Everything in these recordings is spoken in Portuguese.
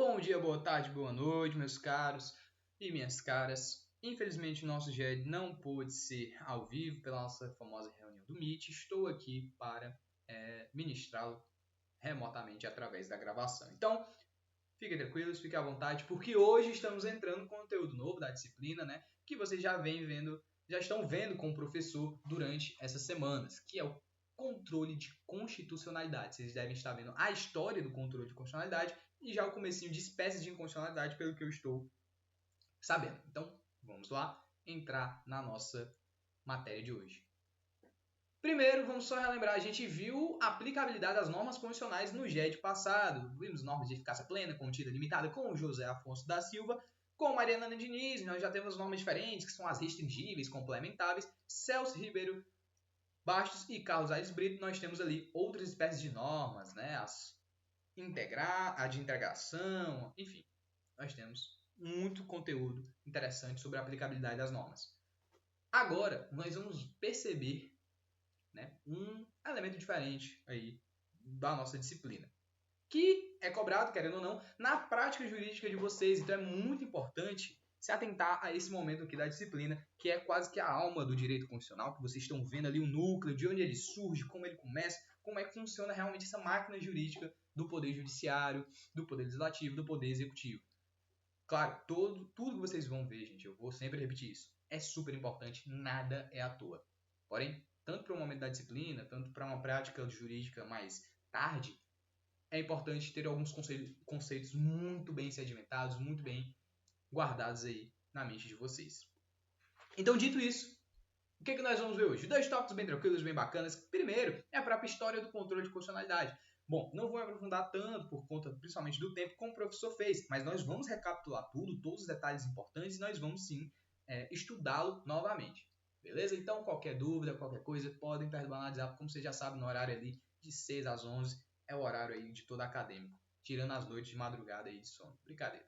Bom dia, boa tarde, boa noite, meus caros e minhas caras. Infelizmente, o nosso GED não pôde ser ao vivo pela nossa famosa reunião do Meet. Estou aqui para ministrá-lo remotamente através da gravação. Então, fiquem tranquilos, fiquem à vontade, porque hoje estamos entrando com conteúdo novo da disciplina, né? Que vocês já estão vendo com o professor durante essas semanas, que é o controle de constitucionalidade. Vocês devem estar vendo a história do controle de constitucionalidade e já o comecinho de espécies de inconstitucionalidade, pelo que eu estou sabendo. Então, vamos lá entrar na nossa matéria de hoje. Primeiro, vamos só relembrar, a gente viu a aplicabilidade das normas constitucionais no GED passado. Vimos normas de eficácia plena, contida, limitada, com José Afonso da Silva, com Mariana Diniz. Nós já temos normas diferentes, que são as restringíveis, complementáveis, Celso Ribeiro Bastos e Carlos Aires Brito. Nós temos ali outras espécies de normas, né? A de integração, enfim. Nós temos muito conteúdo interessante sobre a aplicabilidade das normas. Agora, nós vamos perceber, né, um elemento diferente aí da nossa disciplina, que é cobrado, querendo ou não, na prática jurídica de vocês. Então é muito importante se atentar a esse momento aqui da disciplina, que é quase que a alma do direito constitucional, que vocês estão vendo ali o núcleo, de onde ele surge, como ele começa, como é que funciona realmente essa máquina jurídica do Poder Judiciário, do Poder Legislativo, do Poder Executivo. Claro, tudo que vocês vão ver, gente, eu vou sempre repetir isso, é super importante, nada é à toa. Porém, tanto para o momento da disciplina, tanto para uma prática jurídica mais tarde, é importante ter alguns conceitos muito bem sedimentados, muito bem guardados aí na mente de vocês. Então, dito isso, o que nós vamos ver hoje? 2 tópicos bem tranquilos, bem bacanas. Primeiro, é a própria história do controle de constitucionalidade. Bom, não vou me aprofundar tanto por conta principalmente do tempo como o professor fez, mas nós vamos recapitular tudo, todos os detalhes importantes, e nós vamos sim estudá-lo novamente. Beleza? Então, qualquer dúvida, qualquer coisa, podem perguntar no WhatsApp, como você já sabe, no horário ali de 6 às 11, é o horário aí de todo acadêmico, tirando as noites de madrugada aí de sono. Brincadeira.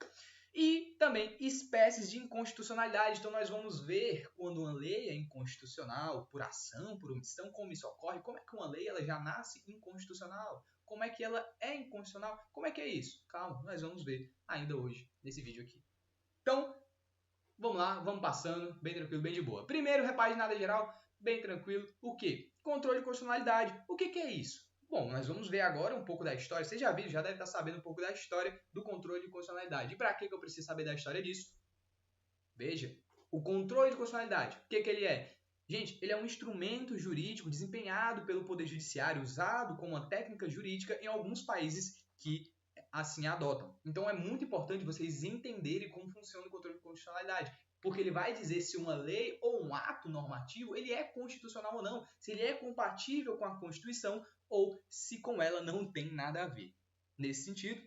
E também espécies de inconstitucionalidade. Então nós vamos ver quando uma lei é inconstitucional, por ação, por omissão, como isso ocorre, como é que uma lei ela já nasce inconstitucional, como é que ela é inconstitucional, como é que é isso? Calma, nós vamos ver ainda hoje nesse vídeo aqui. Então, vamos lá, vamos passando, bem tranquilo, bem de boa. Primeiro, repaginada geral, bem tranquilo. O quê? Controle de constitucionalidade. O que é isso? Bom, nós vamos ver agora um pouco da história. Você já viu, já deve estar sabendo um pouco da história do controle de constitucionalidade. E para que eu preciso saber da história disso? Veja, o controle de constitucionalidade, o que ele é? Gente, ele é um instrumento jurídico desempenhado pelo Poder Judiciário, usado como uma técnica jurídica em alguns países que assim adotam. Então é muito importante vocês entenderem como funciona o controle de constitucionalidade, porque ele vai dizer se uma lei ou um ato normativo ele é constitucional ou não, se ele é compatível com a Constituição ou se com ela não tem nada a ver. Nesse sentido,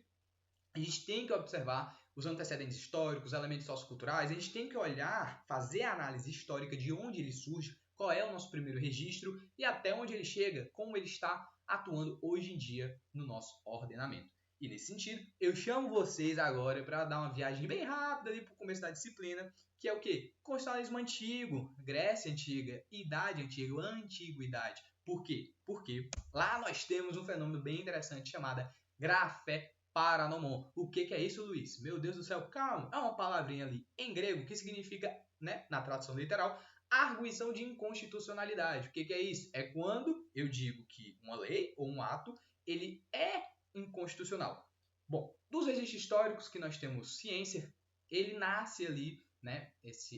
a gente tem que observar os antecedentes históricos, elementos socioculturais, a gente tem que olhar, fazer a análise histórica de onde ele surge, qual é o nosso primeiro registro e até onde ele chega, como ele está atuando hoje em dia no nosso ordenamento. E nesse sentido, eu chamo vocês agora para dar uma viagem bem rápida ali para o começo da disciplina, que é o quê? Constitucionalismo antigo, Grécia Antiga, Idade Antiga, Antiguidade. Por quê? Porque lá nós temos um fenômeno bem interessante chamado grafé paranomon. O que é isso, Luiz? Meu Deus do céu, calma. É uma palavrinha ali em grego que significa, né, na tradução literal, arguição de inconstitucionalidade. O que é isso? É quando eu digo que uma lei ou um ato ele é inconstitucional. Bom, dos registros históricos que nós temos ciência, ele nasce ali, né?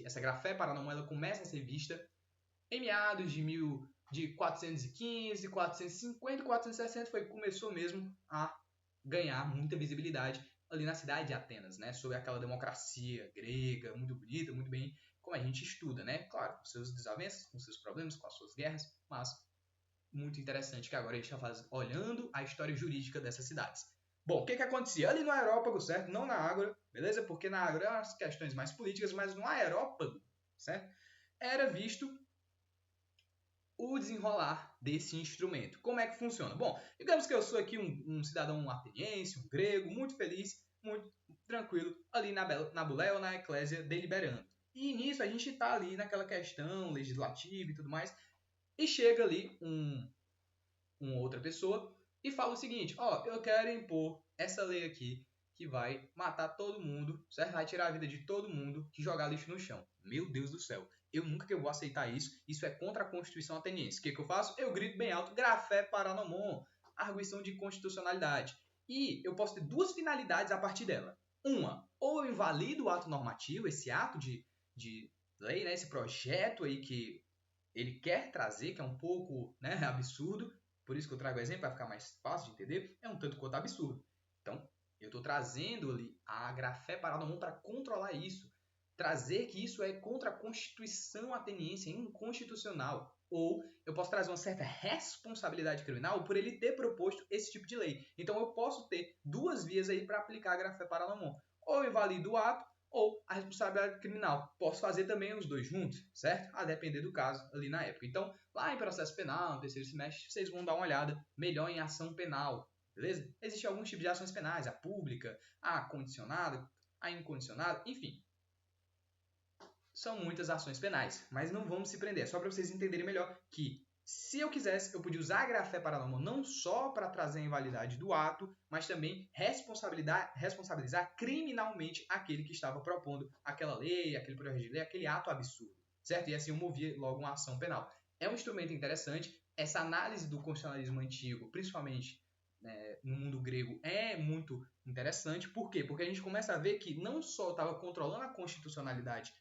Essa grafé paranomon ela começa a ser vista em meados de 415, 450, 460 foi que começou mesmo a ganhar muita visibilidade ali na cidade de Atenas, né? Sobre aquela democracia grega, muito bonita, muito bem, como a gente estuda, né? Claro, com seus desavenças, com seus problemas, com as suas guerras, mas muito interessante que agora a gente está olhando a história jurídica dessas cidades. Bom, o que acontecia? Ali no aerópago, certo? Não na Ágora, beleza? Porque na Ágora eram as questões mais políticas, mas no aerópago, certo? Era visto o desenrolar desse instrumento. Como é que funciona? Bom, digamos que eu sou aqui um cidadão ateniense, um grego, muito feliz, muito tranquilo, ali na Bulé ou na Eclésia deliberando. E nisso a gente está ali naquela questão legislativa e tudo mais, e chega ali uma outra pessoa e fala o seguinte, ó, eu quero impor essa lei aqui, que vai matar todo mundo, certo? Vai tirar a vida de todo mundo que jogar lixo no chão. Meu Deus do céu. Eu nunca que eu vou aceitar isso. Isso é contra a Constituição ateniense. O que eu faço? Eu grito bem alto, grafé paranomon, arguição de constitucionalidade. E eu posso ter duas finalidades a partir dela. Uma, ou eu invalido o ato normativo, esse ato de lei, né, esse projeto aí que ele quer trazer, que é um pouco, né, absurdo, por isso que eu trago o exemplo, para ficar mais fácil de entender, é um tanto quanto absurdo. Então, eu estou trazendo ali a grafé paranomon para controlar isso, trazer que isso é contra a Constituição ateniense, é inconstitucional. Ou eu posso trazer uma certa responsabilidade criminal por ele ter proposto esse tipo de lei. Então, eu posso ter duas vias aí para aplicar a grafé paranomon. Ou eu invalido o ato, ou a responsabilidade criminal. Posso fazer também os dois juntos, certo? A depender do caso ali na época. Então, lá em processo penal, no terceiro semestre, vocês vão dar uma olhada melhor em ação penal, beleza? Existem alguns tipos de ações penais, a pública, a condicionada, a incondicionada, enfim. São muitas ações penais, mas não vamos se prender. É só para vocês entenderem melhor que se eu quisesse, eu podia usar a grafé paranomon não só para trazer a invalidade do ato, mas também responsabilizar criminalmente aquele que estava propondo aquela lei, aquele projeto de lei, aquele ato absurdo, certo? E assim eu movia logo uma ação penal. É um instrumento interessante. Essa análise do constitucionalismo antigo, principalmente no mundo grego, é muito interessante. Por quê? Porque a gente começa a ver que não só estava controlando a constitucionalidade,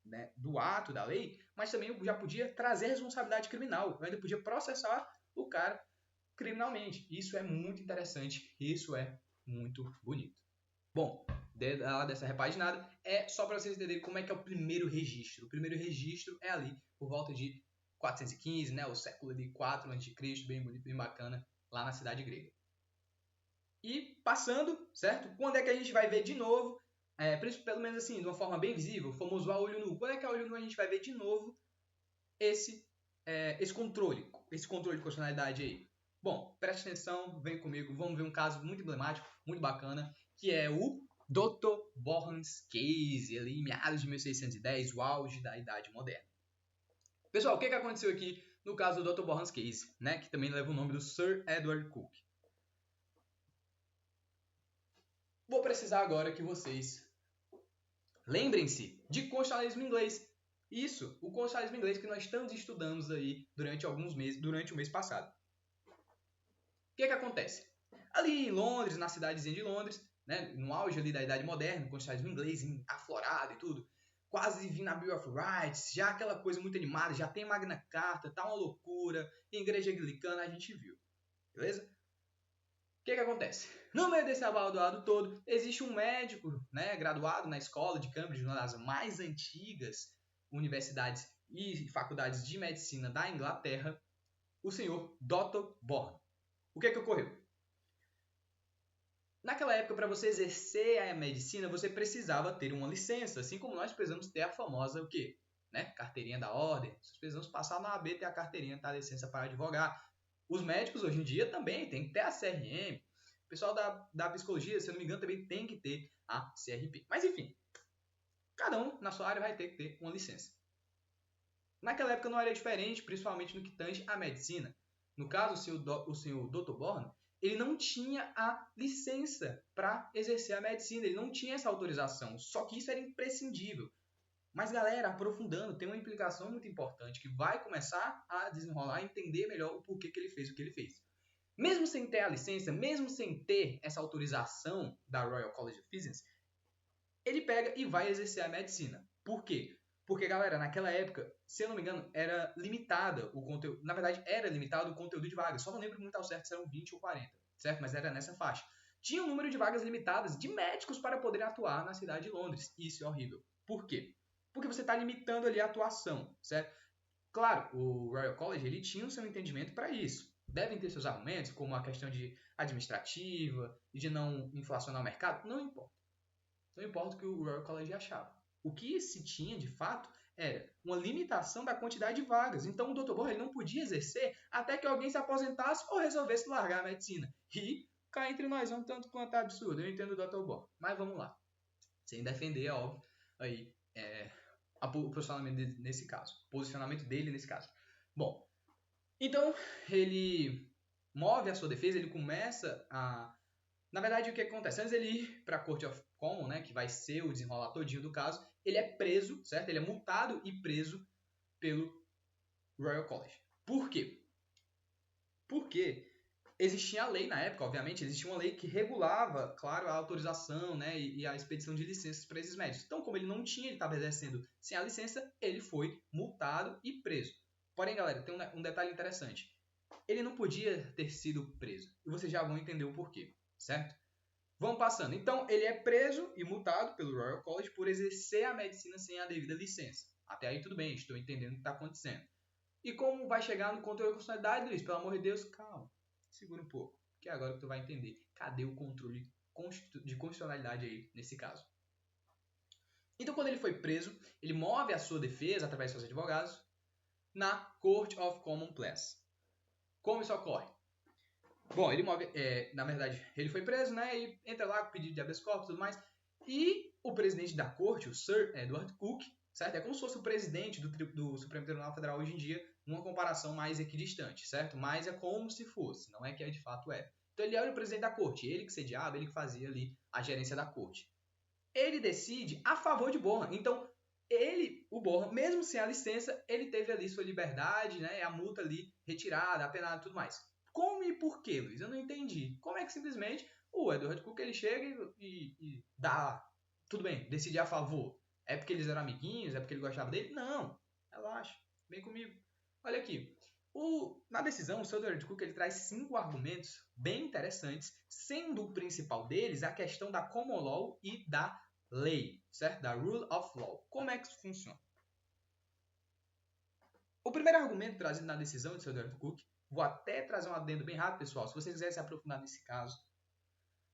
né, do ato, da lei, mas também eu já podia trazer responsabilidade criminal. Eu ainda podia processar o cara criminalmente. Isso é muito interessante. Isso é muito bonito. Bom, dessa repaginada, é só para vocês entenderem como é que é o primeiro registro. O primeiro registro é ali por volta de 415, né, o século de 4 a.C., bem bonito, bem bacana, lá na cidade grega. E passando, certo? Quando é que a gente vai ver de novo, pelo menos assim, de uma forma bem visível, o famoso a olho nu. Quando é que a olho nu a gente vai ver de novo esse controle de constitucionalidade aí? Bom, preste atenção, vem comigo, vamos ver um caso muito emblemático, muito bacana, que é o Dr. Born's Case, ali em meados de 1610, o auge da Idade Moderna. Pessoal, o que aconteceu aqui no caso do Dr. Born's Case, né, que também leva o nome do Sir Edward Coke? Vou precisar agora que vocês lembrem-se de constitucionalismo inglês. Isso, o constitucionalismo inglês que nós estamos estudando aí durante alguns meses, durante o mês passado. O que acontece? Ali em Londres, na cidadezinha de Londres, né, no auge ali da Idade Moderna, o constitucionalismo inglês aflorado e tudo, quase vindo a Bill of Rights, já aquela coisa muito animada, já tem Magna Carta, tá uma loucura, e a igreja anglicana a gente viu, beleza? O que acontece? No meio desse abaldoado todo, existe um médico, né, graduado na escola de Cambridge, uma das mais antigas universidades e faculdades de medicina da Inglaterra, o senhor Dr. Born. O que ocorreu? Naquela época, para você exercer a medicina, você precisava ter uma licença, assim como nós precisamos ter a famosa o quê? Né? Carteirinha da ordem. Nós precisamos passar na AB, ter a carteirinha, ter a licença para advogar. Os médicos hoje em dia também tem que ter a CRM. O pessoal da psicologia, se eu não me engano, também tem que ter a CRP. Mas enfim, cada um na sua área vai ter que ter uma licença. Naquela época não era diferente, principalmente no que tange à medicina. No caso, o senhor Dr. Born, ele não tinha a licença para exercer a medicina, ele não tinha essa autorização, só que isso era imprescindível. Mas, galera, aprofundando, tem uma implicação muito importante que vai começar a desenrolar e entender melhor o porquê que ele fez o que ele fez. Mesmo sem ter a licença, mesmo sem ter essa autorização da Royal College of Physicians, ele pega e vai exercer a medicina. Por quê? Porque, galera, naquela época, se eu não me engano, era limitada o conteúdo. Na verdade, era limitado o conteúdo de vagas. Só não lembro muito ao certo se eram 20 ou 40, certo? Mas era nessa faixa. Tinha um número de vagas limitadas de médicos para poder atuar na cidade de Londres. Isso é horrível. Por quê? Porque você está limitando ali a atuação, certo? Claro, o Royal College ele tinha o seu entendimento para isso. Devem ter seus argumentos, como a questão de administrativa e de não inflacionar o mercado. Não importa. Não importa o que o Royal College achava. O que se tinha, de fato, era uma limitação da quantidade de vagas. Então, o Dr. Born ele não podia exercer até que alguém se aposentasse ou resolvesse largar a medicina. E, cá entre nós, é um tanto quanto absurdo. Eu entendo o Dr. Born. Mas vamos lá. Sem defender, é óbvio, aí, o posicionamento nesse caso. O posicionamento dele nesse caso. Bom, então, ele move a sua defesa, ele começa a Na verdade, o que acontece? Antes dele ir para a Court of Common, né, que vai ser o desenrolar todinho do caso, ele é preso, certo? Ele é multado e preso pelo Royal College. Por quê? Porque existia a lei na época, obviamente, existia uma lei que regulava, claro, a autorização, né, e a expedição de licenças para esses médicos. Então, como ele não tinha, ele estava exercendo sem a licença, ele foi multado e preso. Porém, galera, tem um detalhe interessante. Ele não podia ter sido preso. E vocês já vão entender o porquê, certo? Vamos passando. Então, ele é preso e multado pelo Royal College por exercer a medicina sem a devida licença. Até aí tudo bem, estou entendendo o que está acontecendo. E como vai chegar no controle de constitucionalidade, Luiz? Pelo amor de Deus, calma. Segura um pouco, que é agora que tu vai entender. Cadê o controle de constitucionalidade aí, nesse caso? Então, quando ele foi preso, ele move a sua defesa, através de seus advogados, na Court of Common Pleas. Como isso ocorre? Bom, ele move, na verdade, ele foi preso, né? E entra lá com pedido de habeas corpus e tudo mais. E o presidente da corte, o Sir Edward Cook, certo? É como se fosse o presidente do Supremo Tribunal Federal hoje em dia, numa comparação mais equidistante, certo? Mas é como se fosse, não é que de fato é. Então ele era o presidente da corte, ele que sediava, ele que fazia ali a gerência da corte. Ele decide a favor de Bonham. Então, o Bonham, mesmo sem a licença, ele teve ali sua liberdade, né? A multa ali retirada, apenada e tudo mais. Como e por quê, Luiz? Eu não entendi. Como é que simplesmente o Edward Cook ele chega e dá, tudo bem, decide a favor? É porque eles eram amiguinhos? É porque ele gostava dele? Não, relaxa, vem comigo. Olha aqui, na decisão, o Sr. Edward Cook ele traz 5 argumentos bem interessantes, sendo o principal deles a questão da common law e da lei, certo? Da rule of law. Como é que isso funciona? O primeiro argumento trazido na decisão de Sr. Edward Cook, vou até trazer um adendo bem rápido, pessoal, se vocês quiserem se aprofundar nesse caso,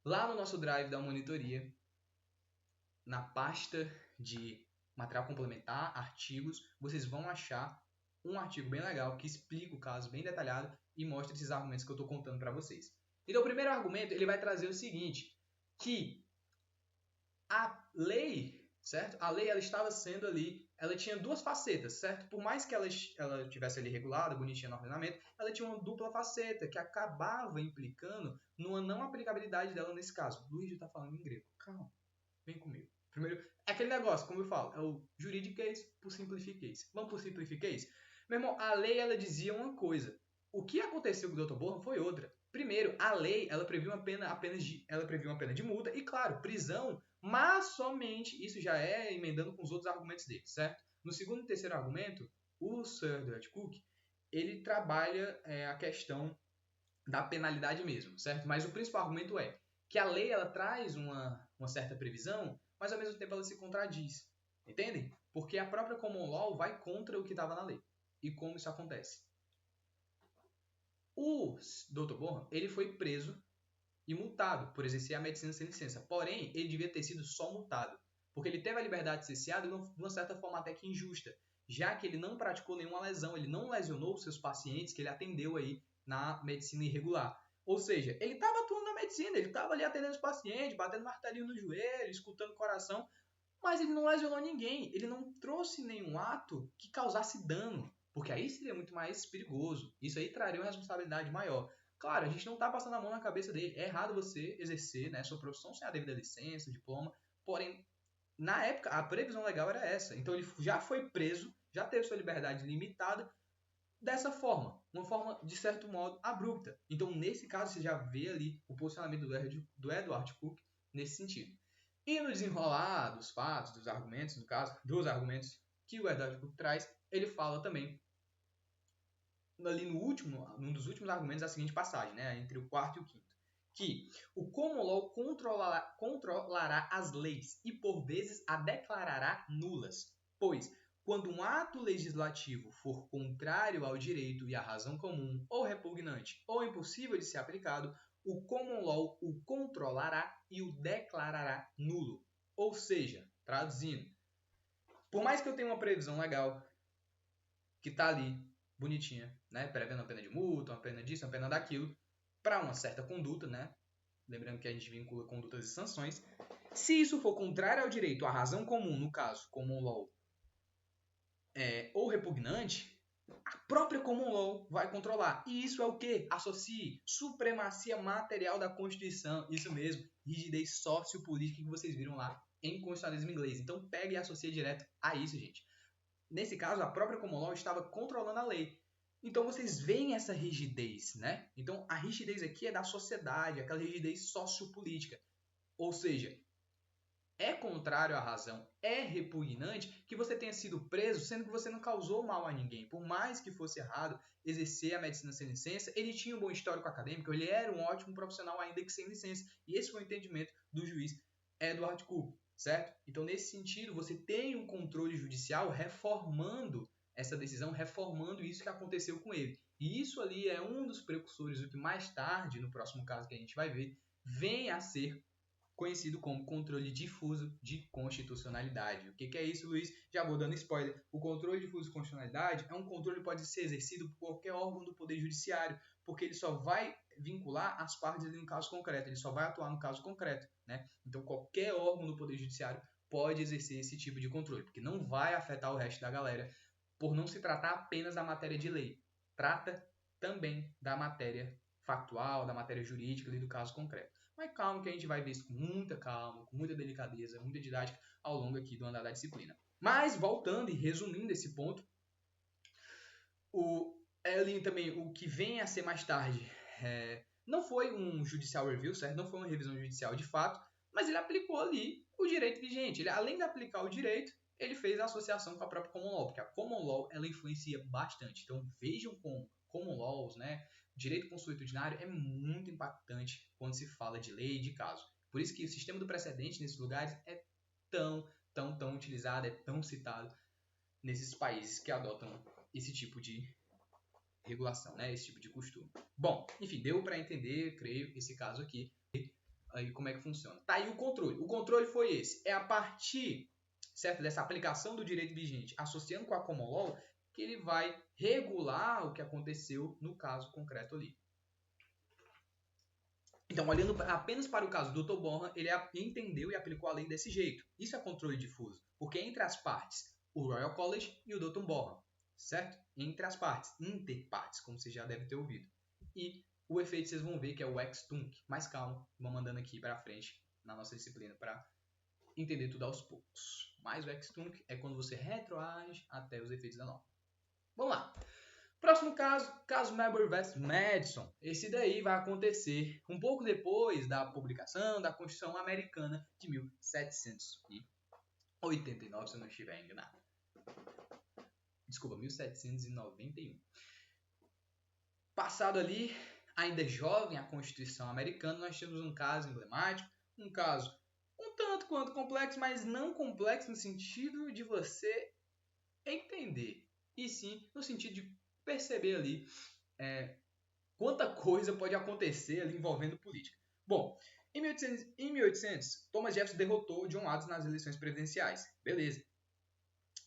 lá no nosso drive da monitoria, na pasta de material complementar, artigos, vocês vão achar um artigo bem legal que explica o caso bem detalhado e mostra esses argumentos que eu estou contando para vocês. Então, o primeiro argumento ele vai trazer o seguinte, que a lei, certo? A lei ela estava sendo ali, ela tinha duas facetas, certo? Por mais que ela tivesse ali regulada, bonitinha no ordenamento, ela tinha uma dupla faceta que acabava implicando numa não aplicabilidade dela nesse caso. Luiz está falando em grego. Calma, vem comigo. Primeiro, é aquele negócio, como eu falo, é o juridiquês por simplifiquês. Vamos por simplifiquês? Meu irmão, a lei ela dizia uma coisa. O que aconteceu com o Dr. Bonham foi outra. Primeiro, a lei ela previu uma pena de multa e, claro, prisão, mas somente, isso já é emendando com os outros argumentos dele, certo? No segundo e terceiro argumento, o Sir Edward Cook, ele trabalha a questão da penalidade mesmo, certo? Mas o principal argumento é que a lei ela traz uma certa previsão, mas ao mesmo tempo ela se contradiz, entendem? Porque a própria common law vai contra o que estava na lei. E como isso acontece? O Dr. Bonham, ele foi preso e multado por exercer a medicina sem licença. Porém, ele devia ter sido só multado, porque ele teve a liberdade cesseada de uma certa forma até que injusta, já que ele não praticou nenhuma lesão, ele não lesionou os seus pacientes que ele atendeu aí na medicina irregular. Ou seja, ele estava atuando na medicina, ele estava ali atendendo os pacientes, batendo martelinho no joelho, escutando o coração, mas ele não lesionou ninguém, ele não trouxe nenhum ato que causasse dano, porque aí seria muito mais perigoso. Isso aí traria uma responsabilidade maior. Claro, a gente não está passando a mão na cabeça dele. É errado você exercer, né, sua profissão sem a devida licença, diploma. Porém, na época, a previsão legal era essa. Então ele já foi preso, já teve sua liberdade limitada dessa forma. Uma forma, de certo modo, abrupta. Então, nesse caso, você já vê ali o posicionamento do Edward Cook nesse sentido. E no desenrolar dos fatos, dos argumentos, no caso, dos argumentos que o Edward Cook traz, ele fala também ali num dos últimos argumentos, a seguinte passagem, né, entre o quarto e o quinto, que o common law controlará as leis e por vezes a declarará nulas, pois quando um ato legislativo for contrário ao direito e à razão comum, ou repugnante, ou impossível de ser aplicado, o common law o controlará e o declarará nulo. Ou seja, traduzindo, por mais que eu tenha uma previsão legal que está ali bonitinha, né, prevendo uma pena de multa, uma pena disso, uma pena daquilo, para uma certa conduta, né, lembrando que a gente vincula condutas e sanções, se isso for contrário ao direito, à razão comum, no caso, common law, ou repugnante, a própria common law vai controlar. E isso é o quê? Associe supremacia material da Constituição. Isso mesmo, rigidez sociopolítica que vocês viram lá em constitucionalismo inglês. Então pega e associa direto a isso, gente. Nesse caso, a própria common law estava controlando a lei. Então vocês veem essa rigidez, né? Então a rigidez aqui é da sociedade, aquela rigidez sociopolítica. Ou seja, é contrário à razão, é repugnante que você tenha sido preso, sendo que você não causou mal a ninguém. Por mais que fosse errado exercer a medicina sem licença, ele tinha um bom histórico acadêmico, ele era um ótimo profissional ainda que sem licença. E esse foi o entendimento do juiz Edward Cook, certo? Então, nesse sentido, você tem um controle judicial reformando essa decisão, reformando isso que aconteceu com ele. E isso ali é um dos precursores do que mais tarde, no próximo caso que a gente vai ver, vem a ser conhecido como controle difuso de constitucionalidade. O que é isso, Luiz? Já vou dando spoiler. O controle difuso de constitucionalidade é um controle que pode ser exercido por qualquer órgão do Poder Judiciário, porque ele só vai vincular as partes ali no caso concreto, ele só vai atuar no caso concreto, né? Então, qualquer órgão do Poder Judiciário pode exercer esse tipo de controle, porque não vai afetar o resto da galera, por não se tratar apenas da matéria de lei. Trata também da matéria factual, da matéria jurídica ali do caso concreto. Mas calma que a gente vai ver isso com muita calma, com muita delicadeza, muita didática ao longo aqui do andar da disciplina. Mas, voltando e resumindo esse ponto, também, o que vem a ser mais tarde, não foi um judicial review, certo? Não foi uma revisão judicial de fato, mas ele aplicou ali o direito vigente. Ele, além de aplicar o direito, ele fez a associação com a própria common law, porque a common law ela influencia bastante. Então vejam como common laws, né, direito consuetudinário é muito impactante quando se fala de lei e de caso. Por isso que o sistema do precedente nesses lugares é tão utilizado, é tão citado nesses países que adotam esse tipo de regulação, né, esse tipo de costume. Bom, enfim, deu para entender, creio, esse caso aqui, aí como é que funciona. Tá aí o controle. O controle foi esse. É a partir, certo, dessa aplicação do direito vigente, associando com a common law, que ele vai regular o que aconteceu no caso concreto ali. Então, olhando apenas para o caso do Dr. Bonham, ele entendeu e aplicou a lei desse jeito. Isso é controle difuso, porque entre as partes, o Royal College e o Dr. Bonham, certo? Entre as partes, interpartes, como você já deve ter ouvido. E o efeito vocês vão ver que é o ex-tunc. Mais calmo, vou mandando aqui para frente na nossa disciplina para entender tudo aos poucos. Mas o ex-tunc é quando você retroage até os efeitos da norma. Vamos lá. Próximo caso Marbury vs Madison. Esse daí vai acontecer um pouco depois da publicação da Constituição Americana de 1789, se eu não estiver enganado. Desculpa, 1791. Passado ali, ainda jovem a Constituição Americana, nós temos um caso emblemático, um caso um tanto quanto complexo, mas não complexo no sentido de você entender, e sim no sentido de perceber ali quanta coisa pode acontecer ali envolvendo política. Bom, em 1800, Thomas Jefferson derrotou John Adams nas eleições presidenciais. Beleza.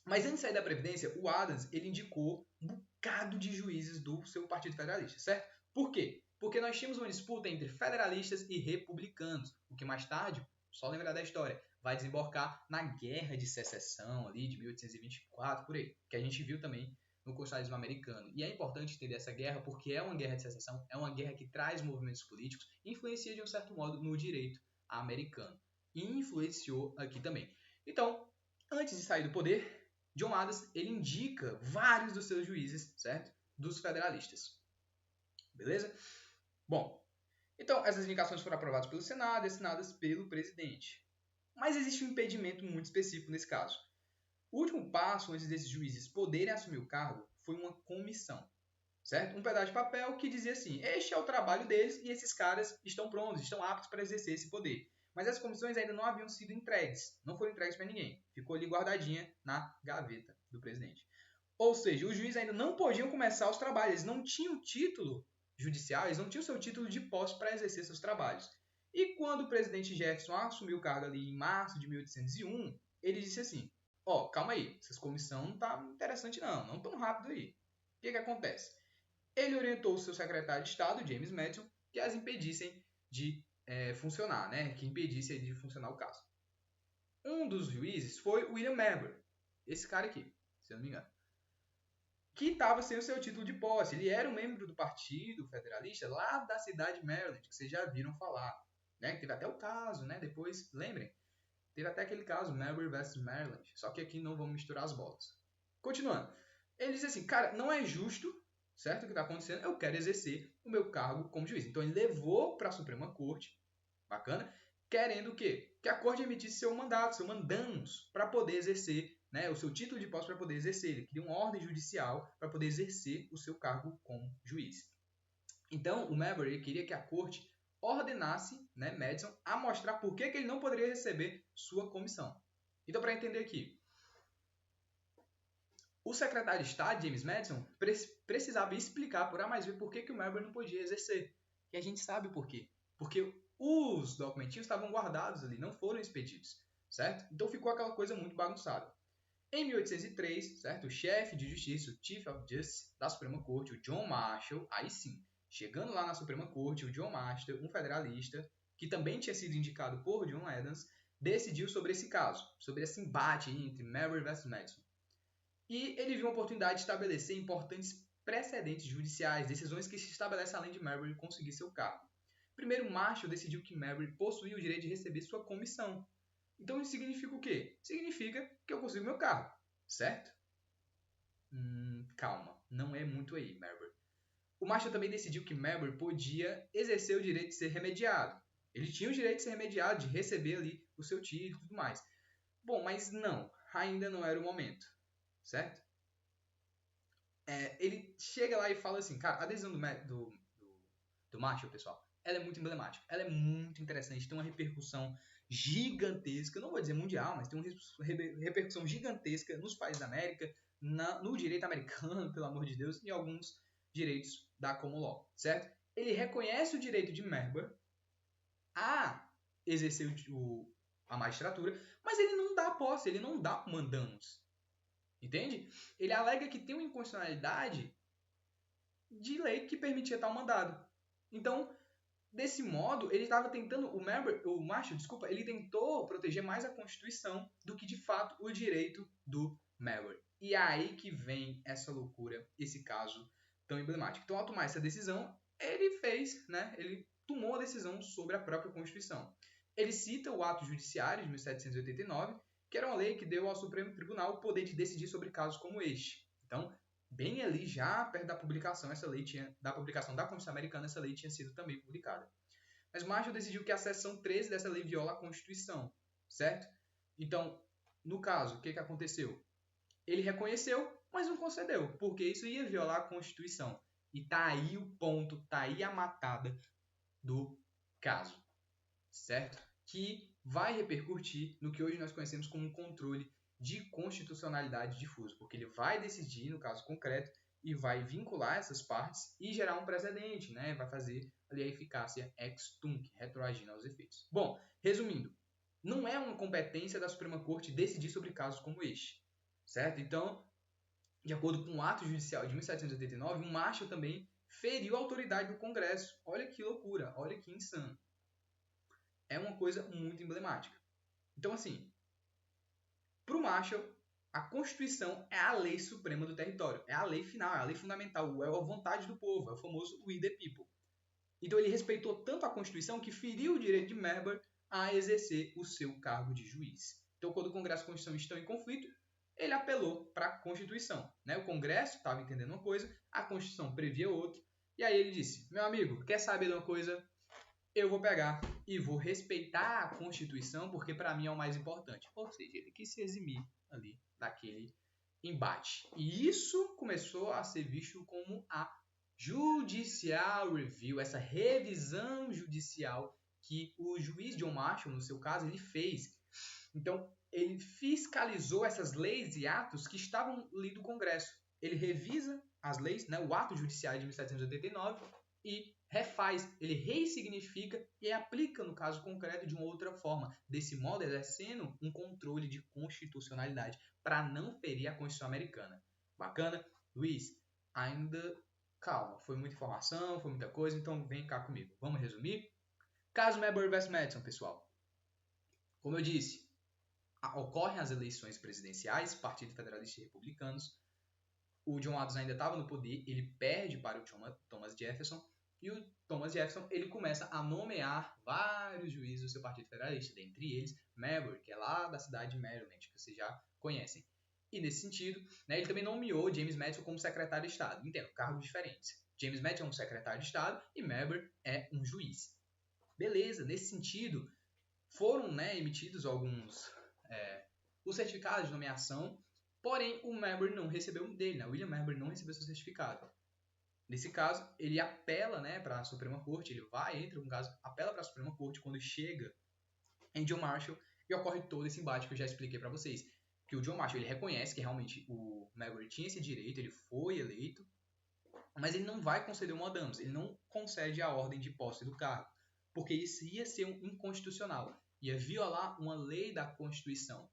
Mas antes de sair da Previdência, o Adams ele indicou um bocado de juízes do seu Partido Federalista, certo? Por quê? Porque nós tínhamos uma disputa entre federalistas e republicanos, o que mais tarde, só lembrar da história, vai desembocar na Guerra de Secessão ali de 1824, por aí, que a gente viu também no constitucionalismo americano. E é importante entender essa guerra porque é uma guerra de secessão, é uma guerra que traz movimentos políticos e influencia de um certo modo no direito americano. E influenciou aqui também. Então, antes de sair do poder, John Adams ele indica vários dos seus juízes, certo? Dos federalistas. Beleza? Bom, então essas indicações foram aprovadas pelo Senado e assinadas pelo presidente. Mas existe um impedimento muito específico nesse caso. O último passo antes desses juízes poderem assumir o cargo foi uma comissão, certo? Um pedaço de papel que dizia assim, este é o trabalho deles e esses caras estão prontos, estão aptos para exercer esse poder. Mas as comissões ainda não haviam sido entregues, não foram entregues para ninguém. Ficou ali guardadinha na gaveta do presidente. Ou seja, os juízes ainda não podiam começar os trabalhos, eles não tinham título judicial, eles não tinham seu título de posse para exercer seus trabalhos. E quando o presidente Jefferson assumiu o cargo ali em março de 1801, ele disse assim, calma aí, essa comissão não tá interessante não tão rápido aí. O que acontece? Ele orientou o seu secretário de Estado, James Madison, que as impedissem de funcionar, né? Que impedisse de funcionar o caso. Um dos juízes foi William Marbury, esse cara aqui, se eu não me engano. que estava sem o seu título de posse. Ele era um membro do Partido Federalista lá da cidade de Maryland, que vocês já viram falar. Né? Teve até o caso, né? Depois, lembrem, teve até aquele caso, Marbury vs Maryland. Só que aqui não vamos misturar as bolas. Continuando. Ele diz assim, cara, não é justo, certo, o que está acontecendo, eu quero exercer o meu cargo como juiz. Então ele levou para a Suprema Corte, bacana, querendo o quê? Que a corte emitisse seu mandato, seu mandamus, para poder exercer, né, o seu título de posse para poder exercer. Ele queria uma ordem judicial para poder exercer o seu cargo como juiz. Então, o Marbury queria que a corte ordenasse, né, Madison a mostrar por que ele não poderia receber sua comissão. Então, para entender aqui, o secretário de Estado, James Madison, precisava explicar por A mais B por que o Marbury não podia exercer. E a gente sabe por quê. Porque os documentinhos estavam guardados ali, não foram expedidos, certo? Então ficou aquela coisa muito bagunçada. Em 1803, certo? O chefe de justiça, o Chief of Justice da Suprema Corte, o John Marshall, aí sim, chegando lá na Suprema Corte, o John Marshall, um federalista, que também tinha sido indicado por John Adams, decidiu sobre esse caso, sobre esse embate entre Marbury versus Madison. E ele viu uma oportunidade de estabelecer importantes precedentes judiciais, decisões que se estabelecem além de Marbury conseguir seu cargo. Primeiro, Marshall decidiu que Marbury possuía o direito de receber sua comissão. Então isso significa o quê? Significa que eu consigo meu cargo, certo? Calma, não é muito aí, Marbury. O Marshall também decidiu que Marbury podia exercer o direito de ser remediado. Ele tinha o direito de ser remediado, de receber ali o seu título e tudo mais. Bom, mas não, ainda não era o momento, certo? Ele chega lá e fala assim, cara, a decisão do Marshall, pessoal, ela é muito emblemática, ela é muito interessante, tem uma repercussão gigantesca, não vou dizer mundial, mas tem uma repercussão gigantesca nos países da América, no direito americano, pelo amor de Deus, e alguns direitos da common law, certo? Ele reconhece o direito de Marbury a exercer a magistratura, mas ele não dá posse, ele não dá mandamus. Entende? Ele alega que tem uma inconstitucionalidade de lei que permitia tal mandado. Então, desse modo, ele estava tentando, o Marshall, desculpa, ele tentou proteger mais a Constituição do que, de fato, o direito do Marbury. E é aí que vem essa loucura, esse caso tão emblemático. Então, ao tomar essa decisão, ele fez, né, ele tomou a decisão sobre a própria Constituição. Ele cita o ato judiciário de 1789, que era uma lei que deu ao Supremo Tribunal o poder de decidir sobre casos como este. Então, bem ali, já perto da publicação, da publicação da Constituição Americana, essa lei tinha sido também publicada. Mas Marshall decidiu que a seção 13 dessa lei viola a Constituição, certo? Então, no caso, o que aconteceu? Ele reconheceu, mas não concedeu, porque isso ia violar a Constituição. E tá aí o ponto, tá aí a matada do caso, certo? Que vai repercutir no que hoje nós conhecemos como um controle de constitucionalidade difuso, porque ele vai decidir, no caso concreto, e vai vincular essas partes e gerar um precedente, né? Vai fazer ali a eficácia ex tunc, retroagindo aos efeitos. Bom, resumindo, não é uma competência da Suprema Corte decidir sobre casos como este, certo? Então, de acordo com o ato judicial de 1789, o Marshall também feriu a autoridade do Congresso. Olha que loucura, olha que insano. É uma coisa muito emblemática. Então, assim, para o Marshall, a Constituição é a lei suprema do território, é a lei final, é a lei fundamental, é a vontade do povo, é o famoso we the people. Então ele respeitou tanto a Constituição que feriu o direito de Marbury a exercer o seu cargo de juiz. Então, quando o Congresso e a Constituição estão em conflito, ele apelou para a Constituição. Né? O Congresso estava entendendo uma coisa, a Constituição previa outra, e aí ele disse, meu amigo, quer saber de uma coisa? Eu vou pegar e vou respeitar a Constituição, porque para mim é o mais importante. Ou seja, ele quis se eximir ali daquele embate. E isso começou a ser visto como a Judicial Review, essa revisão judicial que o juiz John Marshall, no seu caso, ele fez. Então, ele fiscalizou essas leis e atos que estavam ali do Congresso. Ele revisa as leis, né, o ato judiciário de 1789, e refaz, ele ressignifica e aplica no caso concreto de uma outra forma, desse modo exercendo um controle de constitucionalidade para não ferir a Constituição americana. Bacana? Luiz, ainda calma, foi muita informação, foi muita coisa, então vem cá comigo. Vamos resumir? Caso Marbury vs Madison, pessoal. Como eu disse, ocorrem as eleições presidenciais, Partido Federalista e Republicanos. o John Adams ainda estava no poder, ele perde para o Thomas Jefferson, e o Thomas Jefferson ele começa a nomear vários juízes do seu Partido Federalista, dentre eles Marbury, que é lá da cidade de Maryland, que vocês já conhecem. E nesse sentido, né, ele também nomeou James Madison como secretário de Estado. Entendo, cargos diferentes. James Madison é um secretário de Estado e Marbury é um juiz. Beleza, nesse sentido, foram, né, emitidos alguns os certificados de nomeação, porém o Marbury não recebeu um dele, né? William Marbury não recebeu seu certificado. Nesse caso, ele apela, né, para a Suprema Corte, ele vai, entra no caso, apela para a Suprema Corte quando chega em John Marshall e ocorre todo esse embate que eu já expliquei para vocês. Que o John Marshall ele reconhece que realmente o Marbury tinha esse direito, ele foi eleito, mas ele não vai conceder o mandamus, ele não concede a ordem de posse do cargo, porque isso ia ser inconstitucional, ia violar uma lei da Constituição.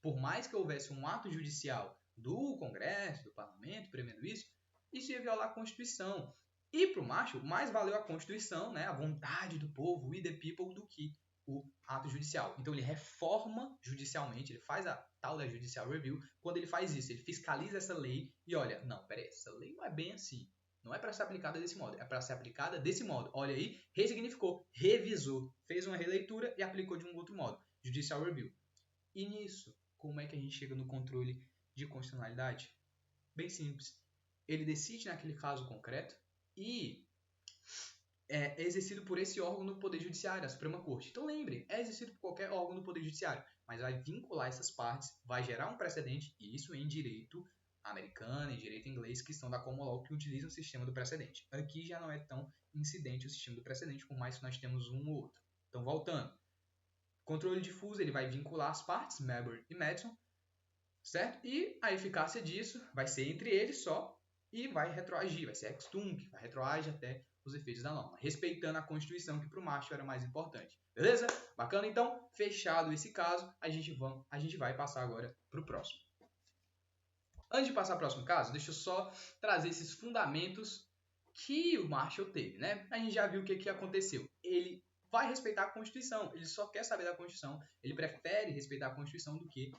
Por mais que houvesse um ato judicial do Congresso, do Parlamento, prevendo isso ia violar a Constituição. E para o Marshall, mais valeu a Constituição, né, a vontade do povo, we the people, do que o ato judicial. Então ele reforma judicialmente, ele faz a tal da Judicial Review. Quando ele faz isso, ele fiscaliza essa lei e olha, não, peraí, essa lei não é bem assim. Não é para ser aplicada desse modo, é para ser aplicada desse modo. Olha aí, ressignificou, revisou, fez uma releitura e aplicou de um outro modo. Judicial Review. E nisso, como é que a gente chega no controle de constitucionalidade? Bem simples. Ele decide naquele caso concreto e é exercido por esse órgão do Poder Judiciário, a Suprema Corte. Então lembre, é exercido por qualquer órgão do Poder Judiciário, mas vai vincular essas partes, vai gerar um precedente, e isso em direito americano e direito inglês, que estão da common law, que utilizam o sistema do precedente. Aqui já não é tão incidente o sistema do precedente, por mais que nós temos um ou outro. Então, voltando. Controle difuso, ele vai vincular as partes, Marbury e Madison, certo? E a eficácia disso vai ser entre eles só e vai retroagir, vai ser ex tunc, vai retroagir até os efeitos da norma, respeitando a Constituição, que para o Marshall era mais importante. Beleza? Bacana? Então, fechado esse caso, a gente vai passar agora para o próximo. Antes de passar para o próximo caso, deixa eu só trazer esses fundamentos que o Marshall teve, né? A gente já viu o que aconteceu. Ele vai respeitar a Constituição, ele só quer saber da Constituição, ele prefere respeitar a Constituição do que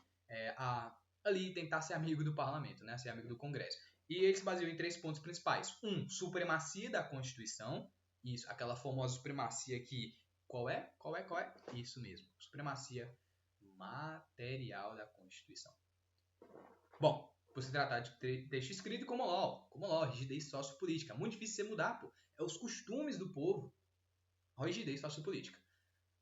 ali tentar ser amigo do parlamento, né? Ser amigo do Congresso. E ele se baseou em 3 pontos principais. Supremacia da Constituição. Isso, aquela famosa supremacia que... Qual é? Isso mesmo. Supremacia material da Constituição. Bom, por se tratar de texto escrito como law, rigidez sociopolítica. Muito difícil você mudar, pô. É os costumes do povo. Rigidez sociopolítica.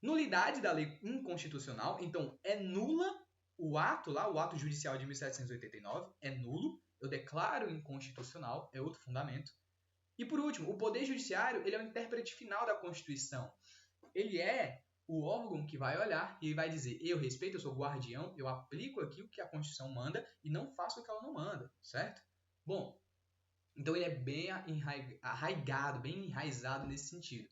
Nulidade da lei inconstitucional. Então, é nula o ato lá, o ato judicial de 1789, é nulo. Eu declaro inconstitucional, é outro fundamento. E por último, o Poder Judiciário, ele é o intérprete final da Constituição. Ele é o órgão que vai olhar e vai dizer, eu respeito, eu sou guardião, eu aplico aqui o que a Constituição manda e não faço o que ela não manda, certo? Bom, então ele é bem arraigado, bem enraizado nesse sentido.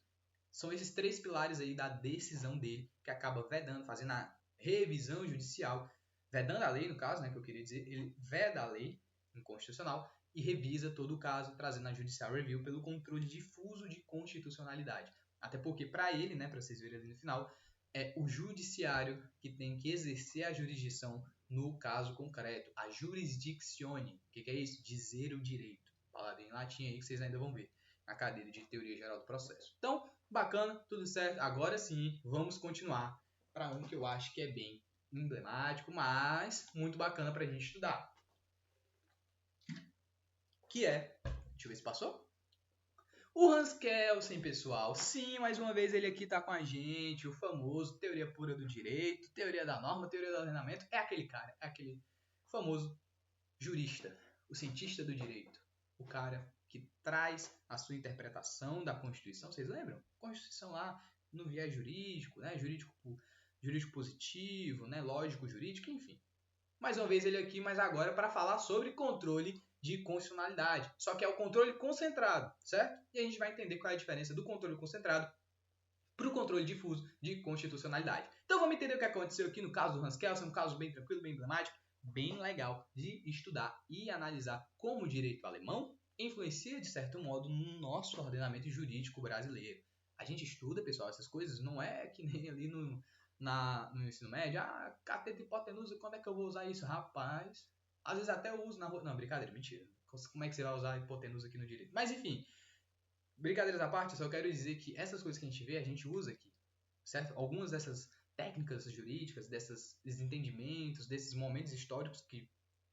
São esses 3 pilares aí da decisão dele que acaba vedando, fazendo a revisão judicial, vedando a lei, no caso, né, que eu queria dizer, ele veda a lei inconstitucional e revisa todo o caso, trazendo a Judicial Review pelo controle difuso de constitucionalidade. Até porque, para ele, né, para vocês verem ali no final, é o judiciário que tem que exercer a jurisdição no caso concreto. A jurisdictione. O que é isso? Dizer o direito. Falado em latim aí que vocês ainda vão ver na cadeira de Teoria Geral do Processo. Então, bacana, tudo certo. Agora sim, vamos continuar para um que eu acho que é bem emblemático, mas muito bacana para a gente estudar. Que é... Deixa eu ver se passou. O Hans Kelsen, pessoal. Sim, mais uma vez ele aqui está com a gente. O famoso Teoria Pura do Direito, Teoria da Norma, Teoria do Ordenamento. É aquele cara, é aquele famoso jurista, o cientista do direito. O cara que traz a sua interpretação da Constituição. Vocês lembram? Constituição lá no viés jurídico, né? Jurídico positivo, né? Lógico jurídico, enfim. Mais uma vez ele aqui, mas agora para falar sobre controle de constitucionalidade. Só que é o controle concentrado, certo? E a gente vai entender qual é a diferença do controle concentrado para o controle difuso de constitucionalidade. Então vamos entender o que aconteceu aqui no caso do Hans Kelsen, um caso bem tranquilo, bem emblemático, bem legal de estudar e analisar como o direito alemão influencia, de certo modo, no nosso ordenamento jurídico brasileiro. A gente estuda, pessoal, essas coisas, não é que nem ali no ensino médio, cateta hipotenusa, quando é que eu vou usar isso? Rapaz, às vezes até eu uso na rua. Não, brincadeira, mentira. Como é que você vai usar a hipotenusa aqui no direito? Mas enfim, brincadeiras à parte, eu só quero dizer que essas coisas que a gente vê, a gente usa aqui, certo? Algumas dessas técnicas jurídicas, desses entendimentos, desses momentos históricos que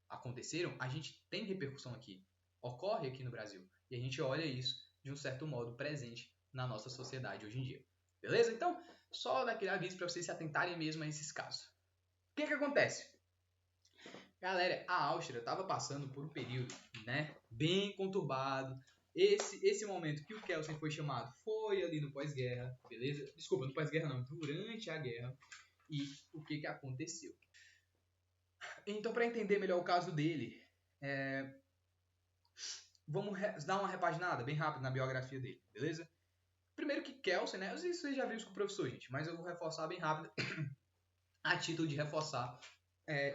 aconteceram, a gente tem repercussão aqui, ocorre aqui no Brasil. E a gente olha isso de um certo modo presente na nossa sociedade hoje em dia. Beleza? Então, só daquele aviso para vocês se atentarem mesmo a esses casos. O que acontece? Galera, a Áustria estava passando por um período, né, bem conturbado. Esse momento que o Kelsen foi chamado foi ali no pós-guerra, beleza? Desculpa, no pós-guerra não, durante a guerra. E o que aconteceu? Então, para entender melhor o caso dele, vamos dar uma repaginada bem rápida na biografia dele, beleza? Primeiro que Kelsen, né? Isso vocês já viram isso com o professor, gente, mas eu vou reforçar bem rápido a título de reforçar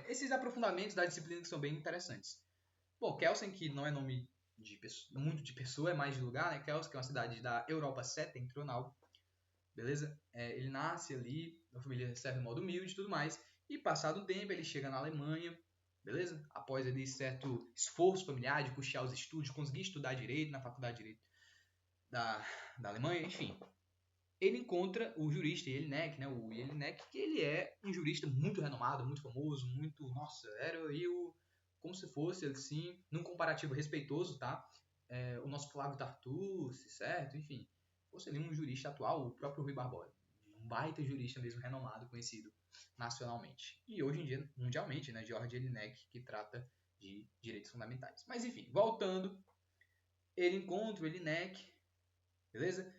esses aprofundamentos da disciplina que são bem interessantes. Bom, Kelsen, que não é nome muito de pessoa, é mais de lugar, né? Kelsen, que é uma cidade da Europa setentrional, beleza? Ele nasce ali, uma família de certo modo humilde e tudo mais, e passado um tempo ele chega na Alemanha, beleza? Após ali certo esforço familiar de custear os estudos, conseguir estudar direito na faculdade de direito da Alemanha, enfim. Ele encontra o jurista Jelinek, né? O Jelinek, que ele é um jurista muito renomado, muito famoso, muito... Nossa, era aí como se fosse, assim, num comparativo respeitoso, tá? O nosso Flávio Tartucci, certo? Enfim, fosse ali um jurista atual, o próprio Rui Barbosa. Um baita jurista mesmo renomado, conhecido nacionalmente. E hoje em dia, mundialmente, né? George Jelinek, que trata de direitos fundamentais. Mas enfim, voltando, ele encontra o Jelinek, beleza?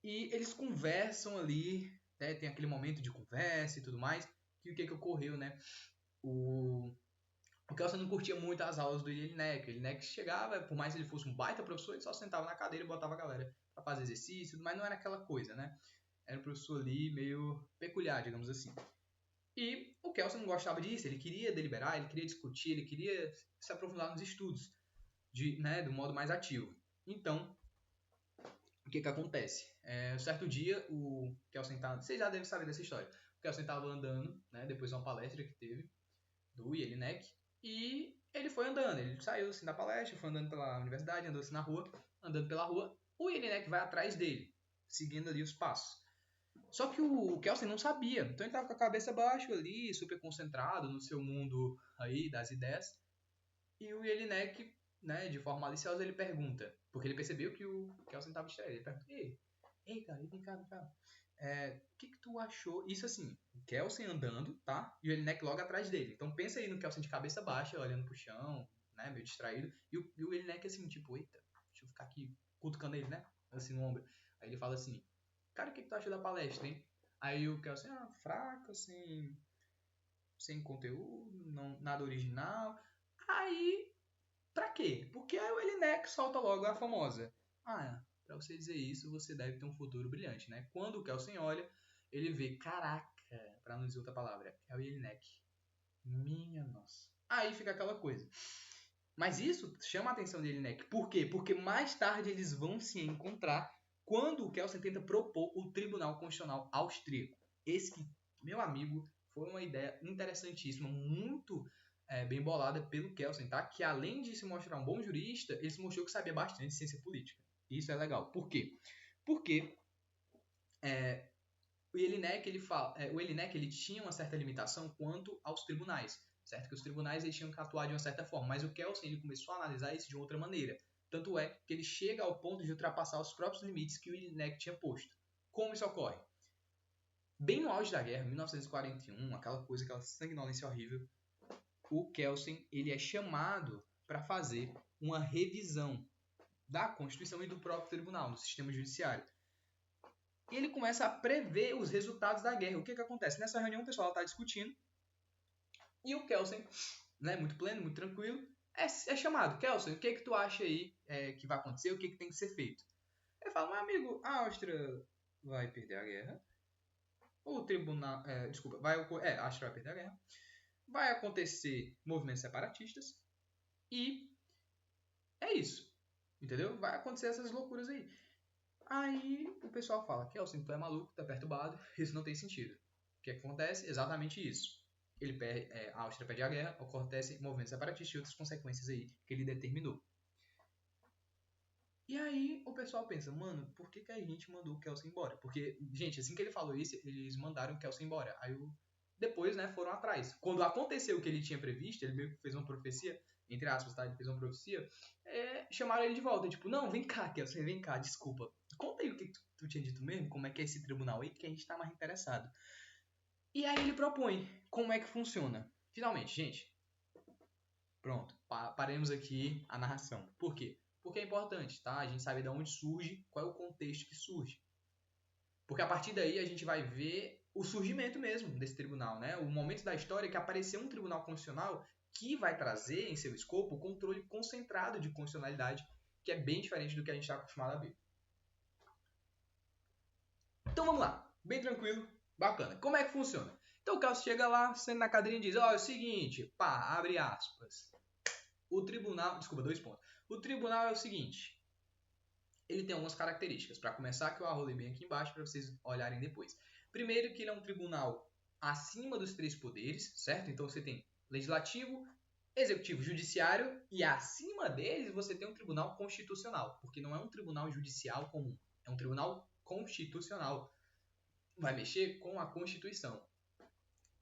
E eles conversam ali, né? Tem aquele momento de conversa e tudo mais. E o que ocorreu, né? O Kelsen não curtia muito as aulas do Jelinek. O Jelinek chegava, por mais que ele fosse um baita professor, ele só sentava na cadeira e botava a galera para fazer exercício, mas não era aquela coisa, né? Era um professor ali meio peculiar, digamos assim. E o Kelsen não gostava disso, ele queria deliberar, ele queria discutir, ele queria se aprofundar nos estudos, do modo mais ativo. Então, o que acontece? Um certo dia, o Kelsen estava... Vocês já devem saber dessa história. O Kelsen estava andando, né, depois de uma palestra que teve, do Jelinek, e ele foi andando. Ele saiu assim, da palestra, foi andando pela universidade, andou assim na rua, andando pela rua. O Jelinek vai atrás dele, seguindo ali os passos. Só que o Kelsen não sabia. Então ele estava com a cabeça baixa ali, super concentrado no seu mundo aí das ideias. E o Jelinek, né, de forma maliciosa, ele pergunta, porque ele percebeu que o Kelsen estava distraído. Ele pergunta: ei, cara, vem cá. O que tu achou? Isso assim, o Kelsen andando, tá? E o Jelinek logo atrás dele. Então pensa aí no Kelsen de cabeça baixa, olhando pro chão, né, meio distraído. E o Jelinek assim, tipo, eita, deixa eu ficar aqui cutucando ele, né? Assim no ombro. Aí ele fala assim: cara, o que tu achou da palestra, hein? Aí o Kelsen, fraca, sem conteúdo, não, nada original. Aí, pra quê? Porque aí o Jelinek solta logo a famosa: pra você dizer isso, você deve ter um futuro brilhante, né? Quando o Kelsen olha, ele vê, caraca, pra não dizer outra palavra, é o Jelinek. Minha nossa. Aí fica aquela coisa. Mas isso chama a atenção do Jelinek. Por quê? Porque mais tarde eles vão se encontrar quando o Kelsen tenta propor o Tribunal Constitucional Austríaco. Esse que, meu amigo, foi uma ideia interessantíssima, muito bem bolada pelo Kelsen, tá? Que além de se mostrar um bom jurista, ele se mostrou que sabia bastante de ciência política. Isso é legal. Por quê? Porque o Jelinek, ele tinha uma certa limitação quanto aos tribunais, certo? Que os tribunais eles tinham que atuar de uma certa forma, mas o Kelsen ele começou a analisar isso de outra maneira. Tanto é que ele chega ao ponto de ultrapassar os próprios limites que o Jelinek tinha posto. Como isso ocorre? Bem no auge da guerra, 1941, aquela sanguinolência horrível, o Kelsen ele é chamado para fazer uma revisão da Constituição e do próprio tribunal, do sistema judiciário. E ele começa a prever os resultados da guerra. O que acontece? Nessa reunião o pessoal está discutindo e o Kelsen, né, muito pleno, muito tranquilo, é chamado. Kelsen, o que tu acha aí que vai acontecer? O que tem que ser feito? Ele fala, meu amigo, a Áustria vai perder a guerra. O tribunal... a Áustria vai perder a guerra. Vai acontecer movimentos separatistas. E é isso. Entendeu? Vai acontecer essas loucuras aí. Aí o pessoal fala, Kelsen, tu é maluco, tá perturbado, isso não tem sentido. O que acontece? Exatamente isso. A Áustria perde a guerra, acontece movimentos separatistas e outras consequências aí que ele determinou. E aí o pessoal pensa, mano, por que a gente mandou o Kelsen embora? Porque, gente, assim que ele falou isso, eles mandaram o Kelsen embora. Aí depois, né, foram atrás. Quando aconteceu o que ele tinha previsto, ele meio que fez uma profecia, entre aspas, tá? Ele fez uma profecia, chamaram ele de volta. Tipo, não, vem cá, Kelsen, vem cá, desculpa. Conta aí o que tu tinha dito mesmo, como é que é esse tribunal aí, que a gente tá mais interessado. E aí ele propõe como é que funciona. Finalmente, gente, pronto, paremos aqui a narração. Por quê? Porque é importante, tá? A gente sabe de onde surge, qual é o contexto que surge. Porque a partir daí a gente vai ver o surgimento mesmo desse tribunal, né? O momento da história que apareceu um tribunal constitucional que vai trazer em seu escopo o controle concentrado de constitucionalidade, que é bem diferente do que a gente está acostumado a ver. Então vamos lá, bem tranquilo, bacana. Como é que funciona? Então o Carlos chega lá, senta na cadeirinha e diz, ó, é o seguinte, pá, abre aspas. O tribunal, desculpa, 2 pontos. O tribunal é o seguinte, ele tem algumas características. Para começar, que eu arrolei bem aqui embaixo para vocês olharem depois. Primeiro que ele é um tribunal acima dos 3 poderes, certo? Então você tem legislativo, executivo, judiciário e acima deles você tem um tribunal constitucional, porque não é um tribunal judicial comum, é um tribunal constitucional. Vai mexer com a Constituição.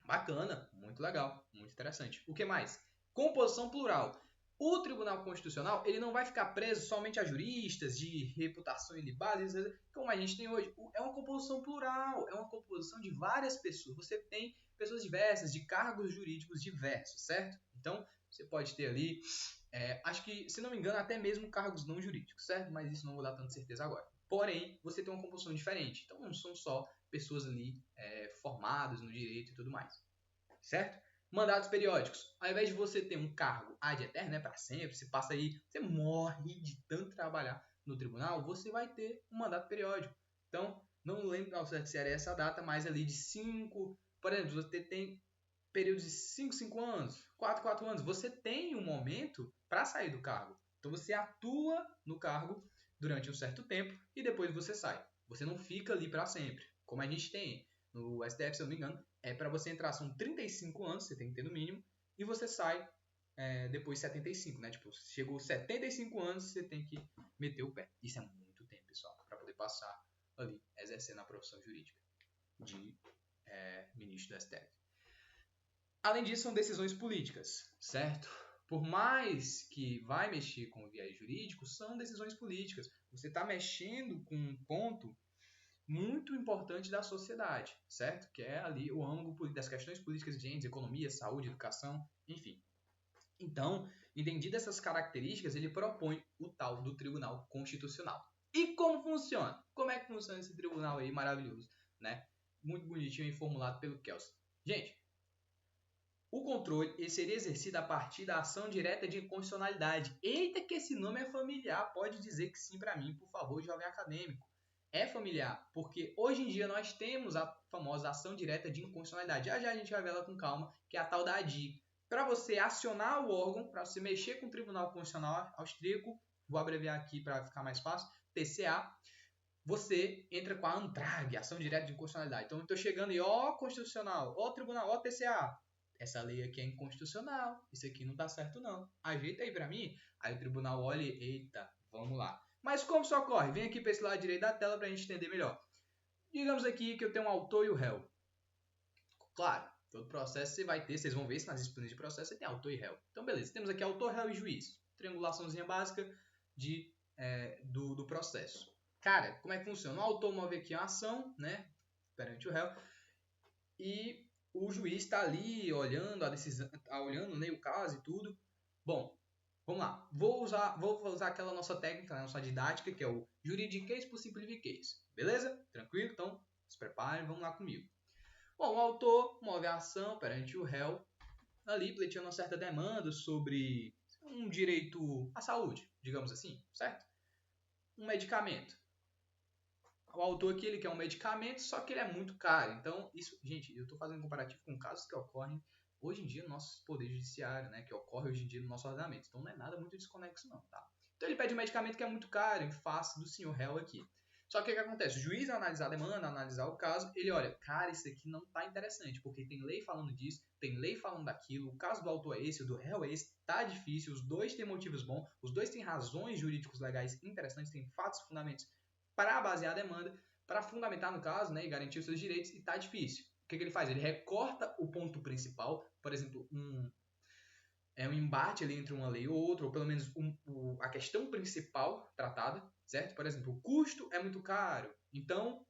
Bacana, muito legal, muito interessante. O que mais? Composição plural. O Tribunal Constitucional ele não vai ficar preso somente a juristas de reputação ilibada, como a gente tem hoje. É uma composição plural, é uma composição de várias pessoas. Você tem pessoas diversas, de cargos jurídicos diversos, certo? Então, você pode ter ali, acho que, se não me engano, até mesmo cargos não jurídicos, certo? Mas isso não vou dar tanta certeza agora. Porém, você tem uma composição diferente. Então, não são só pessoas ali formadas no direito e tudo mais, certo? Mandatos periódicos. Ao invés de você ter um cargo ad eterno, né, para sempre, você passa aí, você morre de tanto trabalhar no tribunal, você vai ter um mandato periódico. Então, não lembro ao certo se era essa data, mas ali de 5, por exemplo, você tem períodos de 5 anos, 4 anos, você tem um momento para sair do cargo. Então você atua no cargo durante um certo tempo e depois você sai. Você não fica ali para sempre. Como a gente tem no STF, se eu não me engano, para você entrar são 35 anos, você tem que ter no mínimo, e você sai depois de 75, né? Tipo, chegou 75 anos, você tem que meter o pé. Isso é muito tempo, pessoal, para poder passar ali, exercendo a profissão jurídica de ministro do STF. Além disso, são decisões políticas, certo? Por mais que vai mexer com o viés jurídico, são decisões políticas. Você está mexendo com um ponto muito importante da sociedade, certo? Que é ali o âmbito das questões políticas de gêneros, economia, saúde, educação, enfim. Então, entendidas essas características, ele propõe o tal do Tribunal Constitucional. E como funciona? Como é que funciona esse tribunal aí maravilhoso, né? Muito bonitinho e formulado pelo Kelsen. Gente, o controle seria exercido a partir da ação direta de inconstitucionalidade. Eita, que esse nome é familiar. Pode dizer que sim para mim, por favor, jovem acadêmico. É familiar, porque hoje em dia nós temos a famosa ação direta de inconstitucionalidade. Já a gente vai ver ela com calma, que é a tal da ADI. Para você acionar o órgão, para você mexer com o Tribunal Constitucional Austríaco, vou abreviar aqui para ficar mais fácil, TCA, você entra com a ANTRAG, ação direta de inconstitucionalidade. Então eu estou chegando e ó Constitucional, ó Tribunal, ó TCA. Essa lei aqui é inconstitucional, isso aqui não tá certo não. Ajeita aí para mim. Aí o tribunal olha e, eita, vamos lá. Mas como isso ocorre? Vem aqui para esse lado direito da tela para a gente entender melhor. Digamos aqui que eu tenho um autor e o réu. Claro, todo processo você vai ter, vocês vão ver isso nas disciplinas de processo, você tem autor e réu. Então beleza, temos aqui autor, réu e juiz. Triangulaçãozinha básica do processo. Cara, como é que funciona? O autor move aqui uma ação, né, perante o réu, e o juiz está ali olhando a decisão, olhando, né, o caso e tudo. Bom, vamos lá. Vou usar aquela nossa técnica, nossa didática, que é o juridiquês por simplifiquês. Beleza? Tranquilo? Então, se preparem, vamos lá comigo. Bom, o autor move a ação perante o réu, ali pleiteando uma certa demanda sobre um direito à saúde, digamos assim, certo? Um medicamento. O autor aqui ele quer um medicamento, só que ele é muito caro. Então, isso, gente, eu estou fazendo um comparativo com casos que ocorrem hoje em dia no nosso poder judiciário, né? Que ocorre hoje em dia no nosso ordenamento. Então, não é nada muito desconexo, não, tá? Então, ele pede um medicamento que é muito caro em face do senhor réu aqui. Só que o que acontece? O juiz, ao analisar a demanda, analisar o caso, ele olha, cara, isso aqui não tá interessante, porque tem lei falando disso, tem lei falando daquilo, o caso do autor é esse, o do réu é esse, tá difícil, os dois têm motivos bons, os dois têm razões jurídicos legais interessantes, têm fatos fundamentos para basear a demanda, para fundamentar no caso, né, e garantir os seus direitos, e tá difícil. O que ele faz? Ele recorta o ponto principal, por exemplo, um embate ali entre uma lei ou outra, ou pelo menos a questão principal tratada, certo? Por exemplo, o custo é muito caro. Então,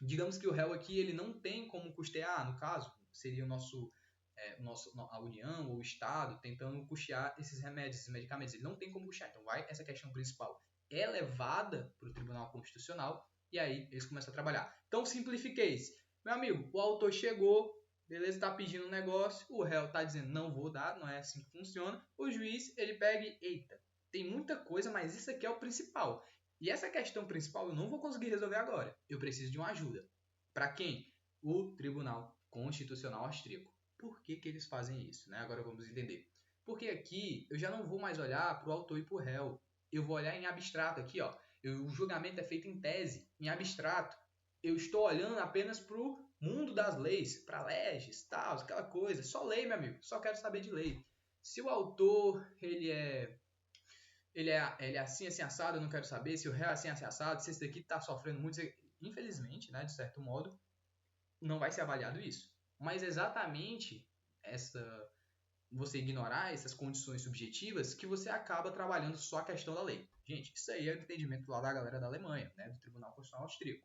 digamos que o réu aqui ele não tem como custear, no caso, seria a União ou o Estado tentando custear esses remédios, esses medicamentos. Ele não tem como custear. Então, essa questão principal é levada para o Tribunal Constitucional e aí eles começam a trabalhar. Então, simplifiquei isso. Meu amigo, o autor chegou, beleza, está pedindo um negócio, o réu está dizendo não vou dar, não é assim que funciona. O juiz, ele pega e, eita, tem muita coisa, mas isso aqui é o principal. E essa questão principal eu não vou conseguir resolver agora. Eu preciso de uma ajuda. Para quem? O Tribunal Constitucional Austríaco. Por que eles fazem isso? Né? Agora vamos entender. Porque aqui eu já não vou mais olhar para o autor e para o réu. Eu vou olhar em abstrato aqui. Ó. O julgamento é feito em tese, em abstrato. Eu estou olhando apenas para o mundo das leis, para leges, tal, aquela coisa. Só lei, meu amigo. Só quero saber de lei. Se o autor ele é assim, assim, assado, eu não quero saber. Se o réu é assim, assim, assado, se esse daqui está sofrendo muito, infelizmente, né, de certo modo, não vai ser avaliado isso. Mas exatamente você ignorar essas condições subjetivas que você acaba trabalhando só a questão da lei. Gente, isso aí é o entendimento lá da galera da Alemanha, né, do Tribunal Constitucional Austríaco.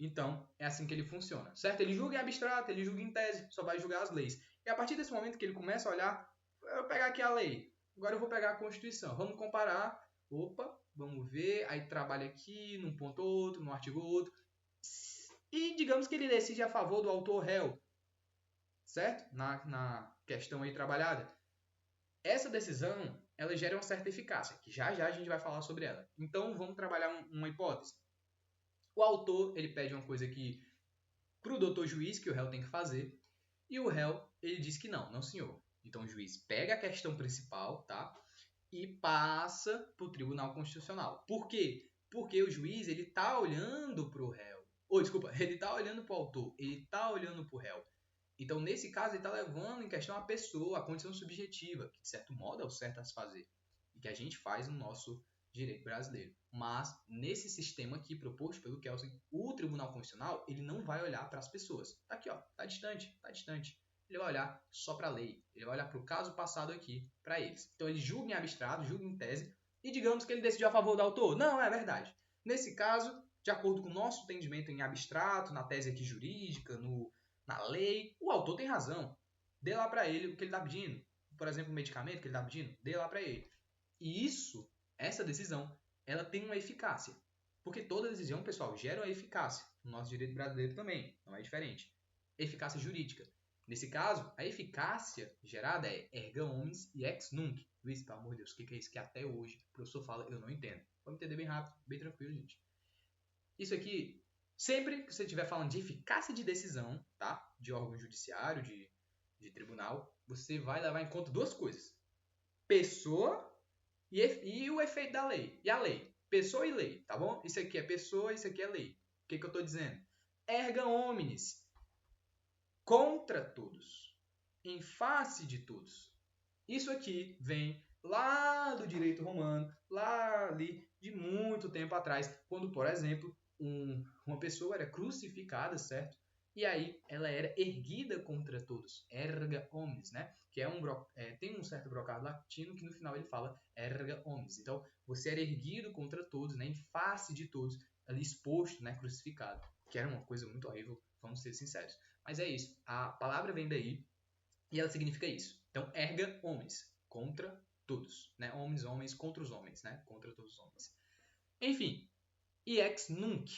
Então, é assim que ele funciona, certo? Ele julga em abstrato, ele julga em tese, só vai julgar as leis. E a partir desse momento que ele começa a olhar, eu vou pegar aqui a lei, agora eu vou pegar a Constituição, vamos comparar, opa, vamos ver, aí trabalha aqui, num ponto ou outro, num artigo ou outro, e digamos que ele decide a favor do autor réu, certo? Na questão aí trabalhada. Essa decisão, ela gera uma certa eficácia, que já a gente vai falar sobre ela. Então, vamos trabalhar uma hipótese. O autor, ele pede uma coisa aqui para o doutor juiz, que o réu tem que fazer, e o réu, ele diz que não, não senhor. Então, o juiz pega a questão principal, tá? E passa para o Tribunal Constitucional. Por quê? Porque o juiz, ele tá olhando para o réu. Ele tá olhando para o autor, ele tá olhando para o réu. Então, nesse caso, ele está levando em questão a pessoa, a condição subjetiva, que de certo modo é o certo a se fazer, e que a gente faz no nosso direito brasileiro. Mas, nesse sistema aqui proposto pelo Kelsen, o Tribunal Constitucional ele não vai olhar para as pessoas. Tá aqui, ó, tá distante, tá distante. Ele vai olhar só para a lei, ele vai olhar para o caso passado aqui, para eles. Então, ele julga em abstrato, julga em tese, e digamos que ele decidiu a favor do autor. Não, é verdade. Nesse caso, de acordo com o nosso entendimento em abstrato, na tese aqui jurídica, na lei, o autor tem razão. Dê lá para ele o que ele está pedindo. Por exemplo, o medicamento que ele está pedindo, dê lá para ele. E essa decisão, ela tem uma eficácia. Porque toda decisão, pessoal, gera uma eficácia. No nosso direito brasileiro também, não é diferente. Eficácia jurídica. Nesse caso, a eficácia gerada é erga omnes e ex nunc. Luiz, pelo amor de Deus, o que é isso que até hoje o professor fala, eu não entendo. Vamos entender bem rápido, bem tranquilo, gente. Isso aqui, sempre que você estiver falando de eficácia de decisão, tá? De órgão judiciário, de tribunal, você vai levar em conta duas coisas. Pessoa e o efeito da lei. E a lei? Pessoa e lei, tá bom? Isso aqui é pessoa, isso aqui é lei. O que eu estou dizendo? Erga omnes. Contra todos. Em face de todos. Isso aqui vem lá do direito romano, lá ali de muito tempo atrás, quando, por exemplo, uma pessoa era crucificada, certo? E aí ela era erguida contra todos, erga omnes, né? Que tem um certo brocado latino que no final ele fala erga omnes. Então, você era erguido contra todos, né? Em face de todos, ali exposto, né? Crucificado, que era uma coisa muito horrível, vamos ser sinceros. Mas é isso, a palavra vem daí e ela significa isso. Então, erga omnes, contra todos, né? Homens, homens, contra os homens, né? Contra todos os homens. Enfim, e ex nunc.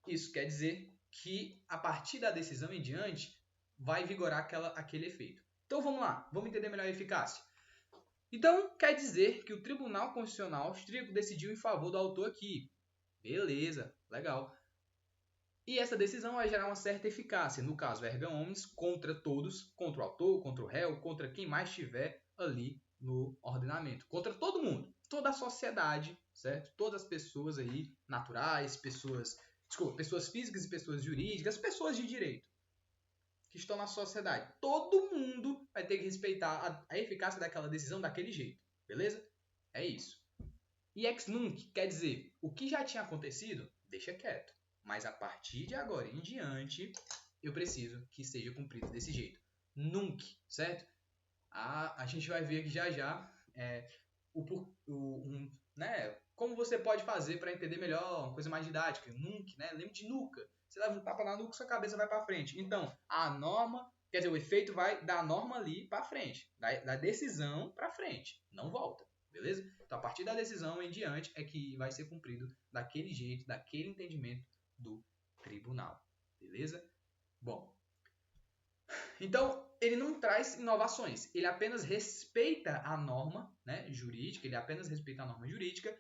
Isso quer dizer que a partir da decisão em diante vai vigorar aquele efeito. Então vamos lá, vamos entender melhor a eficácia. Então quer dizer que o Tribunal Constitucional Austríaco decidiu em favor do autor aqui. Beleza, legal. E essa decisão vai gerar uma certa eficácia, no caso erga omnes, contra todos, contra o autor, contra o réu, contra quem mais estiver ali no ordenamento, contra todo mundo, toda a sociedade, certo? Todas as pessoas aí naturais, pessoas físicas e pessoas jurídicas, pessoas de direito que estão na sociedade. Todo mundo vai ter que respeitar a eficácia daquela decisão daquele jeito, beleza? É isso. E ex nunc quer dizer, o que já tinha acontecido, deixa quieto. Mas a partir de agora em diante, eu preciso que seja cumprido desse jeito. Nunc, certo? A gente vai ver aqui já né, como você pode fazer para entender melhor, uma coisa mais didática. Nunc, né? Lembra de nuca. Você leva um tapa na nuca, sua cabeça vai para frente. Então, a norma, quer dizer, o efeito vai da norma ali para frente, da decisão para frente, não volta, beleza? Então, a partir da decisão em diante é que vai ser cumprido daquele jeito, daquele entendimento do tribunal, beleza? Bom, então, ele não traz inovações, ele apenas respeita a norma, né, jurídica, ele apenas respeita a norma jurídica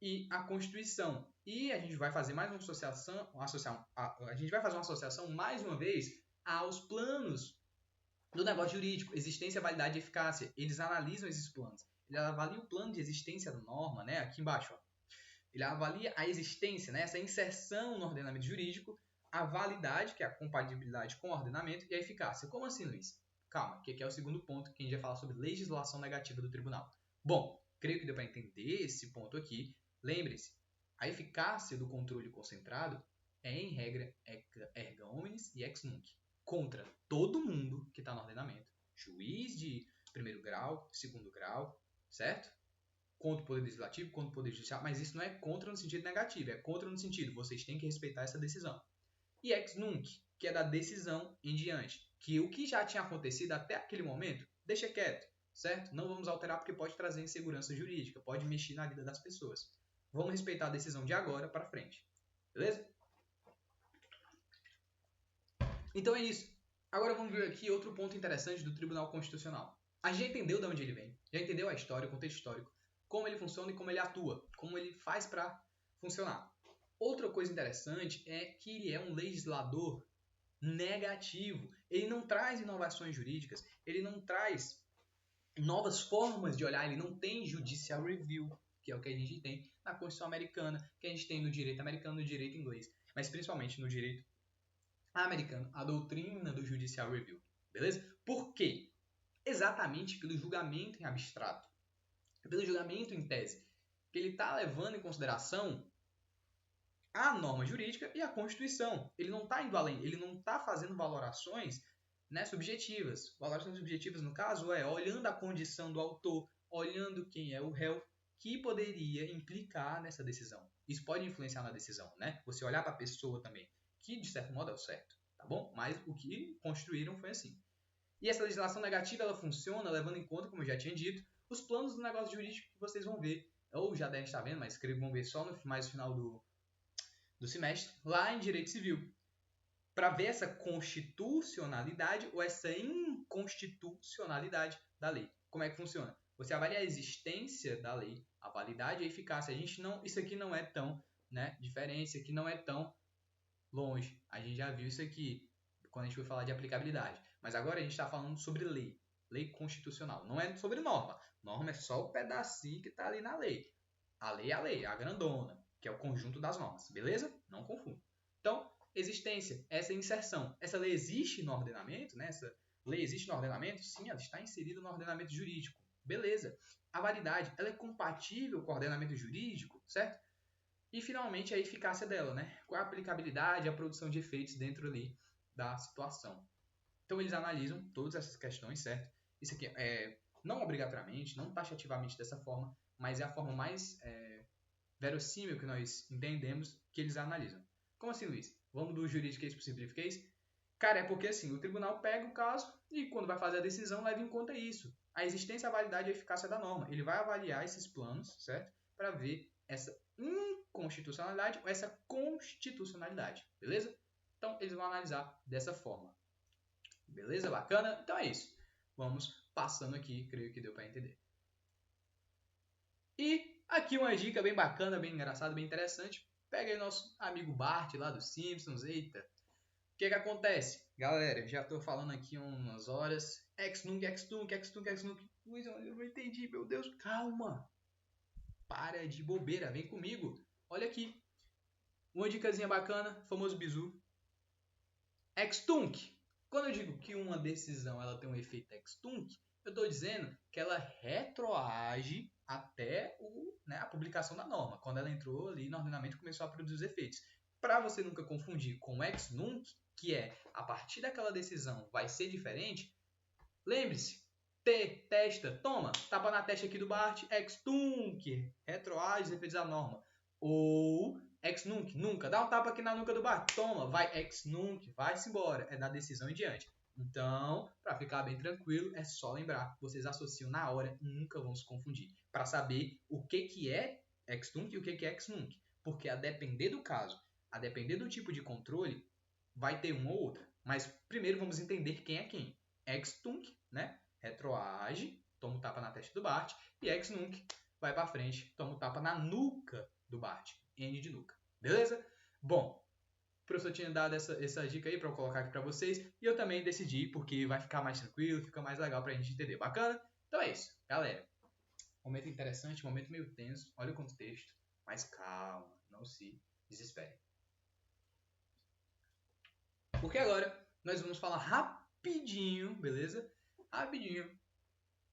e a Constituição. E a gente vai fazer mais uma associação, a gente vai fazer uma associação mais uma vez aos planos do negócio jurídico, existência, validade e eficácia. Eles analisam esses planos. Ele avalia o plano de existência da norma, né, aqui embaixo, ó. Ele avalia a existência, né, essa inserção no ordenamento jurídico, a validade, que é a compatibilidade com o ordenamento, e a eficácia. Como assim, Luiz? Calma, que aqui é o segundo ponto que a gente vai falar sobre legislação negativa do tribunal. Bom, creio que deu para entender esse ponto aqui. Lembre-se, a eficácia do controle concentrado é, em regra, erga omnes e ex nunc, contra todo mundo que está no ordenamento. Juiz de primeiro grau, segundo grau, certo? Contra o poder legislativo, contra o poder judicial, mas isso não é contra no sentido negativo, é contra no sentido, vocês têm que respeitar essa decisão. E ex nunc, que é da decisão em diante, que o que já tinha acontecido até aquele momento, deixa quieto, certo? Não vamos alterar porque pode trazer insegurança jurídica, pode mexer na vida das pessoas. Vamos respeitar a decisão de agora para frente, beleza? Então é isso. Agora vamos ver aqui outro ponto interessante do Tribunal Constitucional. A gente já entendeu de onde ele vem, já entendeu a história, o contexto histórico, como ele funciona e como ele atua, como ele faz para funcionar. Outra coisa interessante é que ele é um legislador negativo. Ele não traz inovações jurídicas, ele não traz novas formas de olhar, ele não tem judicial review, que é o que a gente tem na Constituição americana, que a gente tem no direito americano, no direito inglês, mas principalmente no direito americano, a doutrina do judicial review. Beleza? Por quê? Exatamente pelo julgamento em abstrato, pelo julgamento em tese, que ele está levando em consideração a norma jurídica e a Constituição. Ele não está indo além, ele não está fazendo valorações, né, subjetivas. Valorações subjetivas, no caso, é olhando a condição do autor, olhando quem é o réu, que poderia implicar nessa decisão. Isso pode influenciar na decisão, né? Você olhar para a pessoa também, que de certo modo é o certo, tá bom? Mas o que construíram foi assim. E essa legislação negativa, ela funciona levando em conta, como eu já tinha dito, os planos do negócio jurídico que vocês vão ver, ou já devem estar vendo, mas creio que vão ver só no mais final do semestre, lá em Direito Civil, para ver essa constitucionalidade ou essa inconstitucionalidade da lei. Como é que funciona? Você avalia a existência da lei, a validade e a eficácia. Isso aqui não é tão, né, diferente, isso aqui não é tão longe. A gente já viu isso aqui quando a gente foi falar de aplicabilidade. Mas agora a gente está falando sobre lei, lei constitucional. Não é sobre norma. Norma é só o pedacinho que está ali na lei. A lei, a grandona, que é o conjunto das normas, beleza? Não confunda. Então, existência, essa inserção. Essa lei existe no ordenamento, né? Essa lei existe no ordenamento? Sim, ela está inserida no ordenamento jurídico. Beleza. A validade, ela é compatível com o ordenamento jurídico, certo? E, finalmente, a eficácia dela, né? Com a aplicabilidade, a produção de efeitos dentro ali da situação. Então, eles analisam todas essas questões, certo? Isso aqui é não obrigatoriamente, não taxativamente dessa forma, mas é a forma mais verossímil que nós entendemos que eles analisam. Como assim, Luiz? Vamos do juridiquês para o simplifiquês? Cara, é porque assim, o tribunal pega o caso e quando vai fazer a decisão leva em conta isso. A existência, a validade e a eficácia da norma. Ele vai avaliar esses planos, certo? Para ver essa inconstitucionalidade ou essa constitucionalidade, beleza? Então, eles vão analisar dessa forma. Beleza? Bacana? Então é isso. Vamos passando aqui, creio que deu para entender. E aqui uma dica bem bacana, bem engraçada, bem interessante. Pega aí nosso amigo Bart lá dos Simpsons. Eita, que acontece? Galera, já tô falando aqui umas horas. Ex-nunc. Luiz, eu não entendi, meu Deus. Calma. Para de bobeira, vem comigo. Olha aqui. Uma dicasinha bacana, famoso bizu. Ex-tunc. Quando eu digo que uma decisão ela tem um efeito ex-tunc, eu estou dizendo que ela retroage até a publicação da norma, quando ela entrou ali no ordenamento e começou a produzir os efeitos. Para você nunca confundir com ex-nunc, que é a partir daquela decisão vai ser diferente, lembre-se, testa, toma, tapa na testa aqui do Bart, ex-tunc, retroage os efeitos da norma. Ou ex-nunc, nunca, dá um tapa aqui na nuca do Bart, toma, vai ex-nunc, vai-se embora, é da decisão em diante. Então, para ficar bem tranquilo, é só lembrar, vocês associam na hora, nunca vão se confundir, para saber o que é ex-tunc e o que é ex-nunc, porque a depender do caso, a depender do tipo de controle, vai ter uma ou outra, mas primeiro vamos entender quem é quem. Ex-tunc, né? Retroage, toma um tapa na testa do Bart, e ex-nunc vai para frente, toma um tapa na nuca do Bart, N de nuca. Beleza? Bom, o professor tinha dado essa dica aí para eu colocar aqui para vocês, e eu também decidi porque vai ficar mais tranquilo, fica mais legal para a gente entender. Bacana? Então é isso, galera. Momento interessante, momento meio tenso, olha o contexto, mas calma, não se desespere. Porque agora nós vamos falar rapidinho, beleza? Rapidinho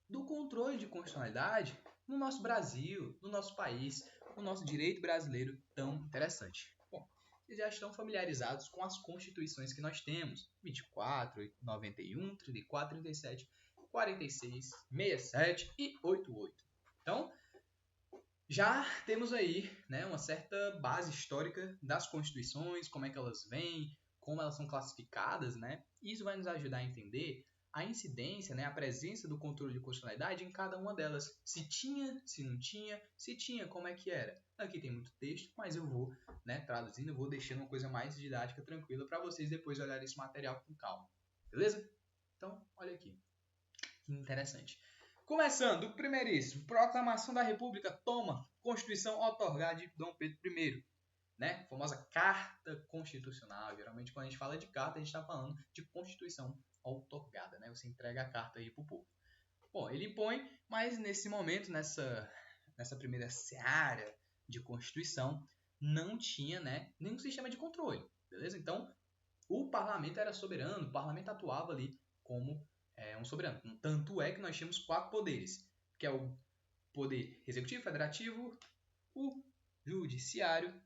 do controle de constitucionalidade no nosso Brasil, no nosso país, no nosso direito brasileiro tão interessante. Bom, vocês já estão familiarizados com as constituições que nós temos: 24, 91, 34, 37, 46, 67 e 88. Então, já temos aí, né, uma certa base histórica das constituições, como é que elas vêm, como elas são classificadas, né? Isso vai nos ajudar a entender a incidência, né, a presença do controle de constitucionalidade em cada uma delas. Se tinha, se não tinha, se tinha, como é que era. Aqui tem muito texto, mas eu vou, né, traduzindo, eu vou deixando uma coisa mais didática, tranquila, para vocês depois olharem esse material com calma. Beleza? Então, olha aqui. Que interessante. Começando, o primeiríssimo, Proclamação da República, toma, Constituição otorgada de Dom Pedro I. Né? A famosa Carta Constitucional. Geralmente, quando a gente fala de carta, a gente está falando de Constituição otorgada. Né? Você entrega a carta aí para o povo. Bom, ele impõe, mas nesse momento, nessa primeira seara de Constituição, não tinha, né, nenhum sistema de controle. Beleza? Então, o parlamento era soberano, o parlamento atuava ali como um soberano. Tanto é que nós tínhamos 4 poderes, que é o poder executivo, federativo, o judiciário,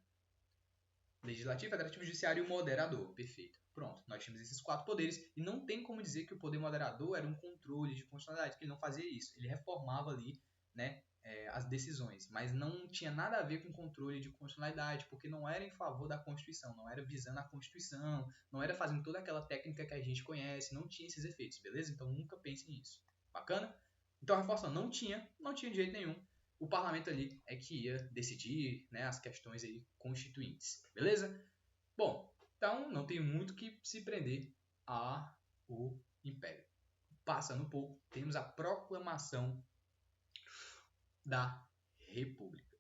legislativo, federativo, judiciário e o moderador. Perfeito. Pronto, nós tínhamos esses 4 poderes e não tem como dizer que o poder moderador era um controle de constitucionalidade, porque ele não fazia isso. Ele reformava ali, né, as decisões, mas não tinha nada a ver com controle de constitucionalidade, porque não era em favor da Constituição, não era visando a Constituição, não era fazendo toda aquela técnica que a gente conhece, não tinha esses efeitos, beleza? Então nunca pense nisso. Bacana? Então, reforçando, não tinha de jeito nenhum. O parlamento ali é que ia decidir, né, as questões aí constituintes, beleza? Bom, então não tem muito que se prender ao Império. Passando um pouco, temos a proclamação da República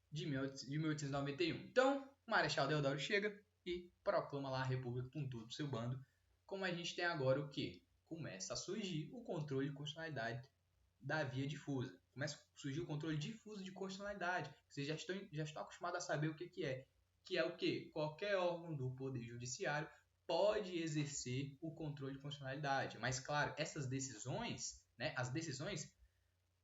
de 1891. Então, o Marechal Deodoro chega e proclama lá a República com todo o seu bando. Como a gente tem agora o quê? Começa a surgir o controle de constitucionalidade da via difusa. Começa a surgir o controle difuso de constitucionalidade. Vocês já estão acostumados a saber o que é. Que é o quê? Qualquer órgão do Poder Judiciário pode exercer o controle de constitucionalidade. Mas, claro, essas decisões, né, as decisões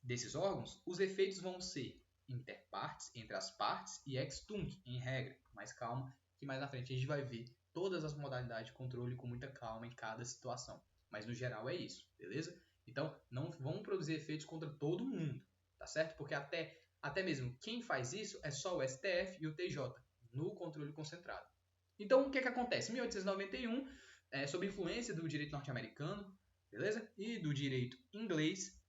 desses órgãos, os efeitos vão ser interpartes, entre as partes, e ex-tunc, em regra. Mas calma, que mais na frente a gente vai ver todas as modalidades de controle com muita calma em cada situação. Mas no geral é isso, beleza? Então, não vão produzir efeitos contra todo mundo, tá certo? Porque até mesmo quem faz isso é só o STF e o TJ, no controle concentrado. Então, o que acontece? Em 1891, sob influência do direito norte-americano, beleza? E do direito inglês,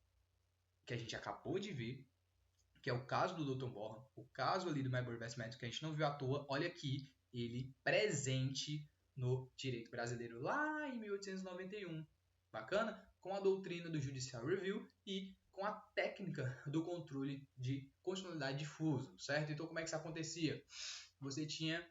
que a gente acabou de ver, que é o caso do Dr. Borman, o caso ali do Marbury Investment, que a gente não viu à toa, olha aqui, ele presente no direito brasileiro lá em 1891. Bacana? Com a doutrina do Judicial Review e com a técnica do controle de constitucionalidade difuso, certo? Então, como é que isso acontecia? Você tinha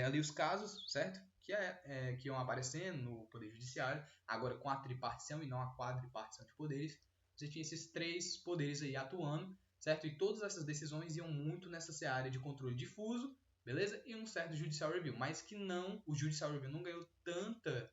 ali os casos, certo? Que iam aparecendo no Poder Judiciário, agora com a tripartição e não a quadripartição de poderes. Você tinha esses 3 poderes aí atuando, certo? E todas essas decisões iam muito nessa área de controle difuso, beleza? E um certo Judicial Review, mas que o Judicial Review não ganhou tanta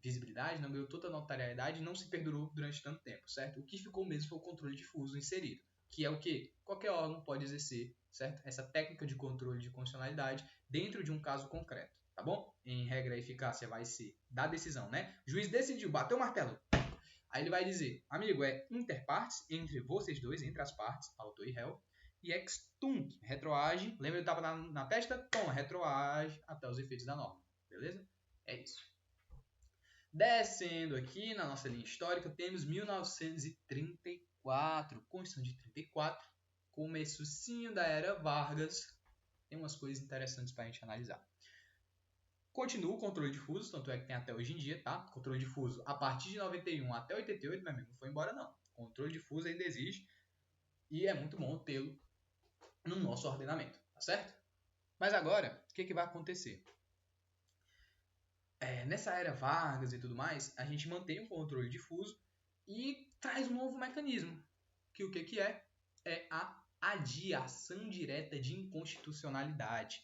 visibilidade, não ganhou tanta notariedade, não se perdurou durante tanto tempo, certo? O que ficou mesmo foi o controle difuso inserido, que é o que qualquer órgão pode exercer, certo? Essa técnica de controle de constitucionalidade dentro de um caso concreto, tá bom? Em regra, a eficácia vai ser da decisão, né? O juiz decidiu, bateu o martelo. Aí ele vai dizer, amigo, é inter partes, entre vocês dois, entre as partes, autor e réu, e ex tunc, retroage, lembra do tapa na testa? Toma, retroage até os efeitos da norma, beleza? É isso. Descendo aqui na nossa linha histórica, temos 1934, Constituição de 34, começozinho da era Vargas. Tem umas coisas interessantes para a gente analisar. Continua o controle difuso, tanto é que tem até hoje em dia, tá? Controle difuso a partir de 91 até 88, meu amigo, não foi embora não. Controle difuso ainda existe e é muito bom tê-lo no nosso ordenamento, tá certo? Mas agora, o que vai acontecer? Nessa era Vargas e tudo mais, a gente mantém o controle difuso e traz um novo mecanismo, que o que é? É a adiação direta de inconstitucionalidade.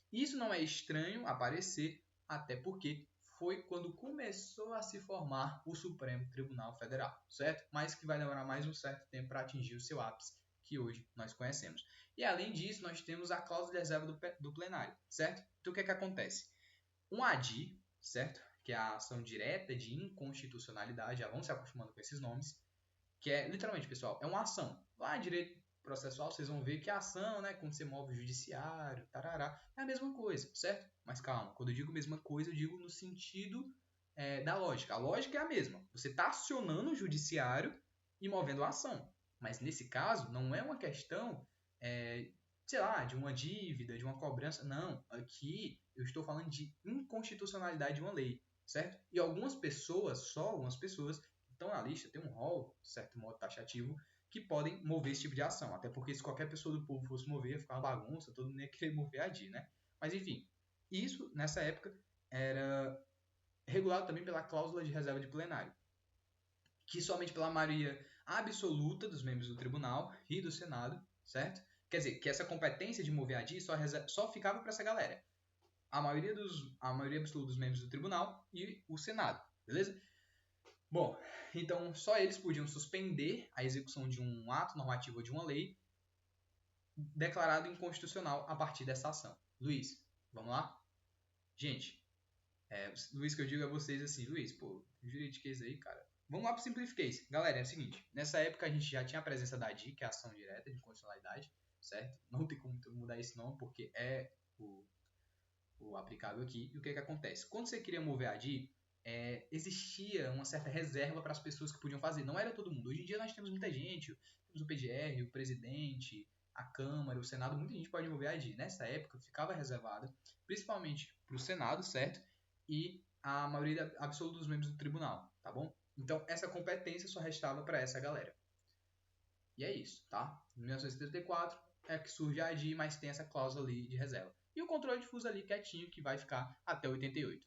Isso não é estranho aparecer, até porque foi quando começou a se formar o Supremo Tribunal Federal, certo? Mas que vai demorar mais um certo tempo para atingir o seu ápice, que hoje nós conhecemos. E além disso, nós temos a cláusula de reserva do plenário, certo? Então o que acontece? Um ADI, certo? Que é a ação direta de inconstitucionalidade, já vão se acostumando com esses nomes, que é, literalmente, pessoal, é uma ação. Lá em direito processual, vocês vão ver que a ação, né, quando você move o judiciário, tarará, é a mesma coisa, certo? Mas calma, quando eu digo mesma coisa, eu digo no sentido da lógica. A lógica é a mesma. Você está acionando o judiciário e movendo a ação. Mas nesse caso, não é uma questão, sei lá, de uma dívida, de uma cobrança. Não, aqui eu estou falando de inconstitucionalidade de uma lei, certo? E algumas pessoas, só algumas pessoas, estão na lista, tem um rol, de certo modo taxativo, que podem mover esse tipo de ação. Até porque se qualquer pessoa do povo fosse mover, ia ficar uma bagunça, todo mundo ia querer mover a DI, né? Mas enfim, isso, nessa época, era regulado também pela cláusula de reserva de plenário, que somente pela maioria absoluta dos membros do tribunal e do Senado, certo? Quer dizer, que essa competência de mover a DI só ficava para essa galera. A maioria absoluta dos membros do tribunal e o Senado, beleza? Bom, então só eles podiam suspender a execução de um ato normativo ou de uma lei declarado inconstitucional a partir dessa ação. Luiz, vamos lá? Gente, Luiz, que eu digo a vocês assim, Luiz, pô, juridiquês aí, cara. Vamos lá pro simplificase. Galera, é o seguinte, nessa época a gente já tinha a presença da ADI, que é a ação direta de inconstitucionalidade, certo? Não tem como mudar esse nome, porque é o aplicável aqui. E o que acontece? Quando você queria mover a ADI, existia uma certa reserva para as pessoas que podiam fazer. Não era todo mundo. Hoje em dia nós temos muita gente, temos o PGR, o presidente, a Câmara, o Senado, muita gente pode mover a ADI. Nessa época ficava reservada principalmente para o Senado, certo? E a maioria absoluta dos membros do tribunal, tá bom? Então essa competência só restava para essa galera. E é isso, tá? Em 1974 é que surge a ADI, mas tem essa cláusula ali de reserva. E o controle difuso ali quietinho, que vai ficar até 88.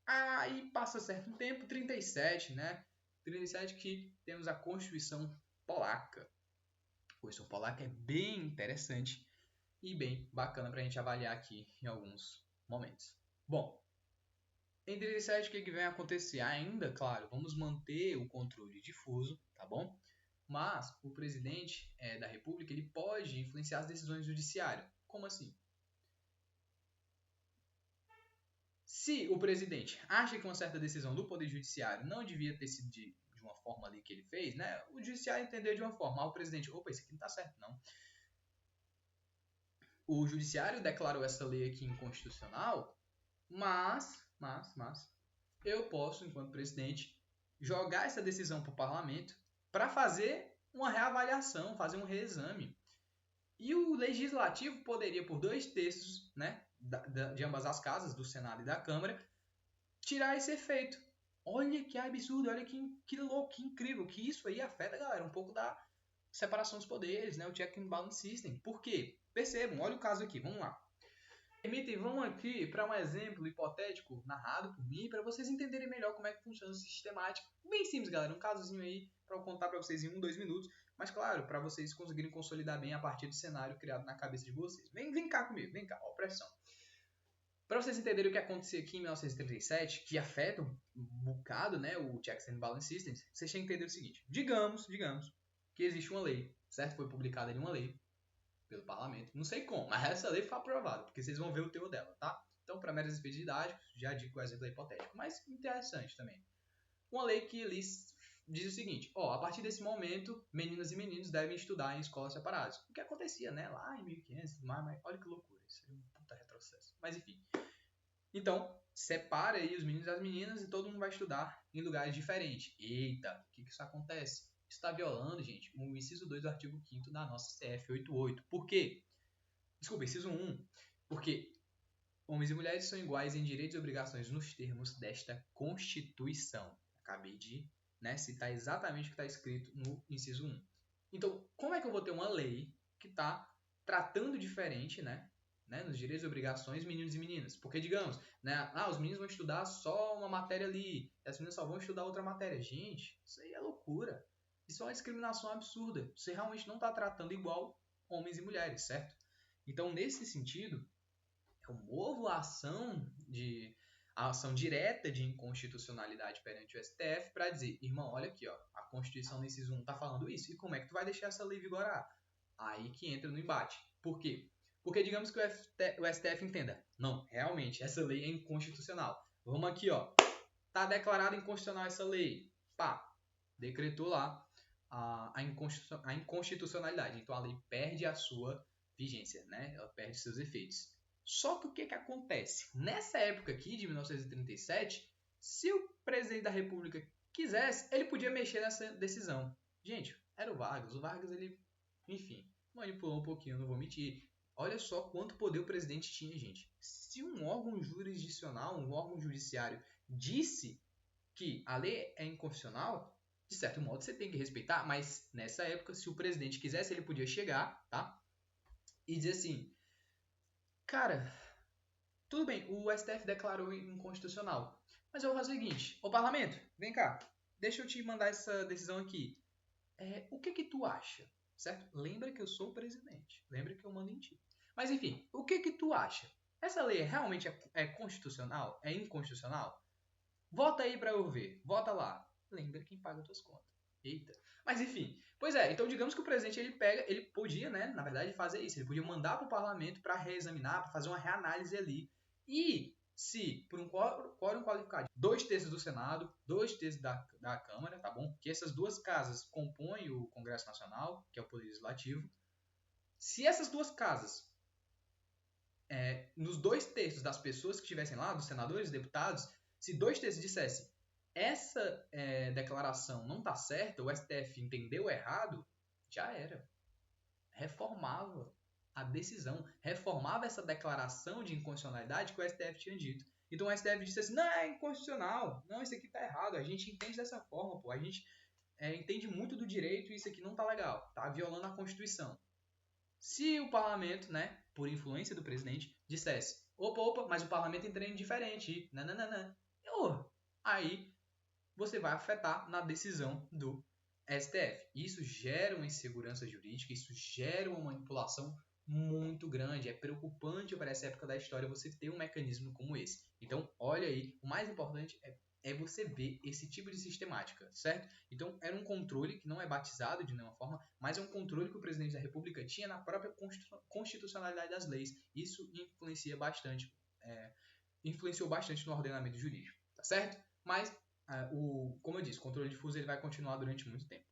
Aí passa certo tempo, 37, né? 37 que temos a Constituição Polaca. A Constituição Polaca é bem interessante e bem bacana para a gente avaliar aqui em alguns momentos. Bom, em 37 o que vem a acontecer? Ainda, claro, vamos manter o controle difuso, tá bom? Mas o presidente da República ele pode influenciar as decisões do judiciário. Como assim? Se o presidente acha que uma certa decisão do Poder Judiciário não devia ter sido de uma forma ali que ele fez, né? O Judiciário entendeu de uma forma. O presidente, opa, isso aqui não tá certo, não. O Judiciário declarou essa lei aqui inconstitucional, mas eu posso, enquanto presidente, jogar essa decisão para o parlamento para fazer uma reavaliação, fazer um reexame. E o legislativo poderia, por 2/3, né, de ambas as casas, do Senado e da Câmara, tirar esse efeito. Olha que absurdo, olha que louco, que incrível, que isso aí afeta, galera, um pouco da separação dos poderes, né, o check and balance system. Por quê? Percebam, olha o caso aqui, vamos lá. Permitem, vamos aqui para um exemplo hipotético narrado por mim, para vocês entenderem melhor como é que funciona o sistemático. Bem simples, galera, um casozinho aí para eu contar para vocês em 2 minutos, mas claro, para vocês conseguirem consolidar bem a partir do cenário criado na cabeça de vocês. Vem cá comigo, vem cá, ó, pressão. Para vocês entenderem o que aconteceu aqui em 1937, que afeta um bocado, né, o Checks and Balance Systems, vocês têm que entender o seguinte. Digamos que existe uma lei, certo? Foi publicada ali uma lei pelo parlamento. Não sei como, mas essa lei foi aprovada, porque vocês vão ver o teor dela, tá? Então, para meros efeitos didáticos, já digo que o exemplo é hipotético, mas interessante também. Uma lei que diz o seguinte, ó, a partir desse momento, meninas e meninos devem estudar em escolas separadas. O que acontecia, né, lá em 1500, mas olha que loucura, isso é um puta retrocesso. Mas enfim. Então, separa aí os meninos e as meninas e todo mundo vai estudar em lugares diferentes. Eita, o que isso acontece? Está violando, gente, o inciso 2 do artigo 5º da nossa CF 88. Por quê? Desculpa, inciso 1. Porque homens e mulheres são iguais em direitos e obrigações nos termos desta Constituição. Acabei de citar exatamente o que está escrito no inciso 1. Então, como é que eu vou ter uma lei que está tratando diferente, nos direitos e obrigações, meninos e meninas? Porque, digamos, os meninos vão estudar só uma matéria ali, e as meninas só vão estudar outra matéria. Gente, isso aí é loucura. Isso é uma discriminação absurda. Você realmente não está tratando igual homens e mulheres, certo? Então, nesse sentido, eu movo a ação direta de inconstitucionalidade perante o STF para dizer, irmão, olha aqui, ó, a Constituição nesses 1 está falando isso, e como é que tu vai deixar essa lei vigorar? Aí que entra no embate. Por quê? Porque digamos que o STF entenda, não, realmente, essa lei é inconstitucional. Vamos aqui, ó, tá declarada inconstitucional essa lei. Pá, decretou lá a inconstitucionalidade. Então a lei perde a sua vigência, né? Ela perde seus efeitos. Só que o que acontece? Nessa época aqui, de 1937, se o presidente da República quisesse, ele podia mexer nessa decisão. Gente, era o Vargas. O Vargas, ele, enfim, manipulou um pouquinho, não vou mentir. Olha só quanto poder o presidente tinha, gente. Se um órgão jurisdicional, um órgão judiciário, disse que a lei é inconstitucional, de certo modo você tem que respeitar, mas nessa época, se o presidente quisesse, ele podia chegar, tá? E dizer assim, cara, tudo bem, o STF declarou inconstitucional, mas eu vou fazer o seguinte, ô parlamento, vem cá, deixa eu te mandar essa decisão aqui. O que tu acha, certo? Lembra que eu sou o presidente, lembra que eu mando em ti. Mas enfim, o que tu acha? Essa lei realmente é constitucional? É inconstitucional? Vota aí pra eu ver. Vota lá. Lembra quem paga as tuas contas. Eita. Mas enfim. Pois é, então digamos que o presidente ele podia, né, na verdade, fazer isso. Ele podia mandar para o parlamento para reexaminar, para fazer uma reanálise ali. E se, por um quórum qualificado, 2/3 do Senado, 2/3 da Câmara, tá bom? Que essas duas casas compõem o Congresso Nacional, que é o Poder Legislativo. Se essas duas casas, nos 2/3 das pessoas que estivessem lá, dos senadores e deputados, se 2/3 dissessem essa declaração não está certa, o STF entendeu errado, já era. Reformava a decisão, reformava essa declaração de inconstitucionalidade que o STF tinha dito. Então o STF disse assim, não, é inconstitucional, não, isso aqui está errado, a gente entende dessa forma, pô, a gente entende muito do direito e isso aqui não está legal, está violando a Constituição. Se o parlamento, né, por influência do presidente, dissesse, opa, mas o parlamento entende diferente, não. Aí você vai afetar na decisão do STF. Isso gera uma insegurança jurídica, isso gera uma manipulação muito grande. É preocupante para essa época da história você ter um mecanismo como esse. Então, olha aí, o mais importante é você ver esse tipo de sistemática, certo? Então, era um controle que não é batizado de nenhuma forma, mas é um controle que o presidente da República tinha na própria constitucionalidade das leis. Isso influenciou bastante no ordenamento jurídico, tá certo? Mas, como eu disse, o controle difuso ele vai continuar durante muito tempo.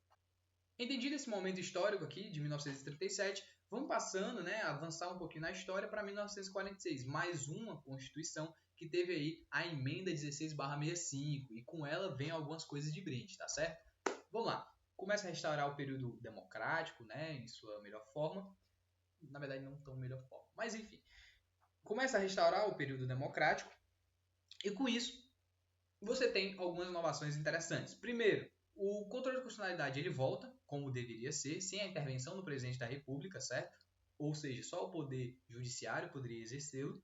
Entendido esse momento histórico aqui, de 1937, vamos passando, avançar um pouquinho na história para 1946, mais uma Constituição que teve aí a emenda 16/65, e com ela vem algumas coisas de brinde, tá certo? Vamos lá. Começa a restaurar o período democrático, em sua melhor forma. Na verdade, não tão melhor forma, mas enfim. Começa a restaurar o período democrático, e com isso, você tem algumas inovações interessantes. Primeiro, o controle de constitucionalidade ele volta, como deveria ser, sem a intervenção do presidente da República, certo? Ou seja, só o poder judiciário poderia exercê-lo.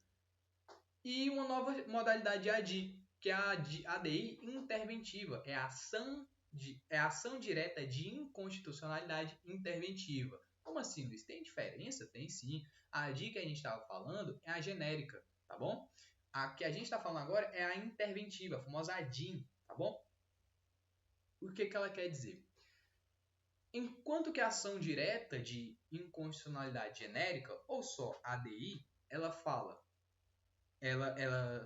E uma nova modalidade de ADI, que é a ADI interventiva, é a ação direta de inconstitucionalidade interventiva. Como assim, Luiz? Tem diferença? Tem sim. A ADI que a gente estava falando é a genérica, tá bom? A que a gente está falando agora é a interventiva, a famosa ADIM, tá bom? O que ela quer dizer? Enquanto que a ação direta de inconstitucionalidade genérica, ou só ADI, ela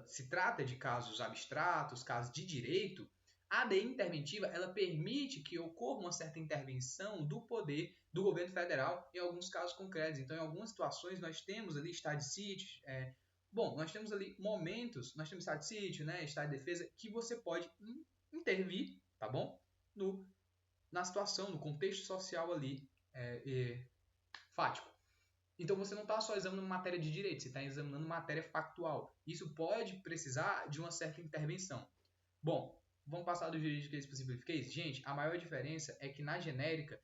se trata de casos abstratos, casos de direito, a ADI interventiva ela permite que ocorra uma certa intervenção do poder do governo federal em alguns casos concretos. Então, em algumas situações, nós temos ali estado de sítio. Nós temos ali momentos, nós temos estado de sítio, né, estado de defesa, que você pode intervir, tá bom? Na situação, no contexto social ali, fático. Então você não está só examinando matéria de direito, você está examinando matéria factual. Isso pode precisar de uma certa intervenção. Bom, vamos passar do juridiquês para o simplifiquês? Gente, a maior diferença é que na genérica,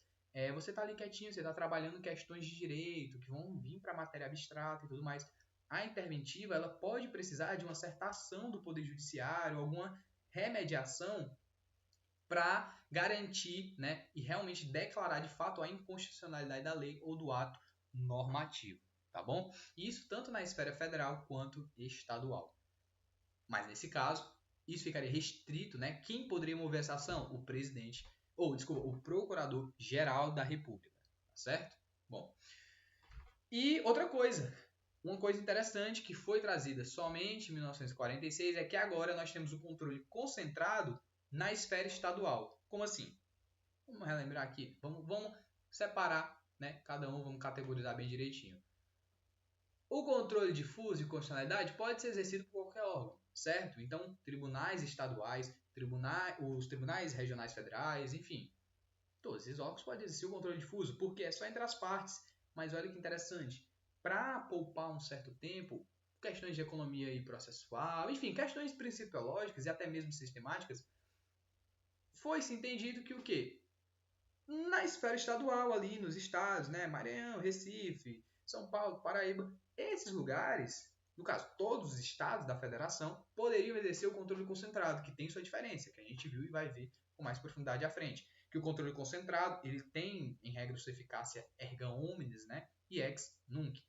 você está ali quietinho, você está trabalhando questões de direito, que vão vir para a matéria abstrata e tudo mais. A interventiva, ela pode precisar de uma certa ação do Poder Judiciário, alguma remediação para garantir, né, e realmente declarar de fato a inconstitucionalidade da lei ou do ato normativo, tá bom? Isso tanto na esfera federal quanto estadual. Mas nesse caso, isso ficaria restrito, né? Quem poderia mover essa ação? O presidente, o procurador-geral da República, tá certo? Bom, e outra coisa, uma coisa interessante que foi trazida somente em 1946 é que agora nós temos o controle concentrado na esfera estadual. Como assim? Vamos relembrar aqui. Vamos separar, né? Cada um, vamos categorizar bem direitinho. O controle difuso e constitucionalidade pode ser exercido por qualquer órgão, certo? Então, tribunais estaduais, os tribunais regionais federais, enfim, todos esses órgãos podem exercer o controle difuso, porque é só entre as partes. Mas olha que interessante, para poupar um certo tempo, questões de economia e processual, enfim, questões principiológicas e até mesmo sistemáticas, foi-se entendido que o quê? Na esfera estadual ali, nos estados, né, Maranhão, Recife, São Paulo, Paraíba, esses lugares, no caso, todos os estados da federação, poderiam exercer o controle concentrado, que tem sua diferença, que a gente viu e vai ver com mais profundidade à frente. Que o controle concentrado, ele tem, em regra, sua eficácia erga omnes, né, e ex nunc.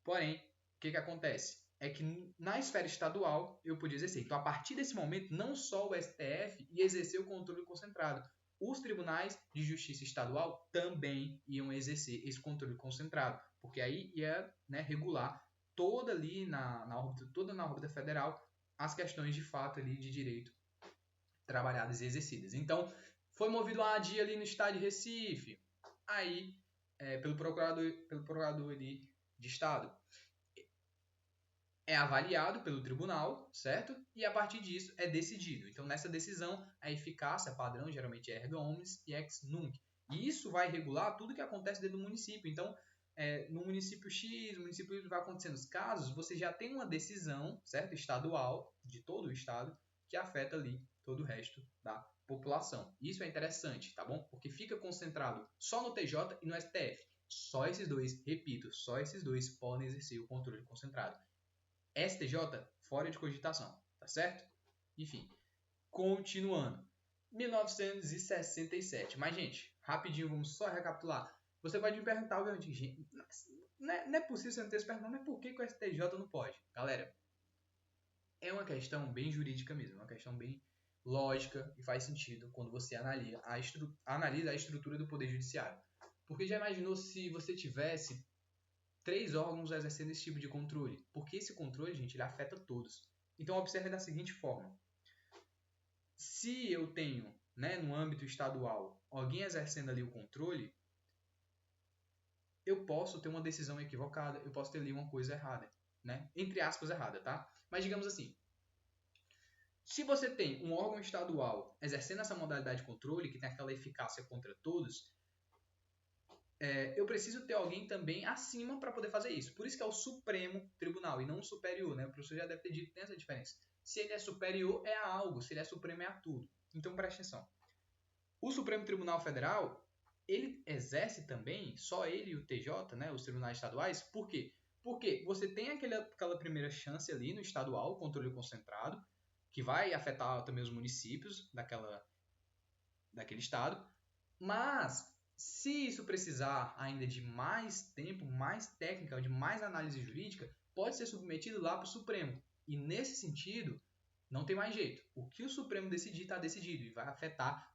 Porém, o que acontece? É que na esfera estadual eu podia exercer. Então, a partir desse momento, não só o STF ia exercer o controle concentrado, os tribunais de justiça estadual também iam exercer esse controle concentrado, porque aí ia, né, regular toda ali toda na órbita federal as questões de fato ali de direito trabalhadas e exercidas. Então, foi movido a ADI ali no estado de Recife, aí pelo procurador ali de estado. É avaliado pelo tribunal, certo? E a partir disso é decidido. Então, nessa decisão, a eficácia padrão geralmente é erga omnes e ex nunc. E isso vai regular tudo que acontece dentro do município. Então, no município X, no município Y, vai acontecendo os casos, você já tem uma decisão, certo? Estadual, de todo o estado, que afeta ali todo o resto da população. Isso é interessante, tá bom? Porque fica concentrado só no TJ e no STF. Só esses dois, repito, só esses dois podem exercer o controle concentrado. STJ, fora de cogitação, tá certo? Enfim, continuando. 1967. Mas, gente, rapidinho, vamos só recapitular. Você pode me perguntar, obviamente, gente, não é possível você não ter se perguntado, mas por que o STJ não pode? Galera, é uma questão bem jurídica mesmo, uma questão bem lógica e faz sentido quando você analisa a estrutura do Poder Judiciário. Porque já imaginou se você tivesse 3 órgãos exercendo esse tipo de controle? Porque esse controle, gente, ele afeta todos. Então, observe da seguinte forma. Se eu tenho, né, no âmbito estadual, alguém exercendo ali o controle, eu posso ter uma decisão equivocada, eu posso ter ali uma coisa errada, né? Entre aspas, errada, tá? Mas digamos assim, se você tem um órgão estadual exercendo essa modalidade de controle, que tem aquela eficácia contra todos, eu preciso ter alguém também acima para poder fazer isso. Por isso que é o Supremo Tribunal e não o superior, né? O professor já deve ter dito que tem essa diferença. Se ele é superior, é a algo. Se ele é supremo, é a tudo. Então, preste atenção. O Supremo Tribunal Federal, ele exerce também, só ele e o TJ, né? Os tribunais estaduais, por quê? Porque você tem aquela primeira chance ali no estadual, o controle concentrado, que vai afetar também os municípios daquele estado, mas se isso precisar ainda de mais tempo, mais técnica, de mais análise jurídica, pode ser submetido lá para o Supremo. E nesse sentido, não tem mais jeito. O que o Supremo decidir, está decidido e vai afetar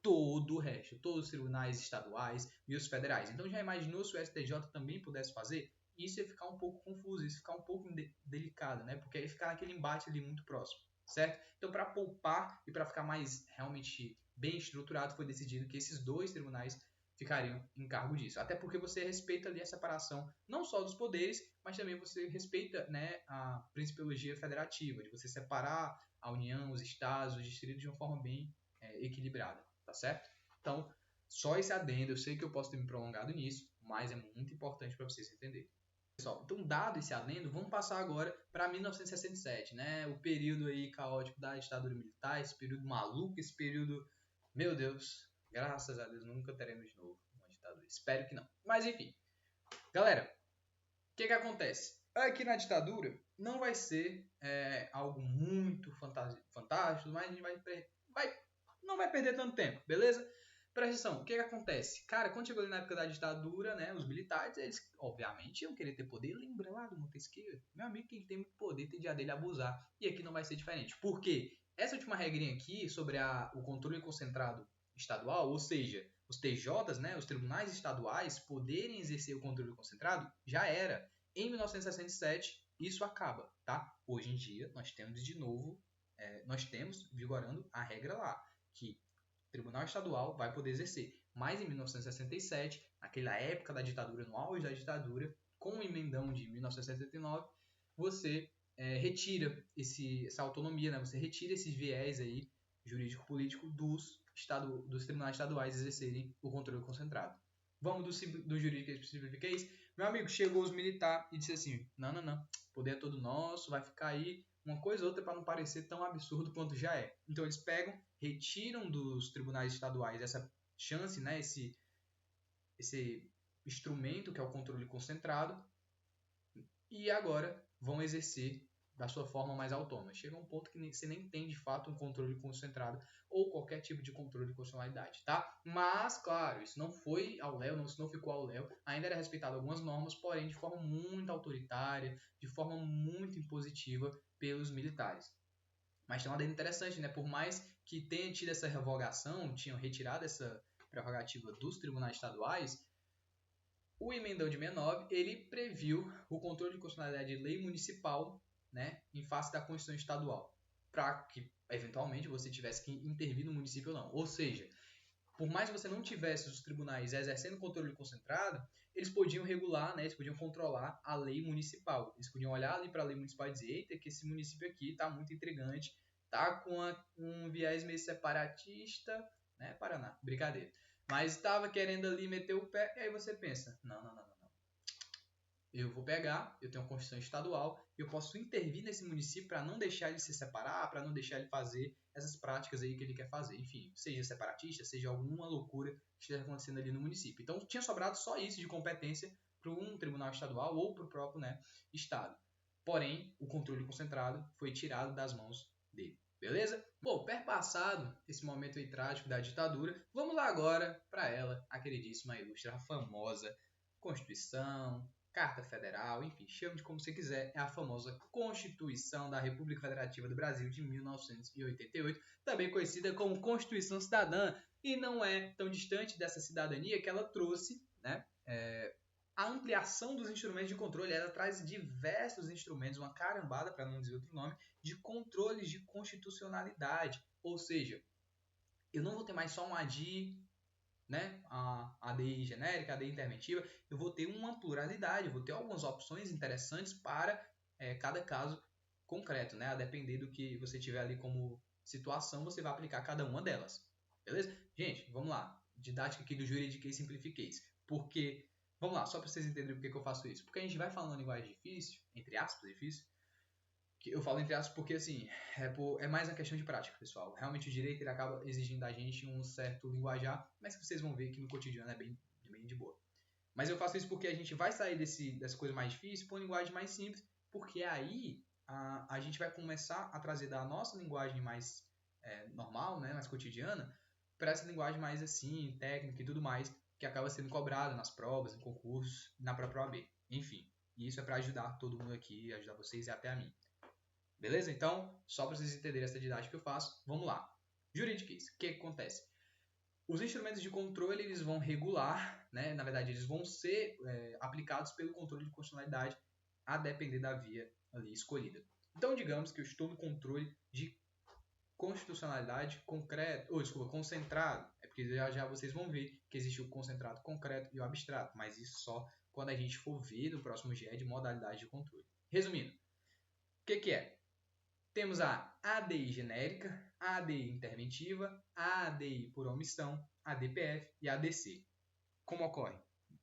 todo o resto, todos os tribunais estaduais e os federais. Então já imaginou se o STJ também pudesse fazer? Isso ia ficar um pouco confuso, isso ia ficar um pouco delicado, né? Porque ia ficar naquele embate ali muito próximo, certo? Então, para poupar e para ficar mais realmente bem estruturado, foi decidido que esses dois tribunais ficariam em cargo disso. Até porque você respeita ali a separação não só dos poderes, mas também você respeita, né, a principiologia federativa, de você separar a União, os estados, os distritos de uma forma bem equilibrada, tá certo? Então, só esse adendo, eu sei que eu posso ter me prolongado nisso, mas é muito importante para vocês entenderem. Pessoal, então, dado esse adendo, vamos passar agora para 1967, né? O período aí caótico da ditadura militar, esse período maluco, esse período, meu Deus, graças a Deus nunca teremos de novo uma ditadura. Espero que não. Mas enfim, galera, o que acontece? Aqui na ditadura não vai ser algo muito fantástico, mas a gente não vai perder tanto tempo, beleza? Presta atenção, o que acontece? Cara, quando chegou ali na época da ditadura, né, os militares, eles obviamente iam querer ter poder. Lembra lá do Montesquieu? Meu amigo, quem tem muito poder tem dia dele abusar. E aqui não vai ser diferente. Por quê? Essa última regrinha aqui sobre o controle concentrado estadual, ou seja, os TJs, né, os tribunais estaduais, poderem exercer o controle concentrado, já era. Em 1967, isso acaba, tá? Hoje em dia, nós temos de novo, nós temos vigorando a regra lá, que o Tribunal Estadual vai poder exercer. Mas em 1967, naquela época da ditadura, no auge da ditadura, com o emendão de 1979, você retira essa autonomia, né? Você retira esse viés aí jurídico-político dos tribunais estaduais exercerem o controle concentrado. Vamos do jurídico simplifiquez? Meu amigo, chegou os militares e disse assim, não, o poder é todo nosso, vai ficar aí uma coisa ou outra para não parecer tão absurdo quanto já é. Então eles pegam, retiram dos tribunais estaduais essa chance, né, esse instrumento que é o controle concentrado, e agora vão exercer da sua forma mais autônoma. Chega um ponto que você nem tem de fato um controle concentrado ou qualquer tipo de controle de constitucionalidade, tá? Mas, claro, isso não foi ao léu, isso não ficou ao léu, ainda era respeitado algumas normas, porém de forma muito autoritária, de forma muito impositiva pelos militares. Mas tem uma adendo interessante, né? Por mais que tenha tido essa revogação, tinham retirado essa prerrogativa dos tribunais estaduais, o emendão de 69, ele previu o controle de constitucionalidade de lei municipal, né, em face da Constituição estadual, para que, eventualmente, você tivesse que intervir no município ou não. Ou seja, por mais que você não tivesse os tribunais exercendo controle concentrado, eles podiam regular, né, eles podiam controlar a lei municipal. Eles podiam olhar ali para a lei municipal e dizer, eita, que esse município aqui está muito intrigante, está com um viés meio separatista, né, Paraná, brincadeira. Mas estava querendo ali meter o pé, e aí você pensa, não. Eu vou pegar, eu tenho uma Constituição estadual, eu posso intervir nesse município para não deixar ele se separar, para não deixar ele fazer essas práticas aí que ele quer fazer. Enfim, seja separatista, seja alguma loucura que esteja acontecendo ali no município. Então tinha sobrado só isso de competência para um tribunal estadual ou para o próprio, né, estado. Porém, o controle concentrado foi tirado das mãos dele. Beleza? Bom, perpassado esse momento aí trágico da ditadura, vamos lá agora para ela, a queridíssima, ilustre, a famosa Constituição, Carta Federal, enfim, chame de como você quiser, é a famosa Constituição da República Federativa do Brasil de 1988, também conhecida como Constituição Cidadã, e não é tão distante dessa cidadania que ela trouxe, né, a ampliação dos instrumentos de controle. Ela traz diversos instrumentos, uma carambada, para não dizer outro nome, de controles de constitucionalidade. Ou seja, eu não vou ter mais só um ADI, né, a ADI genérica, a ADI interventiva, eu vou ter uma pluralidade, eu vou ter algumas opções interessantes para cada caso concreto, né, a depender do que você tiver ali como situação, você vai aplicar cada uma delas. Beleza? Gente, vamos lá. Didática aqui do Juridiquês Simplifiquês. Porque, vamos lá, só para vocês entenderem por que eu faço isso. Porque a gente vai falando uma linguagem difícil, entre aspas, difícil, que eu falo entre aspas porque, assim, é mais uma questão de prática, pessoal. Realmente o direito ele acaba exigindo da gente um certo linguajar, mas que vocês vão ver que no cotidiano é bem de boa. Mas eu faço isso porque a gente vai sair dessa coisa mais difícil para uma linguagem mais simples, porque aí a gente vai começar a trazer da nossa linguagem mais normal, né, mais cotidiana, para essa linguagem mais assim, técnica e tudo mais, que acaba sendo cobrada nas provas, em concursos, na própria OAB. Enfim, isso é para ajudar todo mundo aqui, ajudar vocês e até a mim. Beleza? Então, só para vocês entenderem essa didática que eu faço, vamos lá. Juridiquês, o que acontece? Os instrumentos de controle eles vão regular, né? Na verdade, eles vão ser aplicados pelo controle de constitucionalidade a depender da via ali escolhida. Então, digamos que eu estou no controle de constitucionalidade concreto, concentrado. É porque já vocês vão ver que existe o concentrado concreto e o abstrato, mas isso só quando a gente for ver no próximo GE de modalidade de controle. Resumindo, o que é? Temos a ADI genérica, a ADI interventiva, a ADI por omissão, a DPF e a ADC. Como ocorre?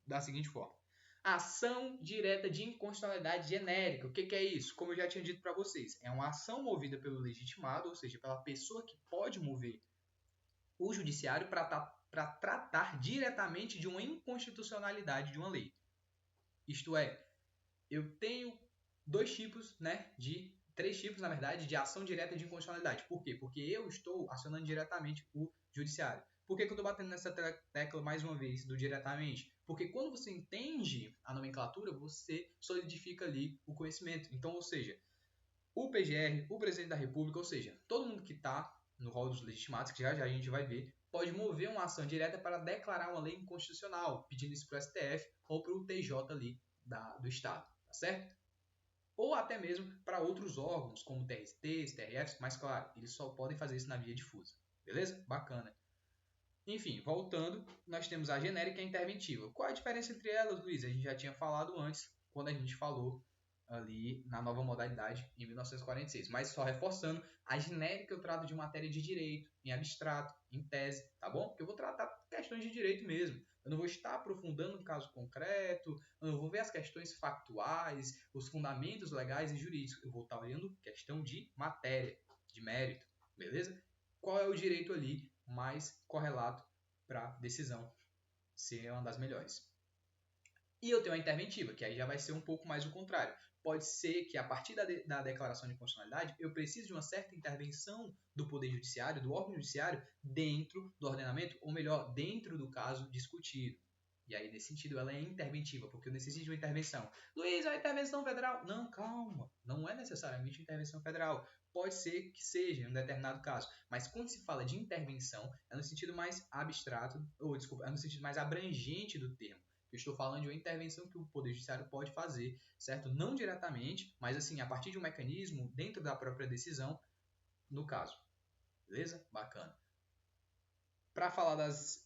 Da seguinte forma. Ação direta de inconstitucionalidade genérica. O que é isso? Como eu já tinha dito para vocês, é uma ação movida pelo legitimado, ou seja, pela pessoa que pode mover o judiciário para tratar diretamente de uma inconstitucionalidade de uma lei. Isto é, eu tenho três tipos, na verdade, de ação direta de inconstitucionalidade. Por quê? Porque eu estou acionando diretamente o judiciário. Por que eu estou batendo nessa tecla mais uma vez do diretamente? Porque quando você entende a nomenclatura, você solidifica ali o conhecimento. Então, ou seja, o PGR, o Presidente da República, ou seja, todo mundo que está no rol dos legitimados, que já a gente vai ver, pode mover uma ação direta para declarar uma lei inconstitucional, pedindo isso para o STF ou para o TJ ali do Estado, tá certo? Ou até mesmo para outros órgãos, como TRTs, TRFs, mas claro, eles só podem fazer isso na via difusa. Beleza? Bacana. Enfim, voltando, nós temos a genérica e a interventiva. Qual a diferença entre elas, Luiz? A gente já tinha falado antes, quando a gente falou ali na nova modalidade em 1946. Mas só reforçando, a genérica eu trato de matéria de direito, em abstrato, em tese, tá bom? Porque eu vou tratar questões de direito mesmo. Eu não vou estar aprofundando um caso concreto, eu não vou ver as questões factuais, os fundamentos legais e jurídicos. Eu vou estar olhando questão de matéria, de mérito, beleza? Qual é o direito ali mais correlato para decisão ser uma das melhores? E eu tenho a interventiva, que aí já vai ser um pouco mais o contrário. Pode ser que a partir da declaração de constitucionalidade eu precise de uma certa intervenção do Poder Judiciário, do órgão judiciário, dentro do ordenamento, ou melhor, dentro do caso discutido. E aí, nesse sentido, ela é interventiva, porque eu necessito de uma intervenção. Luiz, é uma intervenção federal? Não, calma. Não é necessariamente intervenção federal. Pode ser que seja em um determinado caso. Mas quando se fala de intervenção, é no sentido mais abstrato, é no sentido mais abrangente do termo. Eu estou falando de uma intervenção que o Poder Judiciário pode fazer, certo? Não diretamente, mas assim, a partir de um mecanismo dentro da própria decisão, no caso. Beleza? Bacana. Para falar das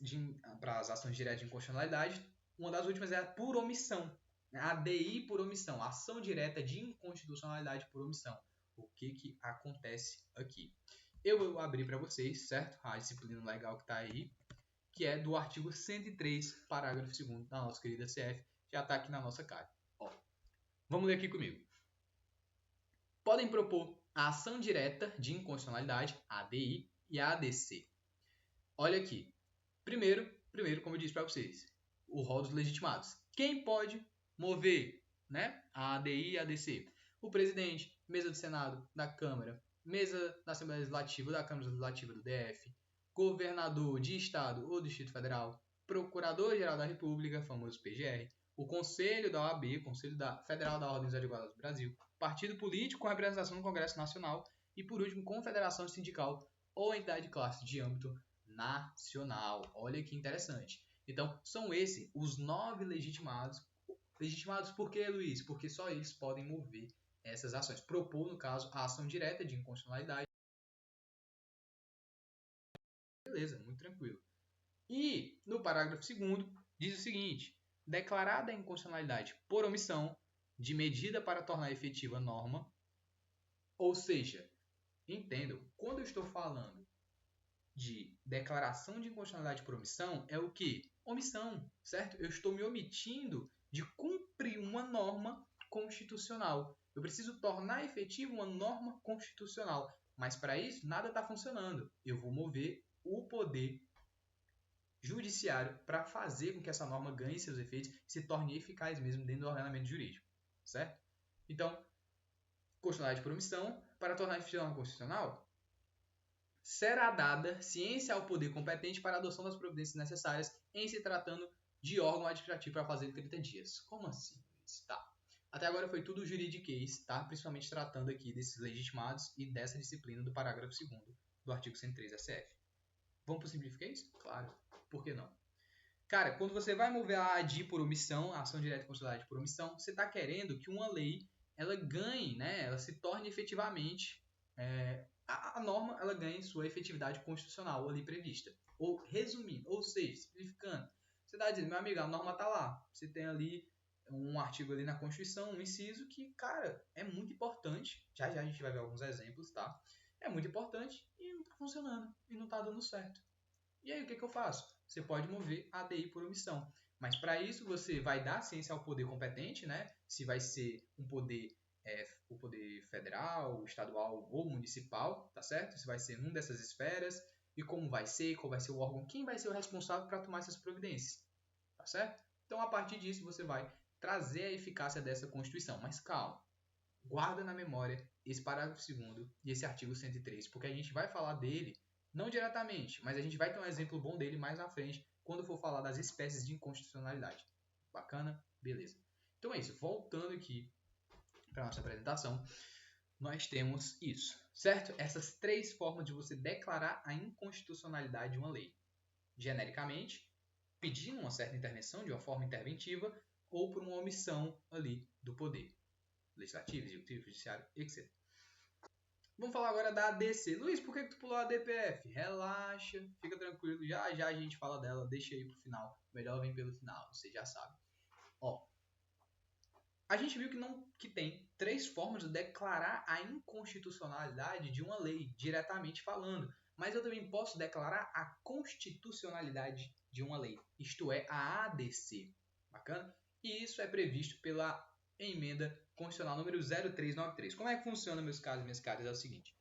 ações diretas de inconstitucionalidade, uma das últimas é a por omissão. A ADI por omissão, ação direta de inconstitucionalidade por omissão. O que acontece aqui? Eu vou abrir para vocês, certo? A disciplina legal que está aí, que é do artigo 103, parágrafo 2º da nossa querida CF, já está aqui na nossa cara. Ó, vamos ler aqui comigo. Podem propor a ação direta de inconstitucionalidade, a ADI, e a ADC. Olha aqui. Primeiro, como eu disse para vocês, o rol dos legitimados. Quem pode mover, né, a ADI e a ADC? O presidente, mesa do Senado, da Câmara, mesa da Assembleia Legislativa, da Câmara Legislativa do DF, governador de Estado ou do Distrito Federal, Procurador-Geral da República, famoso PGR, o Conselho da OAB, Conselho Federal da Ordem dos Advogados do Brasil, partido político com representação no Congresso Nacional e, por último, confederação sindical ou entidade de classe de âmbito nacional. Olha que interessante. Então, são esses os 9 legitimados. Legitimados por quê, Luiz? Porque só eles podem mover essas ações. Propor, no caso, a ação direta de inconstitucionalidade. Beleza, muito tranquilo. E, no parágrafo 2º, diz o seguinte: declarada a inconstitucionalidade por omissão de medida para tornar efetiva a norma, ou seja, entendam, quando eu estou falando de declaração de inconstitucionalidade por omissão, é o que? Omissão, certo? Eu estou me omitindo de cumprir uma norma constitucional. Eu preciso tornar efetiva uma norma constitucional. Mas para isso, nada está funcionando. Eu vou mover o poder judiciário para fazer com que essa norma ganhe seus efeitos e se torne eficaz mesmo dentro do ordenamento jurídico, certo? Então, constitucionalidade por omissão, para tornar efetiva a norma constitucional, será dada ciência ao poder competente para a adoção das providências necessárias em se tratando de órgão administrativo para fazer em 30 dias. Como assim? Tá. Até agora foi tudo juridiquês, tá? Principalmente tratando aqui desses legitimados e dessa disciplina do parágrafo 2º do artigo 103 SF. Vamos para o simplificador? Claro. Por que não? Cara, quando você vai mover a ADI por omissão, a ação direta e constitucionalidade por omissão, você está querendo que uma lei ela ganhe, né? Ela se torne efetivamente a norma ela ganhe sua efetividade constitucional ali prevista. Ou resumindo, ou seja, simplificando, você está dizendo, meu amigo, a norma está lá. Você tem ali um artigo ali na Constituição, um inciso que, cara, é muito importante. Já já a gente vai ver alguns exemplos, tá? É muito importante e não está funcionando, e não está dando certo. E aí o que eu faço? Você pode mover a ADI por omissão. Mas para isso você vai dar ciência ao poder competente, né? Se vai ser um poder, o poder federal, estadual ou municipal, tá certo? Se vai ser um dessas esferas e como vai ser, qual vai ser o órgão, quem vai ser o responsável para tomar essas providências, tá certo? Então a partir disso você vai trazer a eficácia dessa Constituição. Mas calma, guarda na memória esse parágrafo 2º e esse artigo 103, porque a gente vai falar dele não diretamente, mas a gente vai ter um exemplo bom dele mais na frente, quando for falar das espécies de inconstitucionalidade. Bacana? Beleza. Então é isso. Voltando aqui para nossa apresentação, nós temos isso, certo? Essas 3 formas de você declarar a inconstitucionalidade de uma lei. Genericamente, pedindo uma certa intervenção de uma forma interventiva ou por uma omissão ali do poder legislativo, executivo, judiciário, etc. Vamos falar agora da ADC. Luiz, por que tu pulou a DPF? Relaxa, fica tranquilo. Já já a gente fala dela. Deixa aí pro final. Melhor vem pelo final, você já sabe. Ó, a gente viu que tem 3 formas de declarar a inconstitucionalidade de uma lei, diretamente falando. Mas eu também posso declarar a constitucionalidade de uma lei. Isto é, a ADC. Bacana? E isso é previsto pela emenda constitucional número 0393. Como é que funciona, meus caros e minhas caras? É o seguinte.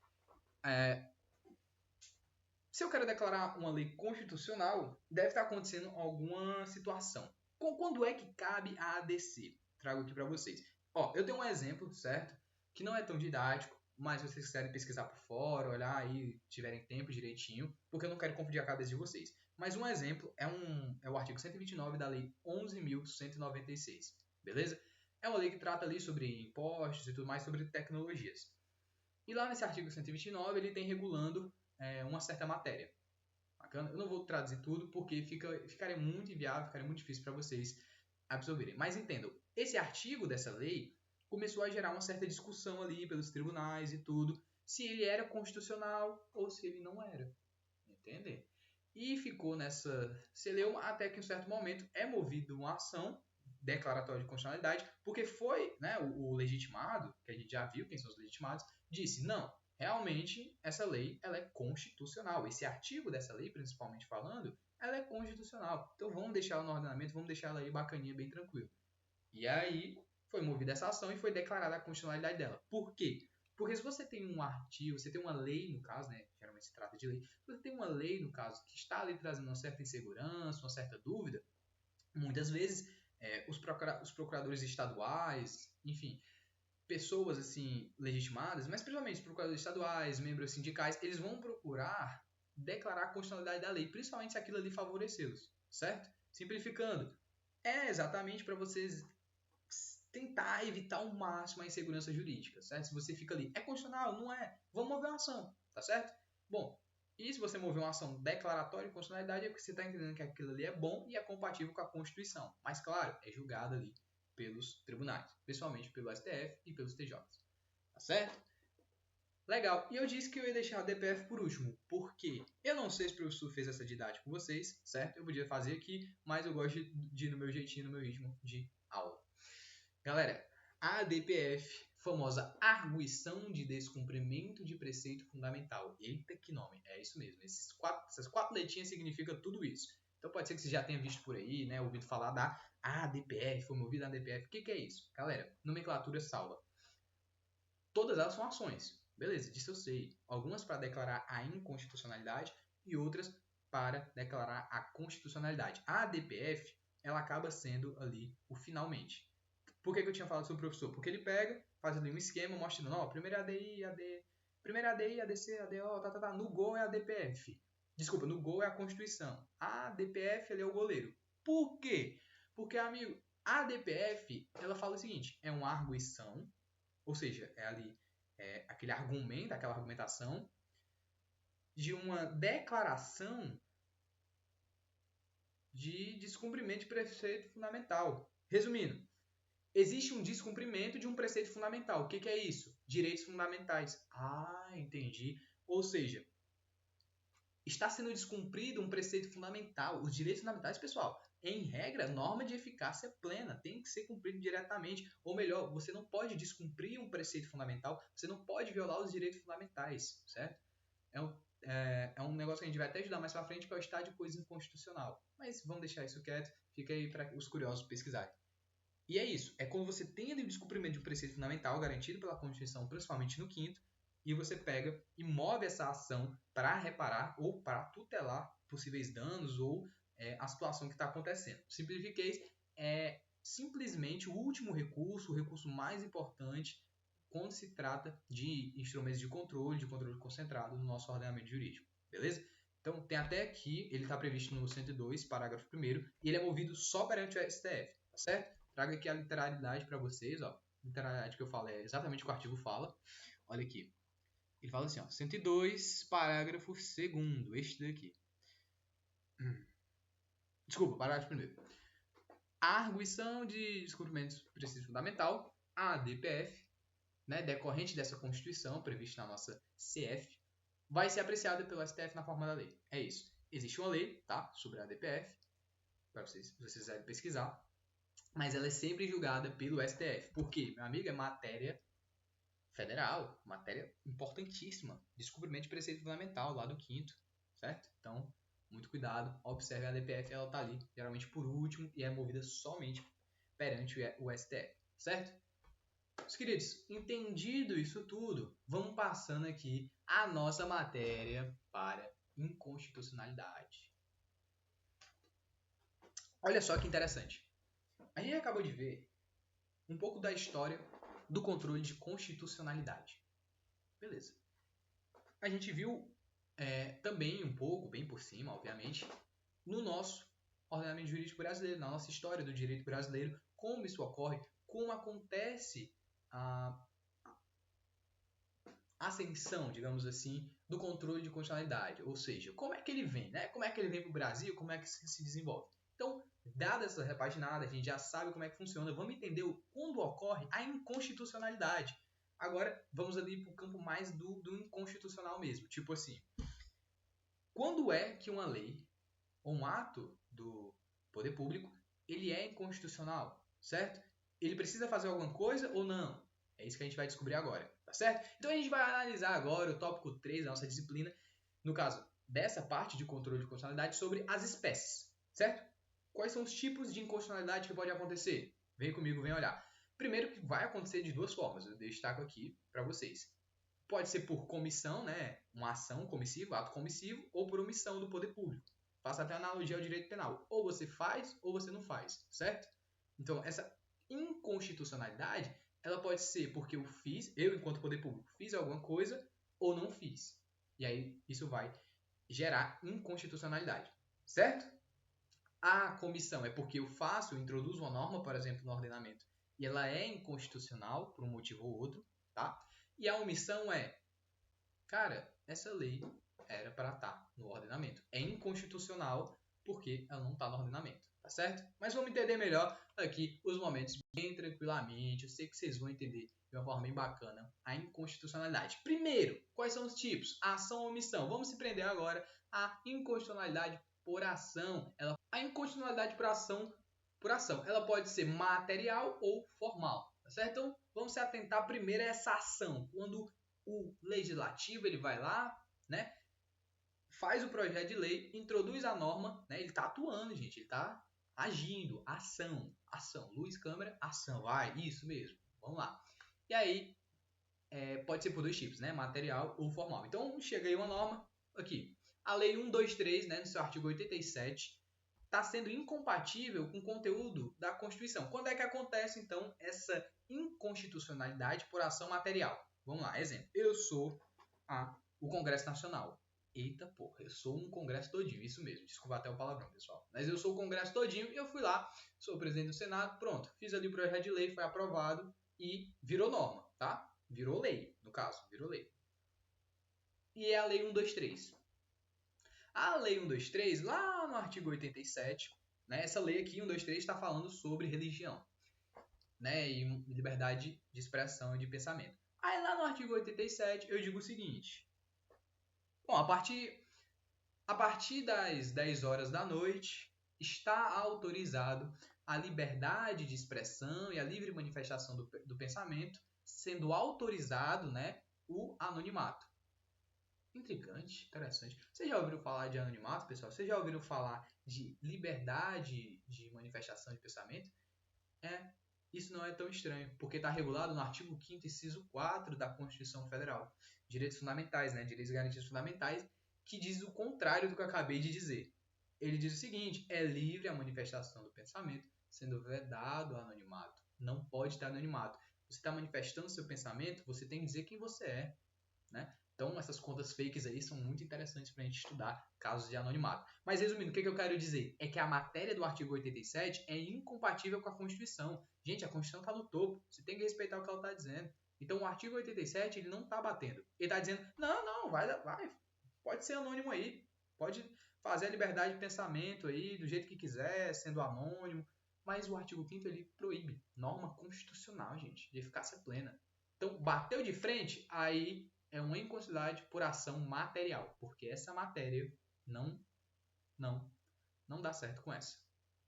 Se eu quero declarar uma lei constitucional, deve estar acontecendo alguma situação. Quando é que cabe a ADC? Trago aqui para vocês. Ó, eu tenho um exemplo, certo? Que não é tão didático, mas se vocês quiserem pesquisar por fora, olhar aí, tiverem tempo direitinho, porque eu não quero confundir a cabeça de vocês. Mas um exemplo é o artigo 129 da Lei 11.196, beleza? É uma lei que trata ali sobre impostos e tudo mais, sobre tecnologias. E lá nesse artigo 129 ele tem regulando uma certa matéria. Bacana? Eu não vou traduzir tudo porque ficaria muito inviável, ficaria muito difícil para vocês absorverem. Mas entendam, esse artigo dessa lei começou a gerar uma certa discussão ali pelos tribunais e tudo, se ele era constitucional ou se ele não era. Entende? E ficou nessa celeuma até que em um certo momento é movida uma ação declaratória de constitucionalidade, porque foi, né, o legitimado, que a gente já viu quem são os legitimados, disse, não, realmente essa lei ela é constitucional. Esse artigo dessa lei, principalmente falando, ela é constitucional. Então vamos deixar ela no ordenamento, vamos deixar ela aí bacaninha, bem tranquilo. E aí foi movida essa ação e foi declarada a constitucionalidade dela. Por quê? Porque se você tem um artigo, você tem uma lei, no caso, né? Geralmente se trata de lei. Se você tem uma lei, no caso, que está ali trazendo uma certa insegurança, uma certa dúvida, muitas vezes os procuradores estaduais, enfim, pessoas assim legitimadas, mas principalmente os procuradores estaduais, membros sindicais, eles vão procurar declarar a constitucionalidade da lei, principalmente se aquilo ali favorecê-los, certo? Simplificando, é exatamente para vocês tentar evitar ao máximo a insegurança jurídica, certo? Se você fica ali, é constitucional? Não é? Vamos mover uma ação, tá certo? Bom, e se você mover uma ação declaratória de constitucionalidade é porque você está entendendo que aquilo ali é bom e é compatível com a Constituição. Mas, claro, é julgado ali pelos tribunais, principalmente pelo STF e pelos TJs. Tá certo? Legal. E eu disse que eu ia deixar a DPF por último. Por quê? Eu não sei se o professor fez essa didática com vocês, certo? Eu podia fazer aqui, mas eu gosto de ir no meu jeitinho, no meu ritmo de aula. Galera, a DPF, famosa arguição de descumprimento de preceito fundamental. Eita, que nome. É isso mesmo. Essas 4 letrinhas significam tudo isso. Então pode ser que você já tenha visto por aí, né? Ouvido falar da ADPF, foi movido a ADPF. O que é isso? Galera, nomenclatura salva. Todas elas são ações. Beleza, disso eu sei. Algumas para declarar a inconstitucionalidade e outras para declarar a constitucionalidade. A ADPF, ela acaba sendo ali o finalmente. Por que eu tinha falado sobre o professor? Porque ele pega, faz ali um esquema mostrando, ó, primeira ADI, primeira ADI, ADC, ADO, no gol é a ADPF. Desculpa, no gol é a Constituição. A ADPF, ele é o goleiro. Por quê? Porque, amigo, a ADPF, ela fala o seguinte, é uma arguição, ou seja, é ali aquele argumento, aquela argumentação de uma declaração de descumprimento de preceito fundamental. Resumindo, existe um descumprimento de um preceito fundamental. O que é isso? Direitos fundamentais. Ah, entendi. Ou seja, está sendo descumprido um preceito fundamental. Os direitos fundamentais, pessoal, em regra, norma de eficácia plena, tem que ser cumprido diretamente. Ou melhor, você não pode descumprir um preceito fundamental, você não pode violar os direitos fundamentais, certo? É um negócio que a gente vai até estudar mais pra frente, que é o estado de coisa inconstitucional. Mas vamos deixar isso quieto, fica aí para os curiosos pesquisarem. E é isso, é quando você tem ali o descumprimento de um preceito fundamental garantido pela Constituição, principalmente no 5º, e você pega e move essa ação para reparar ou para tutelar possíveis danos ou a situação que está acontecendo. Simplifiquei, é simplesmente o último recurso, o recurso mais importante quando se trata de instrumentos de controle concentrado no nosso ordenamento jurídico, beleza? Então, tem até aqui, ele está previsto no 102, parágrafo 1º, e ele é movido só perante o STF, tá certo? Trago aqui a literalidade para vocês, ó. A literalidade que eu falo é exatamente o que o artigo fala. Olha aqui. Ele fala assim, ó, 102, parágrafo 2º, este daqui. Desculpa, parágrafo 1º. A arguição de descumprimento de preceito fundamental, a ADPF, né, decorrente dessa Constituição prevista na nossa CF, vai ser apreciada pelo STF na forma da lei. É isso. Existe uma lei, tá, sobre a ADPF, para vocês quiserem pesquisar, mas ela é sempre julgada pelo STF. Por quê? Meu amigo, é matéria federal, matéria importantíssima, descobrimento de preceito fundamental lá do 5º, certo? Então, muito cuidado, observe a ADPF, ela tá ali, geralmente por último, e é movida somente perante o STF, certo? Meus queridos, entendido isso tudo, vamos passando aqui a nossa matéria para inconstitucionalidade. Olha só que interessante. A gente acabou de ver um pouco da história do controle de constitucionalidade. Beleza. A gente viu também um pouco, bem por cima, obviamente, no nosso ordenamento jurídico brasileiro, na nossa história do direito brasileiro, como isso ocorre, como acontece a ascensão, digamos assim, do controle de constitucionalidade. Ou seja, como é que ele vem, né? Como é que ele vem para o Brasil, como é que se desenvolve. Então, dada essa repaginada, a gente já sabe como é que funciona. Vamos entender quando ocorre a inconstitucionalidade. Agora, vamos ali para o campo mais do inconstitucional mesmo. Tipo assim, quando é que uma lei ou um ato do poder público, ele é inconstitucional, certo? Ele precisa fazer alguma coisa ou não? É isso que a gente vai descobrir agora, tá certo? Então a gente vai analisar agora o tópico 3 da nossa disciplina, no caso dessa parte de controle de constitucionalidade, sobre as espécies, certo? Quais são os tipos de inconstitucionalidade que pode acontecer? Vem comigo, vem olhar. Primeiro que vai acontecer de duas formas, eu destaco aqui para vocês. Pode ser por comissão, né? Uma ação comissiva, ato comissivo, ou por omissão do poder público. Faço até analogia ao direito penal. Ou você faz, ou você não faz, certo? Então, essa inconstitucionalidade, ela pode ser porque eu, enquanto poder público, fiz alguma coisa ou não fiz. E aí, isso vai gerar inconstitucionalidade, certo? A comissão é porque eu introduzo uma norma, por exemplo, no ordenamento, e ela é inconstitucional por um motivo ou outro, tá? E a omissão é, cara, essa lei era para estar no ordenamento. É inconstitucional porque ela não está no ordenamento, tá certo? Mas vamos entender melhor aqui os momentos bem tranquilamente. Eu sei que vocês vão entender de uma forma bem bacana a inconstitucionalidade. Primeiro, quais são os tipos? Ação ou omissão. Vamos se prender agora à inconstitucionalidade por ação. A inconstitucionalidade por ação, ela pode ser material ou formal, tá certo? Então, vamos se atentar primeiro a essa ação. Quando o legislativo ele vai lá, né, faz o projeto de lei, introduz a norma, né, ele está atuando, gente, ele está agindo, ação, luz, câmera, ação, vai, isso mesmo, vamos lá. E aí, pode ser por dois tipos, né, material ou formal. Então, chega aí uma norma, aqui, A Lei 123, né, no seu artigo 87, está sendo incompatível com o conteúdo da Constituição. Quando é que acontece, então, essa inconstitucionalidade por ação material? Vamos lá, exemplo. Eu sou o Congresso Nacional. Eita porra, eu sou um Congresso todinho, isso mesmo, desculpa até o palavrão, pessoal. Mas eu sou o Congresso todinho e eu fui lá, sou o presidente do Senado, pronto, fiz ali o projeto de lei, foi aprovado e virou norma, tá? Virou lei, no caso, virou lei. E é a Lei 123. A Lei 123, lá no artigo 87, né, essa lei aqui, 123, está falando sobre religião, né, e liberdade de expressão e de pensamento. Aí lá no artigo 87 eu digo o seguinte: bom, a partir das 10 horas da noite está autorizado a liberdade de expressão e a livre manifestação do pensamento, sendo autorizado, né, o anonimato. Intrigante, interessante. Vocês já ouviram falar de anonimato, pessoal? Vocês já ouviram falar de liberdade de manifestação de pensamento? Isso não é tão estranho, porque está regulado no artigo 5º, inciso 4 da Constituição Federal. Direitos fundamentais, né? Direitos e garantias fundamentais, que diz o contrário do que eu acabei de dizer. Ele diz o seguinte: é livre a manifestação do pensamento, sendo vedado o anonimato. Não pode ter anonimato. Você está manifestando seu pensamento, você tem que dizer quem você é, né? Então, essas contas fakes aí são muito interessantes para a gente estudar casos de anonimato. Mas, resumindo, o que eu quero dizer? É que a matéria do artigo 87 é incompatível com a Constituição. Gente, a Constituição está no topo. Você tem que respeitar o que ela está dizendo. Então, o artigo 87, ele não está batendo. Ele está dizendo, não, vai, pode ser anônimo aí. Pode fazer a liberdade de pensamento aí, do jeito que quiser, sendo anônimo. Mas o artigo 5º, ele proíbe. Norma constitucional, gente, de eficácia plena. Então, bateu de frente, aí é uma inconstitucionalidade por ação material, porque essa matéria não dá certo com essa,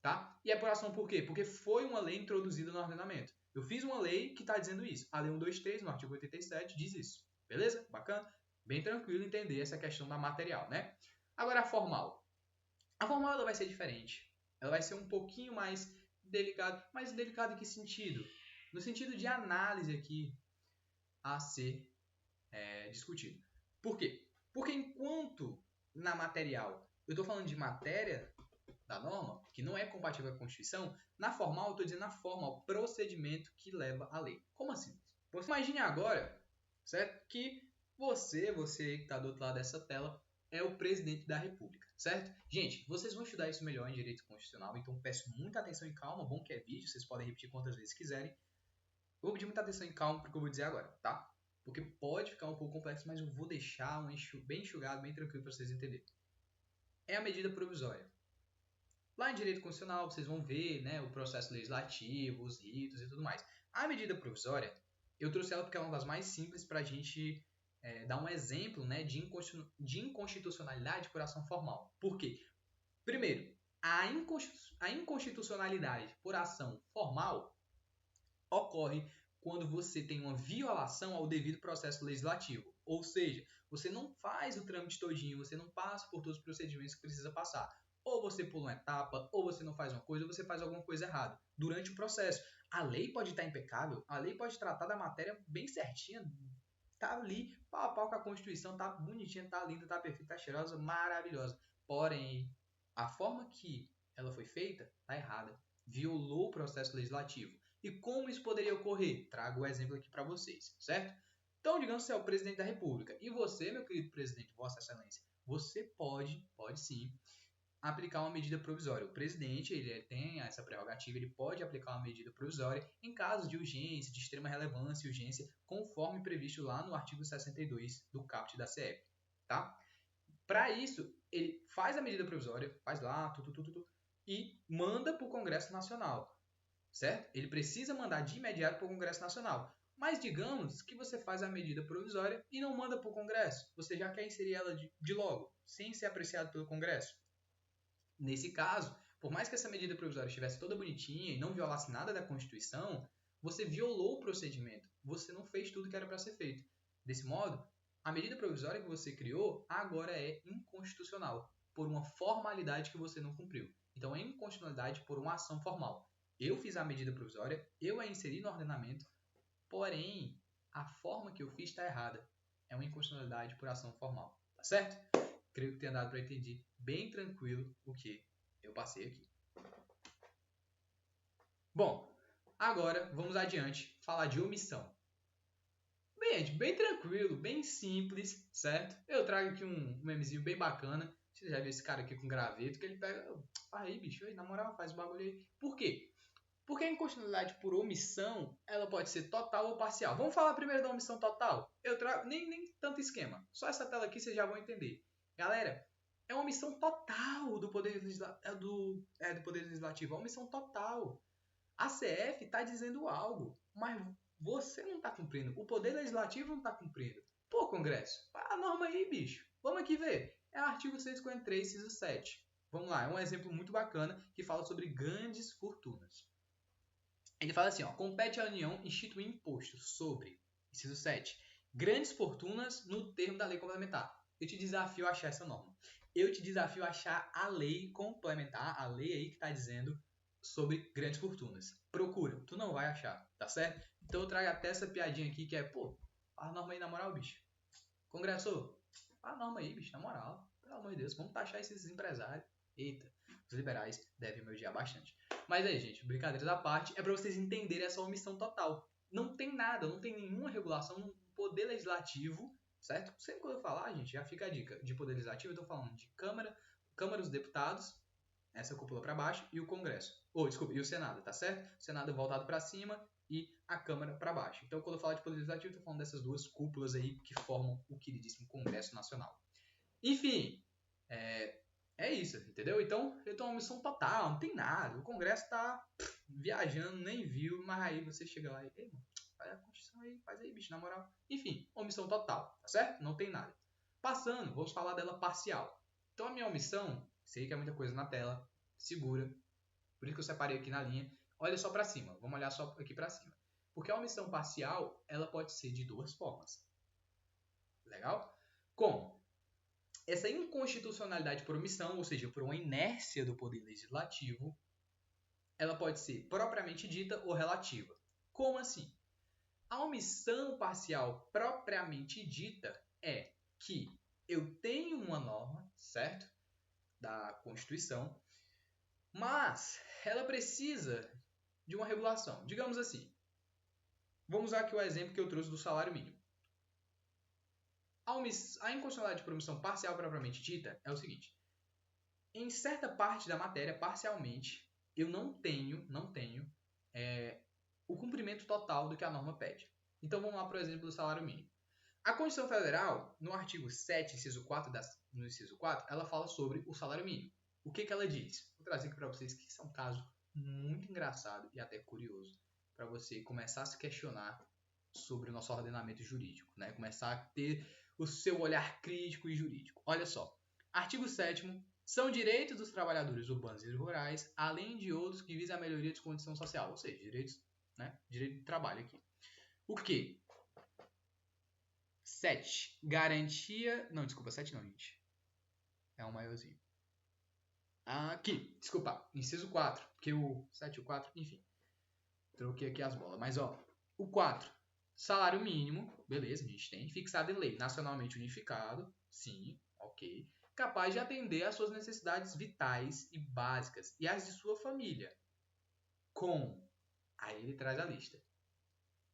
tá? E é por ação por quê? Porque foi uma lei introduzida no ordenamento. Eu fiz uma lei que está dizendo isso. A Lei 123, no artigo 87, diz isso. Beleza? Bacana? Bem tranquilo entender essa questão da material, né? Agora, a formal. A formal ela vai ser diferente. Ela vai ser um pouquinho mais delicada. Mais delicada em que sentido? No sentido de análise aqui a ser discutido. Por quê? Porque enquanto na material eu estou falando de matéria da norma, que não é compatível com a Constituição, na formal eu estou dizendo na forma, o procedimento que leva à lei. Como assim? Você imagine agora, certo? Que você que está do outro lado dessa tela, é o presidente da República, certo? Gente, vocês vão estudar isso melhor em direito constitucional, então peço muita atenção e calma, bom que é vídeo, vocês podem repetir quantas vezes quiserem. Eu vou pedir muita atenção e calma porque eu vou dizer agora, tá? Porque pode ficar um pouco complexo, mas eu vou deixar bem enxugado, bem tranquilo para vocês entenderem. É a medida provisória. Lá em direito constitucional, vocês vão ver, né, o processo legislativo, os ritos e tudo mais. A medida provisória, eu trouxe ela porque é uma das mais simples para a gente dar um exemplo, né, de inconstitucionalidade por ação formal. Por quê? Primeiro, a inconstitucionalidade por ação formal ocorre quando você tem uma violação ao devido processo legislativo. Ou seja, você não faz o trâmite todinho, você não passa por todos os procedimentos que precisa passar. Ou você pula uma etapa, ou você não faz uma coisa, ou você faz alguma coisa errada durante o processo. A lei pode estar impecável, a lei pode tratar da matéria bem certinha, tá ali, pau a pau com a Constituição, tá bonitinha, tá linda, tá perfeita, tá cheirosa, maravilhosa. Porém, a forma que ela foi feita tá errada. Violou o processo legislativo. E como isso poderia ocorrer? Trago o exemplo aqui para vocês, certo? Então, digamos que você é o presidente da República. E você, meu querido presidente, Vossa Excelência, você pode sim, aplicar uma medida provisória. O presidente, ele tem essa prerrogativa, ele pode aplicar uma medida provisória em caso de urgência, de extrema relevância e urgência, conforme previsto lá no artigo 62 do caput da CEP, tá? Para isso, ele faz a medida provisória, faz lá, e manda para o Congresso Nacional, certo? Ele precisa mandar de imediato para o Congresso Nacional. Mas digamos que você faz a medida provisória e não manda para o Congresso. Você já quer inserir ela de logo, sem ser apreciado pelo Congresso. Nesse caso, por mais que essa medida provisória estivesse toda bonitinha e não violasse nada da Constituição, você violou o procedimento. Você não fez tudo que era para ser feito. Desse modo, a medida provisória que você criou agora é inconstitucional, por uma formalidade que você não cumpriu. Então, é inconstitucionalidade por uma ação formal. Eu fiz a medida provisória, eu a inseri no ordenamento, porém, a forma que eu fiz está errada. É uma inconstitucionalidade por ação formal. Tá certo? creio que tenha dado para entender bem tranquilo o que eu passei aqui. Bom, agora vamos adiante falar de omissão. Bem, gente, bem tranquilo, bem simples, certo? Eu trago aqui um memezinho bem bacana. Você já viu esse cara aqui com graveto, que ele pega... Aí, bicho, aí, na moral, faz o bagulho aí. Por quê? Porque a inconstitucionalidade por omissão, ela pode ser total ou parcial. Vamos falar primeiro da omissão total? Eu trago nem tanto esquema. Só essa tela aqui vocês já vão entender. Galera, é uma omissão total do Poder Legislativo. Do Poder Legislativo. É uma omissão total. A CF está dizendo algo, mas você não está cumprindo. O Poder Legislativo não está cumprindo. Pô, Congresso, a norma aí, bicho. Vamos aqui ver. É o artigo 153, inciso 7. Vamos lá, é um exemplo muito bacana que fala sobre grandes fortunas. Ele fala assim, ó, compete à União instituir imposto sobre, inciso 7, grandes fortunas no termo da lei complementar. Eu te desafio a achar essa norma. Eu te desafio a achar a lei complementar, a lei aí que está dizendo sobre grandes fortunas. Procura, tu não vai achar, tá certo? Então eu trago até essa piadinha aqui que é, pô, a norma aí na moral, bicho. Congresso, a norma aí, bicho, na moral. Pelo amor de Deus, vamos taxar esses empresários. Eita, os liberais devem me odiar bastante. Mas aí, gente, brincadeiras à parte, é para vocês entenderem essa omissão total. Não tem nada, não tem nenhuma regulação no poder legislativo, certo? Sempre quando eu falar, gente, já fica a dica. De poder legislativo, eu tô falando de Câmara dos Deputados, essa cúpula para baixo, e o Congresso. Desculpa, e o Senado, tá certo? O Senado voltado para cima e a Câmara para baixo. Então, quando eu falar de poder legislativo, eu tô falando dessas duas cúpulas aí que formam o queridíssimo Congresso Nacional. Enfim, é isso, entendeu? Então, eu tenho uma missão total, não tem nada. O Congresso tá viajando, nem viu, mas aí você chega lá e, ei, mano, faz a Constituição aí, faz aí, bicho, na moral. Enfim, omissão total, tá certo? Não tem nada. Passando, vamos falar dela parcial. Então, a minha omissão, sei que é muita coisa na tela, segura. Por isso que eu separei aqui na linha. Olha só para cima, vamos olhar só aqui para cima. Porque a omissão parcial, ela pode ser de duas formas. Legal? Como? Essa inconstitucionalidade por omissão, ou seja, por uma inércia do poder legislativo, ela pode ser propriamente dita ou relativa. Como assim? A omissão parcial propriamente dita é que eu tenho uma norma, certo? Da Constituição, mas ela precisa de uma regulação. Digamos assim, vamos usar aqui o exemplo que eu trouxe do salário mínimo. A inconstitucionalidade por omissão parcial propriamente dita é o seguinte: em certa parte da matéria, parcialmente, eu não tenho o cumprimento total do que a norma pede. Então vamos lá para o exemplo do salário mínimo. A Constituição Federal, no artigo 7, inciso 4, no inciso 4, ela fala sobre o salário mínimo. O que ela diz? Vou trazer aqui para vocês que isso é um caso muito engraçado e até curioso para você começar a se questionar sobre o nosso ordenamento jurídico, né? Começar a ter o seu olhar crítico e jurídico. Olha só, artigo 7º, são direitos dos trabalhadores urbanos e rurais, além de outros que visam a melhoria de condição social, ou seja, direitos, né? Direito de trabalho aqui. O quê? 7. Garantia... Não, desculpa, 7 não, gente. É um maiorzinho. Aqui, desculpa, inciso 4, porque o 7 e o 4, enfim. Troquei aqui as bolas. Mas, ó, o 4, salário mínimo, beleza, a gente tem, fixado em lei, nacionalmente unificado, sim, ok, capaz de atender às suas necessidades vitais e básicas e às de sua família. Aí ele traz a lista: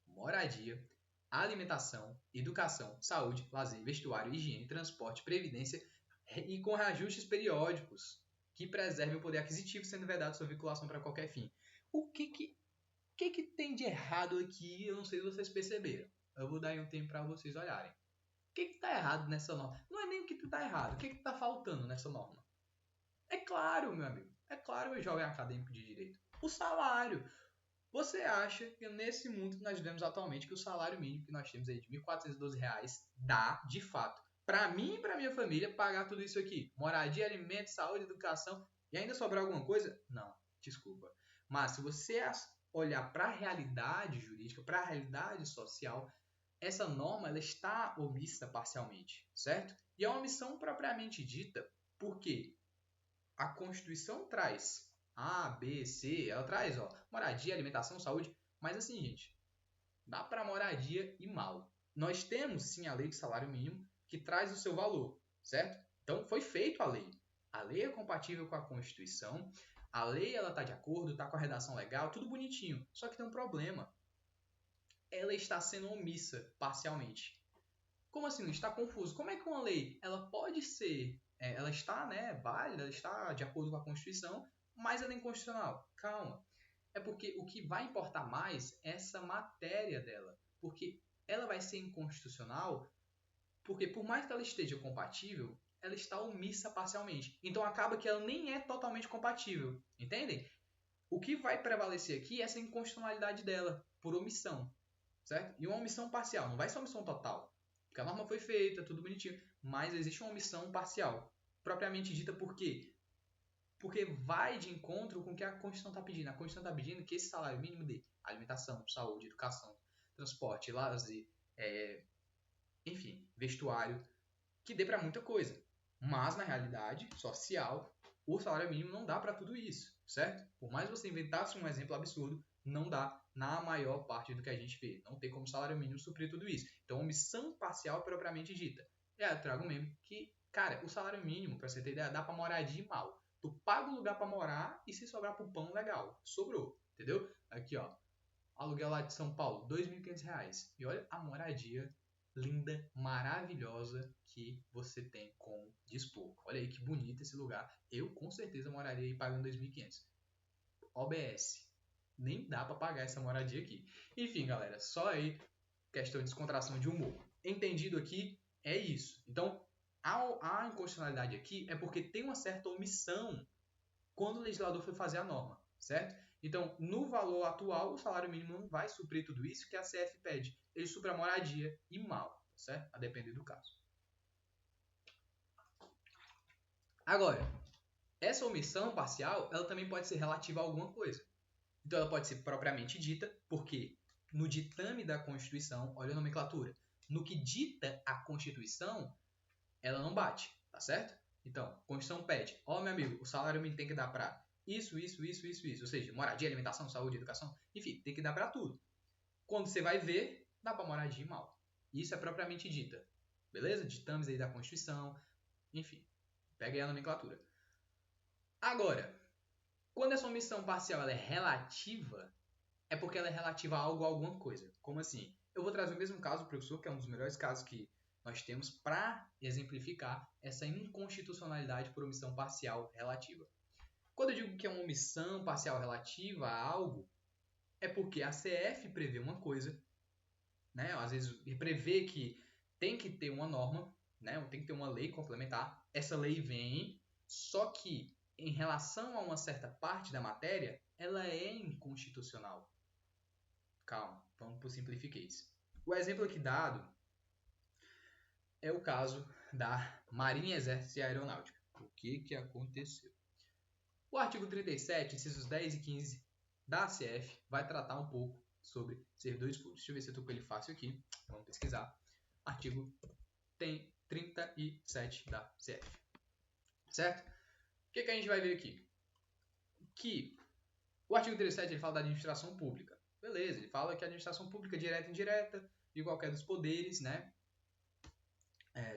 moradia, alimentação, educação, saúde, lazer, vestuário, higiene, transporte, previdência e com reajustes periódicos que preservem o poder aquisitivo, sendo vedado sua vinculação para qualquer fim. O que tem de errado aqui? Eu não sei se vocês perceberam. Eu vou dar aí um tempo para vocês olharem. O que está errado nessa norma? Não é nem o que está errado. O que está faltando nessa norma? É claro, meu amigo. É claro, meu jovem acadêmico de direito. O salário. Você acha que nesse mundo que nós vivemos atualmente, que o salário mínimo que nós temos aí de R$ 1.412 dá, de fato, para mim e para minha família, pagar tudo isso aqui? Moradia, alimento, saúde, educação e ainda sobrar alguma coisa? Não, desculpa. Mas se você olhar para a realidade jurídica, para a realidade social, essa norma ela está omissa parcialmente, certo? E é uma omissão propriamente dita porque a Constituição traz A, B, C, ela traz moradia, alimentação, saúde, mas assim, gente, dá para moradia e mal. Nós temos sim a lei de salário mínimo que traz o seu valor, certo? Então, foi feita a lei. A lei é compatível com a Constituição, a lei ela está de acordo, está com a redação legal, tudo bonitinho. Só que tem um problema. Ela está sendo omissa parcialmente. Como assim? Está confuso. Como é que uma lei ela pode ser, ela está, né, válida, ela está de acordo com a Constituição, mas ela é inconstitucional? Calma. É porque o que vai importar mais é essa matéria dela. Porque ela vai ser inconstitucional porque, por mais que ela esteja compatível, ela está omissa parcialmente. Então, acaba que ela nem é totalmente compatível. Entendem? O que vai prevalecer aqui é essa inconstitucionalidade dela, por omissão. Certo? E uma omissão parcial. Não vai ser uma omissão total. Porque a norma foi feita, tudo bonitinho. Mas existe uma omissão parcial. Propriamente dita por quê? Porque vai de encontro com o que a Constituição está pedindo. A Constituição está pedindo que esse salário mínimo dê alimentação, saúde, educação, transporte, lazer, enfim, vestuário, que dê para muita coisa. Mas, na realidade social, o salário mínimo não dá para tudo isso, certo? Por mais que você inventasse um exemplo absurdo, não dá na maior parte do que a gente vê. Não tem como o salário mínimo suprir tudo isso. Então, omissão parcial propriamente dita. E aí eu trago mesmo que, cara, o salário mínimo, para você ter ideia, dá para moradia e mal. Tu paga o lugar para morar e se sobrar pro pão, legal. Sobrou, entendeu? Aqui, ó. Aluguel lá de São Paulo, R$ 2.500. E olha a moradia linda, maravilhosa que você tem como dispor. Olha aí que bonito esse lugar. Eu com certeza moraria aí pagando 2.500. OBS. Nem dá para pagar essa moradia aqui. Enfim, galera, só aí questão de descontração de humor. Entendido aqui? É isso. Então, a inconstitucionalidade aqui é porque tem uma certa omissão quando o legislador foi fazer a norma, certo? Então, no valor atual, o salário mínimo não vai suprir tudo isso que a CF pede. Ele supra a moradia e mal, certo? A depender do caso. Agora, essa omissão parcial, ela também pode ser relativa a alguma coisa. Então, ela pode ser propriamente dita, porque no ditame da Constituição, olha a nomenclatura, no que dita a Constituição, ela não bate, tá certo? Então, a Constituição pede, ó, meu amigo, o salário mínimo tem que dar para isso. Ou seja, moradia, alimentação, saúde, educação, enfim, tem que dar para tudo. Quando você vai ver, dá para moradia e mal. Isso é propriamente dita. Beleza? Ditames aí da Constituição, enfim, pega aí a nomenclatura. Agora, quando essa omissão parcial ela é relativa, é porque ela é relativa a algo ou alguma coisa. Como assim? Eu vou trazer o mesmo caso, professor, que é um dos melhores casos que nós temos para exemplificar essa inconstitucionalidade por omissão parcial relativa. Quando eu digo que é uma omissão parcial relativa a algo, é porque a CF prevê uma coisa, né? Às vezes prevê que tem que ter uma norma, né? Tem que ter uma lei complementar. Essa lei vem, só que em relação a uma certa parte da matéria, ela é inconstitucional. Calma, vamos por simplifiquez. O exemplo aqui dado é o caso da Marinha, Exército e Aeronáutica. O que aconteceu? O artigo 37, incisos 10 e 15 da ACF vai tratar um pouco sobre servidores públicos. Deixa eu ver se eu estou com ele fácil aqui. Vamos pesquisar. Artigo 37 da CF. Certo? O que a gente vai ver aqui? Que o artigo 37 ele fala da administração pública. Beleza, ele fala que a administração pública direta e indireta, de qualquer dos poderes, né?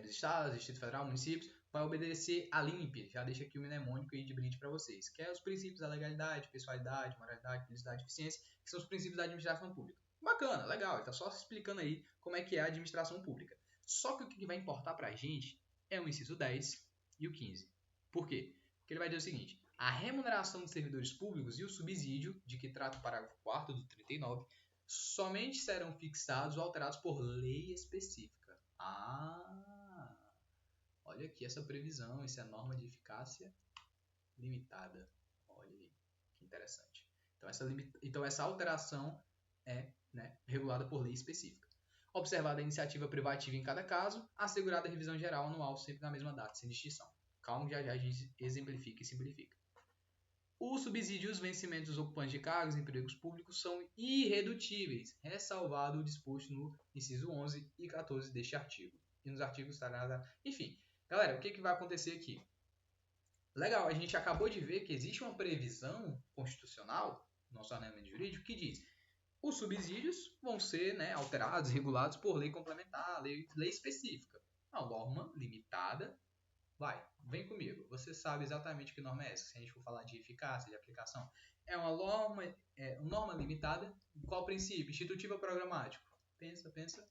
Dos estados, Distrito Federal, municípios, vai obedecer à LINP. Já deixa aqui o mnemônico aí de brinde para vocês, que é os princípios da legalidade, pessoalidade, moralidade, felicidade e eficiência, que são os princípios da administração pública. Bacana, legal, ele está só explicando aí como é que é a administração pública. Só que o que vai importar para a gente é o inciso 10 e o 15. Por quê? Porque ele vai dizer o seguinte: a remuneração dos servidores públicos e o subsídio, de que trata o parágrafo 4º do 39, somente serão fixados ou alterados por lei específica. Olha aqui essa previsão, essa norma de eficácia limitada. Olha aí, que interessante. Então essa alteração é, né, regulada por lei específica. Observada a iniciativa privativa em cada caso, assegurada a revisão geral anual sempre na mesma data, sem distinção. Calma que já a gente exemplifica e simplifica. Os subsídios, vencimentos ocupantes de cargos em empregos públicos são irredutíveis, ressalvado o disposto no inciso 11 e 14 deste artigo. E nos artigos... Enfim, galera, o que vai acontecer aqui? Legal, a gente acabou de ver que existe uma previsão constitucional, no nosso ordenamento jurídico, que diz os subsídios vão ser, né, alterados, regulados por lei complementar, lei específica. Uma norma limitada Vai, vem comigo. Você sabe exatamente que norma é essa. Se a gente for falar de eficácia, de aplicação, é uma norma limitada. Qual princípio? Institutivo ou programático? Pensa, pensa,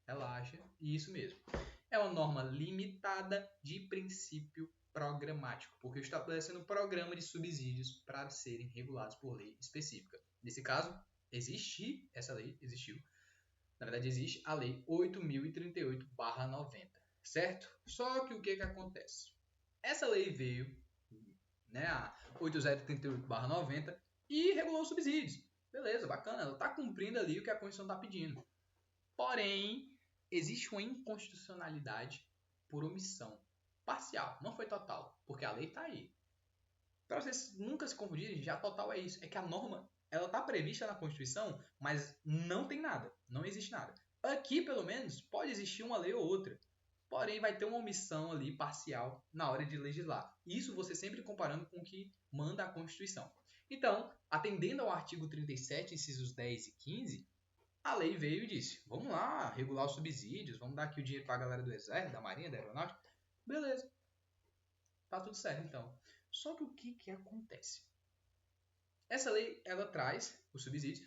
relaxa. E isso mesmo. É uma norma limitada de princípio programático, porque estabelecendo um programa de subsídios para serem regulados por lei específica. Nesse caso, essa lei existiu. Na verdade, existe a Lei 8.038/90, certo? Só que o que acontece? Essa lei veio, né, a 8.038/90, e regulou os subsídios. Beleza, bacana, ela está cumprindo ali o que a Constituição está pedindo. Porém, existe uma inconstitucionalidade por omissão parcial, não foi total, porque a lei está aí. Para vocês nunca se confundirem, já total é isso, é que a norma ela está prevista na Constituição, mas não tem nada, não existe nada. Aqui, pelo menos, pode existir uma lei ou outra, porém vai ter uma omissão ali parcial na hora de legislar. Isso você sempre comparando com o que manda a Constituição. Então, atendendo ao artigo 37, incisos 10 e 15, a lei veio e disse: vamos lá, regular os subsídios, vamos dar aqui o dinheiro para a galera do Exército, da Marinha, da Aeronáutica. Beleza, tá tudo certo então. Só que o que acontece? Essa lei ela traz os subsídios,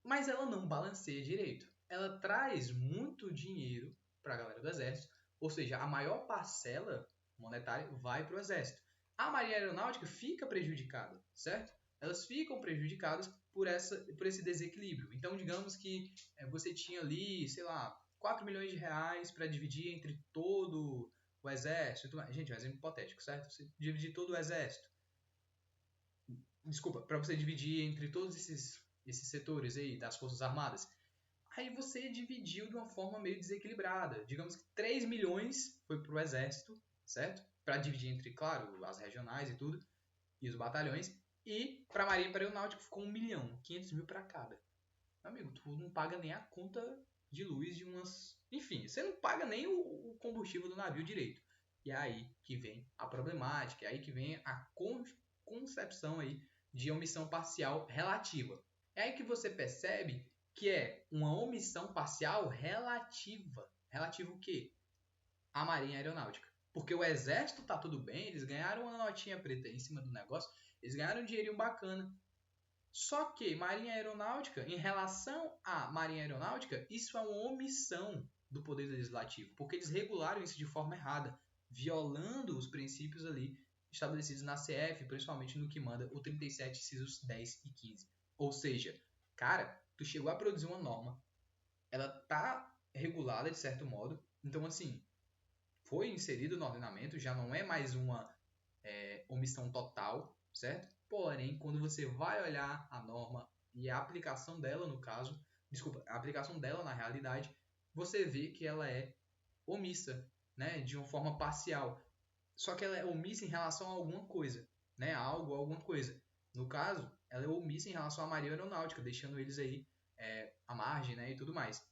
mas ela não balanceia direito. Ela traz muito dinheiro para a galera do Exército, ou seja, a maior parcela monetária vai para o Exército. A Marinha Aeronáutica fica prejudicada, certo? Elas ficam prejudicadas por esse desequilíbrio. Então, digamos que você tinha ali, sei lá, 4 milhões de reais para dividir entre todo o Exército. Gente, é um exemplo hipotético, certo? Você dividir todo o Exército. Desculpa, para você dividir entre todos esses setores aí das Forças Armadas. Aí você dividiu de uma forma meio desequilibrada. Digamos que 3 milhões foi para o Exército, certo? Para dividir entre, claro, as regionais e tudo, e os batalhões. E para a Marinha e para a Aeronáutica ficou 1 milhão, 500 mil para cada. Meu amigo, tu não paga nem a conta de luz de umas... Enfim, você não paga nem o combustível do navio direito. E é aí que vem a problemática, é aí que vem a concepção aí de omissão parcial relativa. É aí que você percebe que é uma omissão parcial relativa. Relativa o quê? A Marinha Aeronáutica. Porque o Exército tá tudo bem, eles ganharam uma notinha preta em cima do negócio, eles ganharam um dinheirinho bacana. Só que Marinha Aeronáutica, em relação à Marinha Aeronáutica, isso é uma omissão do Poder Legislativo, porque eles regularam isso de forma errada, violando os princípios ali estabelecidos na CF, principalmente no que manda o 37, incisos 10 e 15. Ou seja, cara, tu chegou a produzir uma norma, ela tá regulada de certo modo, então assim, foi inserido no ordenamento, já não é mais uma omissão total, certo? Porém, quando você vai olhar a norma e a aplicação dela no caso, desculpa, a aplicação dela na realidade, você vê que ela é omissa, né, de uma forma parcial. Só que ela é omissa em relação a alguma coisa, né, a algo, alguma coisa. No caso, ela é omissa em relação à Marinha Aeronáutica, deixando eles aí à margem, né, e tudo mais.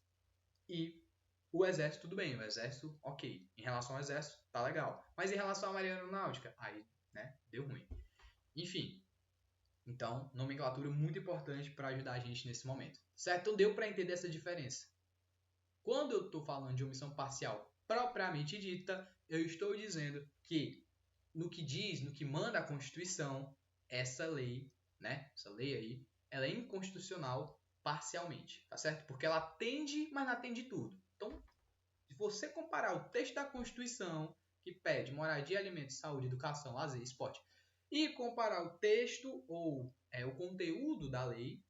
E o Exército, tudo bem, o Exército, ok. Em relação ao Exército, tá legal. Mas em relação à Marinha Aeronáutica, aí, né, deu ruim. Enfim, então, nomenclatura muito importante para ajudar a gente nesse momento. Certo? Então, deu para entender essa diferença. Quando eu estou falando de omissão parcial propriamente dita, eu estou dizendo que no que diz, no que manda a Constituição, essa lei, né, essa lei aí, ela é inconstitucional parcialmente, tá certo? Porque ela atende, mas não atende tudo. Então, se você comparar o texto da Constituição, que pede moradia, alimento, saúde, educação, lazer, esporte, e comparar o texto ou o conteúdo da lei,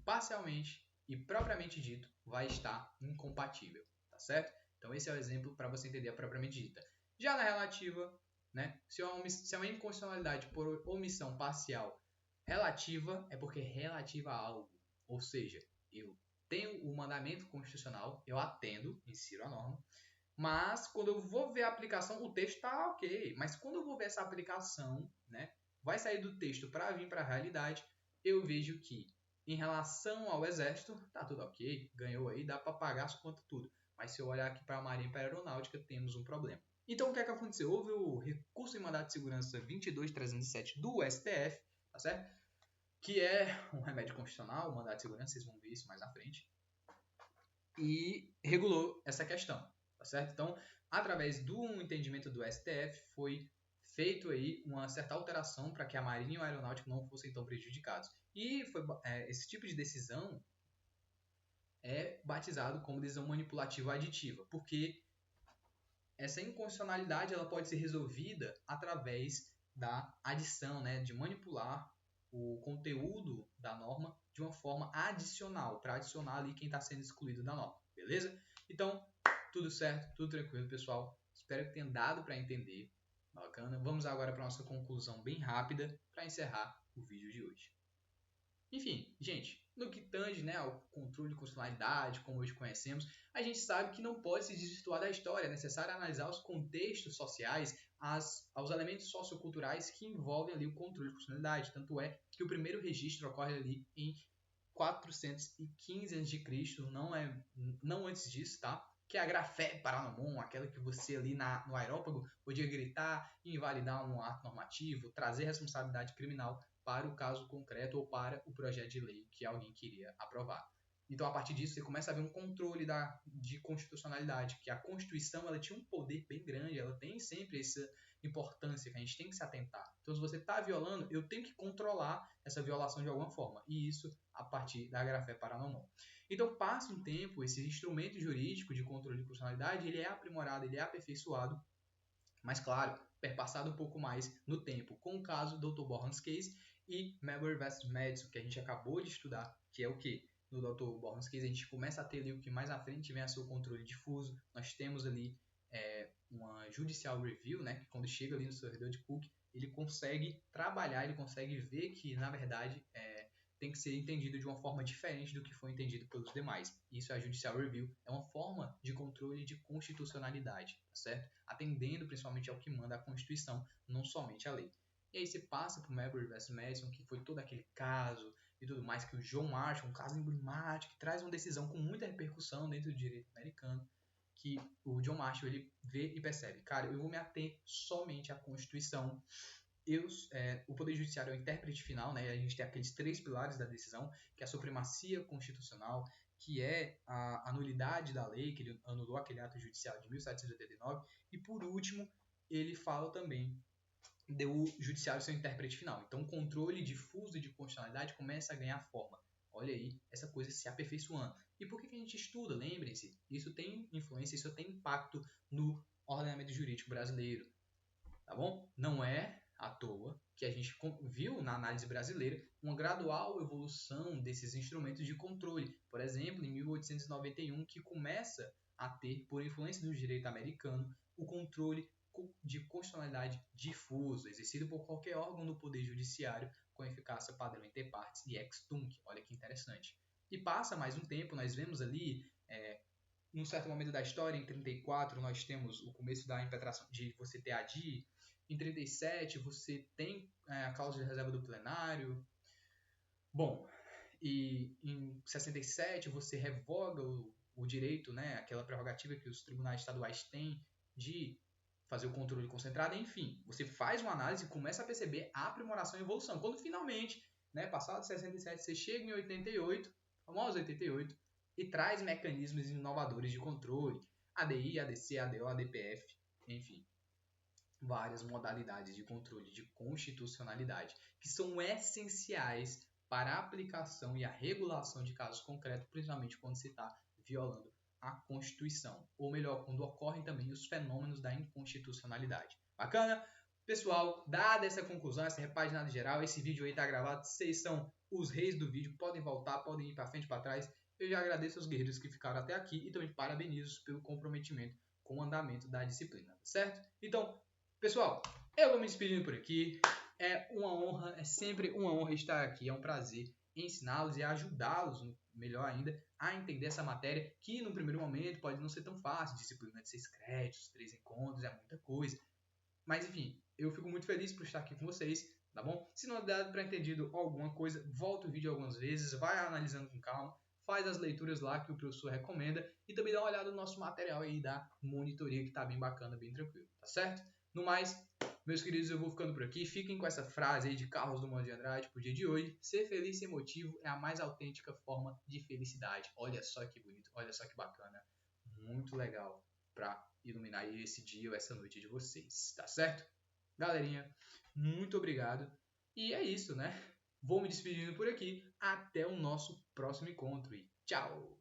parcialmente e propriamente dito, vai estar incompatível, tá certo? Então esse é o exemplo para você entender a propriamente dita. Já na relativa, né, se é uma inconstitucionalidade por omissão parcial relativa, é porque é relativa a algo. Ou seja, eu tenho o mandamento constitucional, eu atendo, insiro a norma, mas quando eu vou ver a aplicação, o texto está ok. Mas quando eu vou ver essa aplicação, né, vai sair do texto para vir para a realidade, eu vejo que em relação ao Exército, tá tudo ok, ganhou aí, dá para pagar as contas tudo. Mas se eu olhar aqui para a Marinha e para a Aeronáutica, temos um problema. Então o que é que aconteceu? Houve o recurso em mandato de segurança 22307 do STF, tá certo? Que é um remédio constitucional, o mandato de segurança, vocês vão ver isso mais à frente, e regulou essa questão, tá certo? Então, através do entendimento do STF, foi feito aí uma certa alteração para que a Marinha e a Aeronáutica não fossem tão prejudicados. E esse tipo de decisão é batizado como decisão manipulativa aditiva, porque essa inconstitucionalidade ela pode ser resolvida através da adição, né, de manipular o conteúdo da norma de uma forma adicional, para adicionar ali quem está sendo excluído da norma, beleza? Então, tudo certo, tudo tranquilo, pessoal. Espero que tenha dado para entender. Bacana. Vamos agora para a nossa conclusão bem rápida para encerrar o vídeo de hoje. Enfim, gente, no que tange, né, ao controle de constitucionalidade, como hoje conhecemos, a gente sabe que não pode se desvirtuar da história. É necessário analisar os contextos sociais, aos elementos socioculturais que envolvem ali o controle de constitucionalidade. Tanto é que o primeiro registro ocorre ali em 415 a.C., não antes disso, tá? Que é a grafé paranomon, aquela que você ali no aerópago podia gritar, invalidar um ato normativo, trazer responsabilidade criminal para o caso concreto ou para o projeto de lei que alguém queria aprovar. Então, a partir disso, você começa a ver um controle de constitucionalidade, que a Constituição ela tinha um poder bem grande, ela tem sempre essa importância que a gente tem que se atentar. Então, se você está violando, eu tenho que controlar essa violação de alguma forma, e isso a partir da grafé paranomon. Então, passa um tempo, esse instrumento jurídico de controle de constitucionalidade, ele é aprimorado, ele é aperfeiçoado, mas, claro, perpassado um pouco mais no tempo, com o caso do Dr. Born's Case e Marbury vs. Madison, que a gente acabou de estudar, que é o que? No Dr. Born's Case, a gente começa a ter ali o que mais à frente vem a ser o controle difuso. Nós temos ali uma judicial review, né, que quando chega ali no servidor de Cook, ele consegue trabalhar, ele consegue ver que, na verdade, tem que ser entendido de uma forma diferente do que foi entendido pelos demais. Isso é a judicial review, é uma forma de controle de constitucionalidade, tá certo? Atendendo principalmente ao que manda a Constituição, não somente a lei. E aí você passa para o Marbury vs. Madison, que foi todo aquele caso e tudo mais, que o John Marshall, um caso emblemático, que traz uma decisão com muita repercussão dentro do direito americano, que o John Marshall ele vê e percebe, cara, eu vou me ater somente à Constituição. O Poder Judiciário é o intérprete final, né? A gente tem aqueles 3 pilares da decisão, que é a supremacia constitucional, que é a nulidade da lei, que ele anulou aquele ato judicial de 1789, e por último, ele fala também do judiciário ser o intérprete final. Então, o controle difuso de constitucionalidade começa a ganhar forma. Olha aí, essa coisa se aperfeiçoando. E por que a gente estuda? Lembrem-se, isso tem influência, isso tem impacto no ordenamento jurídico brasileiro, tá bom? Não é à toa que a gente viu na análise brasileira uma gradual evolução desses instrumentos de controle. Por exemplo, em 1891, que começa a ter, por influência do direito americano, o controle de constitucionalidade difuso, exercido por qualquer órgão do Poder Judiciário com eficácia padrão inter partes e ex tunc. Olha que interessante. E passa mais um tempo, nós vemos ali, num certo momento da história, em 34, nós temos o começo da impetração de você ter a DI. Em 37, você tem a cláusula de reserva do plenário. Bom, e em 67, você revoga o direito, né, aquela prerrogativa que os tribunais estaduais têm de fazer o controle concentrado. Enfim, você faz uma análise e começa a perceber a aprimoração e evolução. Quando finalmente, né, passado 67, você chega em 88, famoso 88, e traz mecanismos inovadores de controle, ADI, ADC, ADO, ADPF, enfim, várias modalidades de controle de constitucionalidade que são essenciais para a aplicação e a regulação de casos concretos, principalmente quando se está violando a Constituição, ou melhor, quando ocorrem também os fenômenos da inconstitucionalidade. Bacana? Pessoal, dada essa conclusão, essa repaginada geral, esse vídeo aí está gravado, vocês são os reis do vídeo, podem voltar, podem ir para frente e para trás. Eu já agradeço aos guerreiros que ficaram até aqui e também parabenizo pelo comprometimento com o andamento da disciplina, certo? Então, pessoal, eu vou me despedindo por aqui. É uma honra, é sempre uma honra estar aqui. É um prazer ensiná-los e ajudá-los, melhor ainda, a entender essa matéria que, no primeiro momento, pode não ser tão fácil. Disciplina de 6 créditos, 3 encontros, é muita coisa. Mas, enfim, eu fico muito feliz por estar aqui com vocês, tá bom? Se não der para entendido alguma coisa, volta o vídeo algumas vezes, vai analisando com calma, faz as leituras lá que o professor recomenda e também dá uma olhada no nosso material aí da monitoria, que tá bem bacana, bem tranquilo, tá certo? No mais, meus queridos, eu vou ficando por aqui. Fiquem com essa frase aí de Carlos Drummond de Andrade pro dia de hoje. Ser feliz sem motivo é a mais autêntica forma de felicidade. Olha só que bonito, olha só que bacana. Muito legal. para iluminar esse dia ou essa noite de vocês, tá certo? Galerinha, muito obrigado. E é isso, né? Vou me despedindo por aqui. Até o nosso próximo encontro e tchau!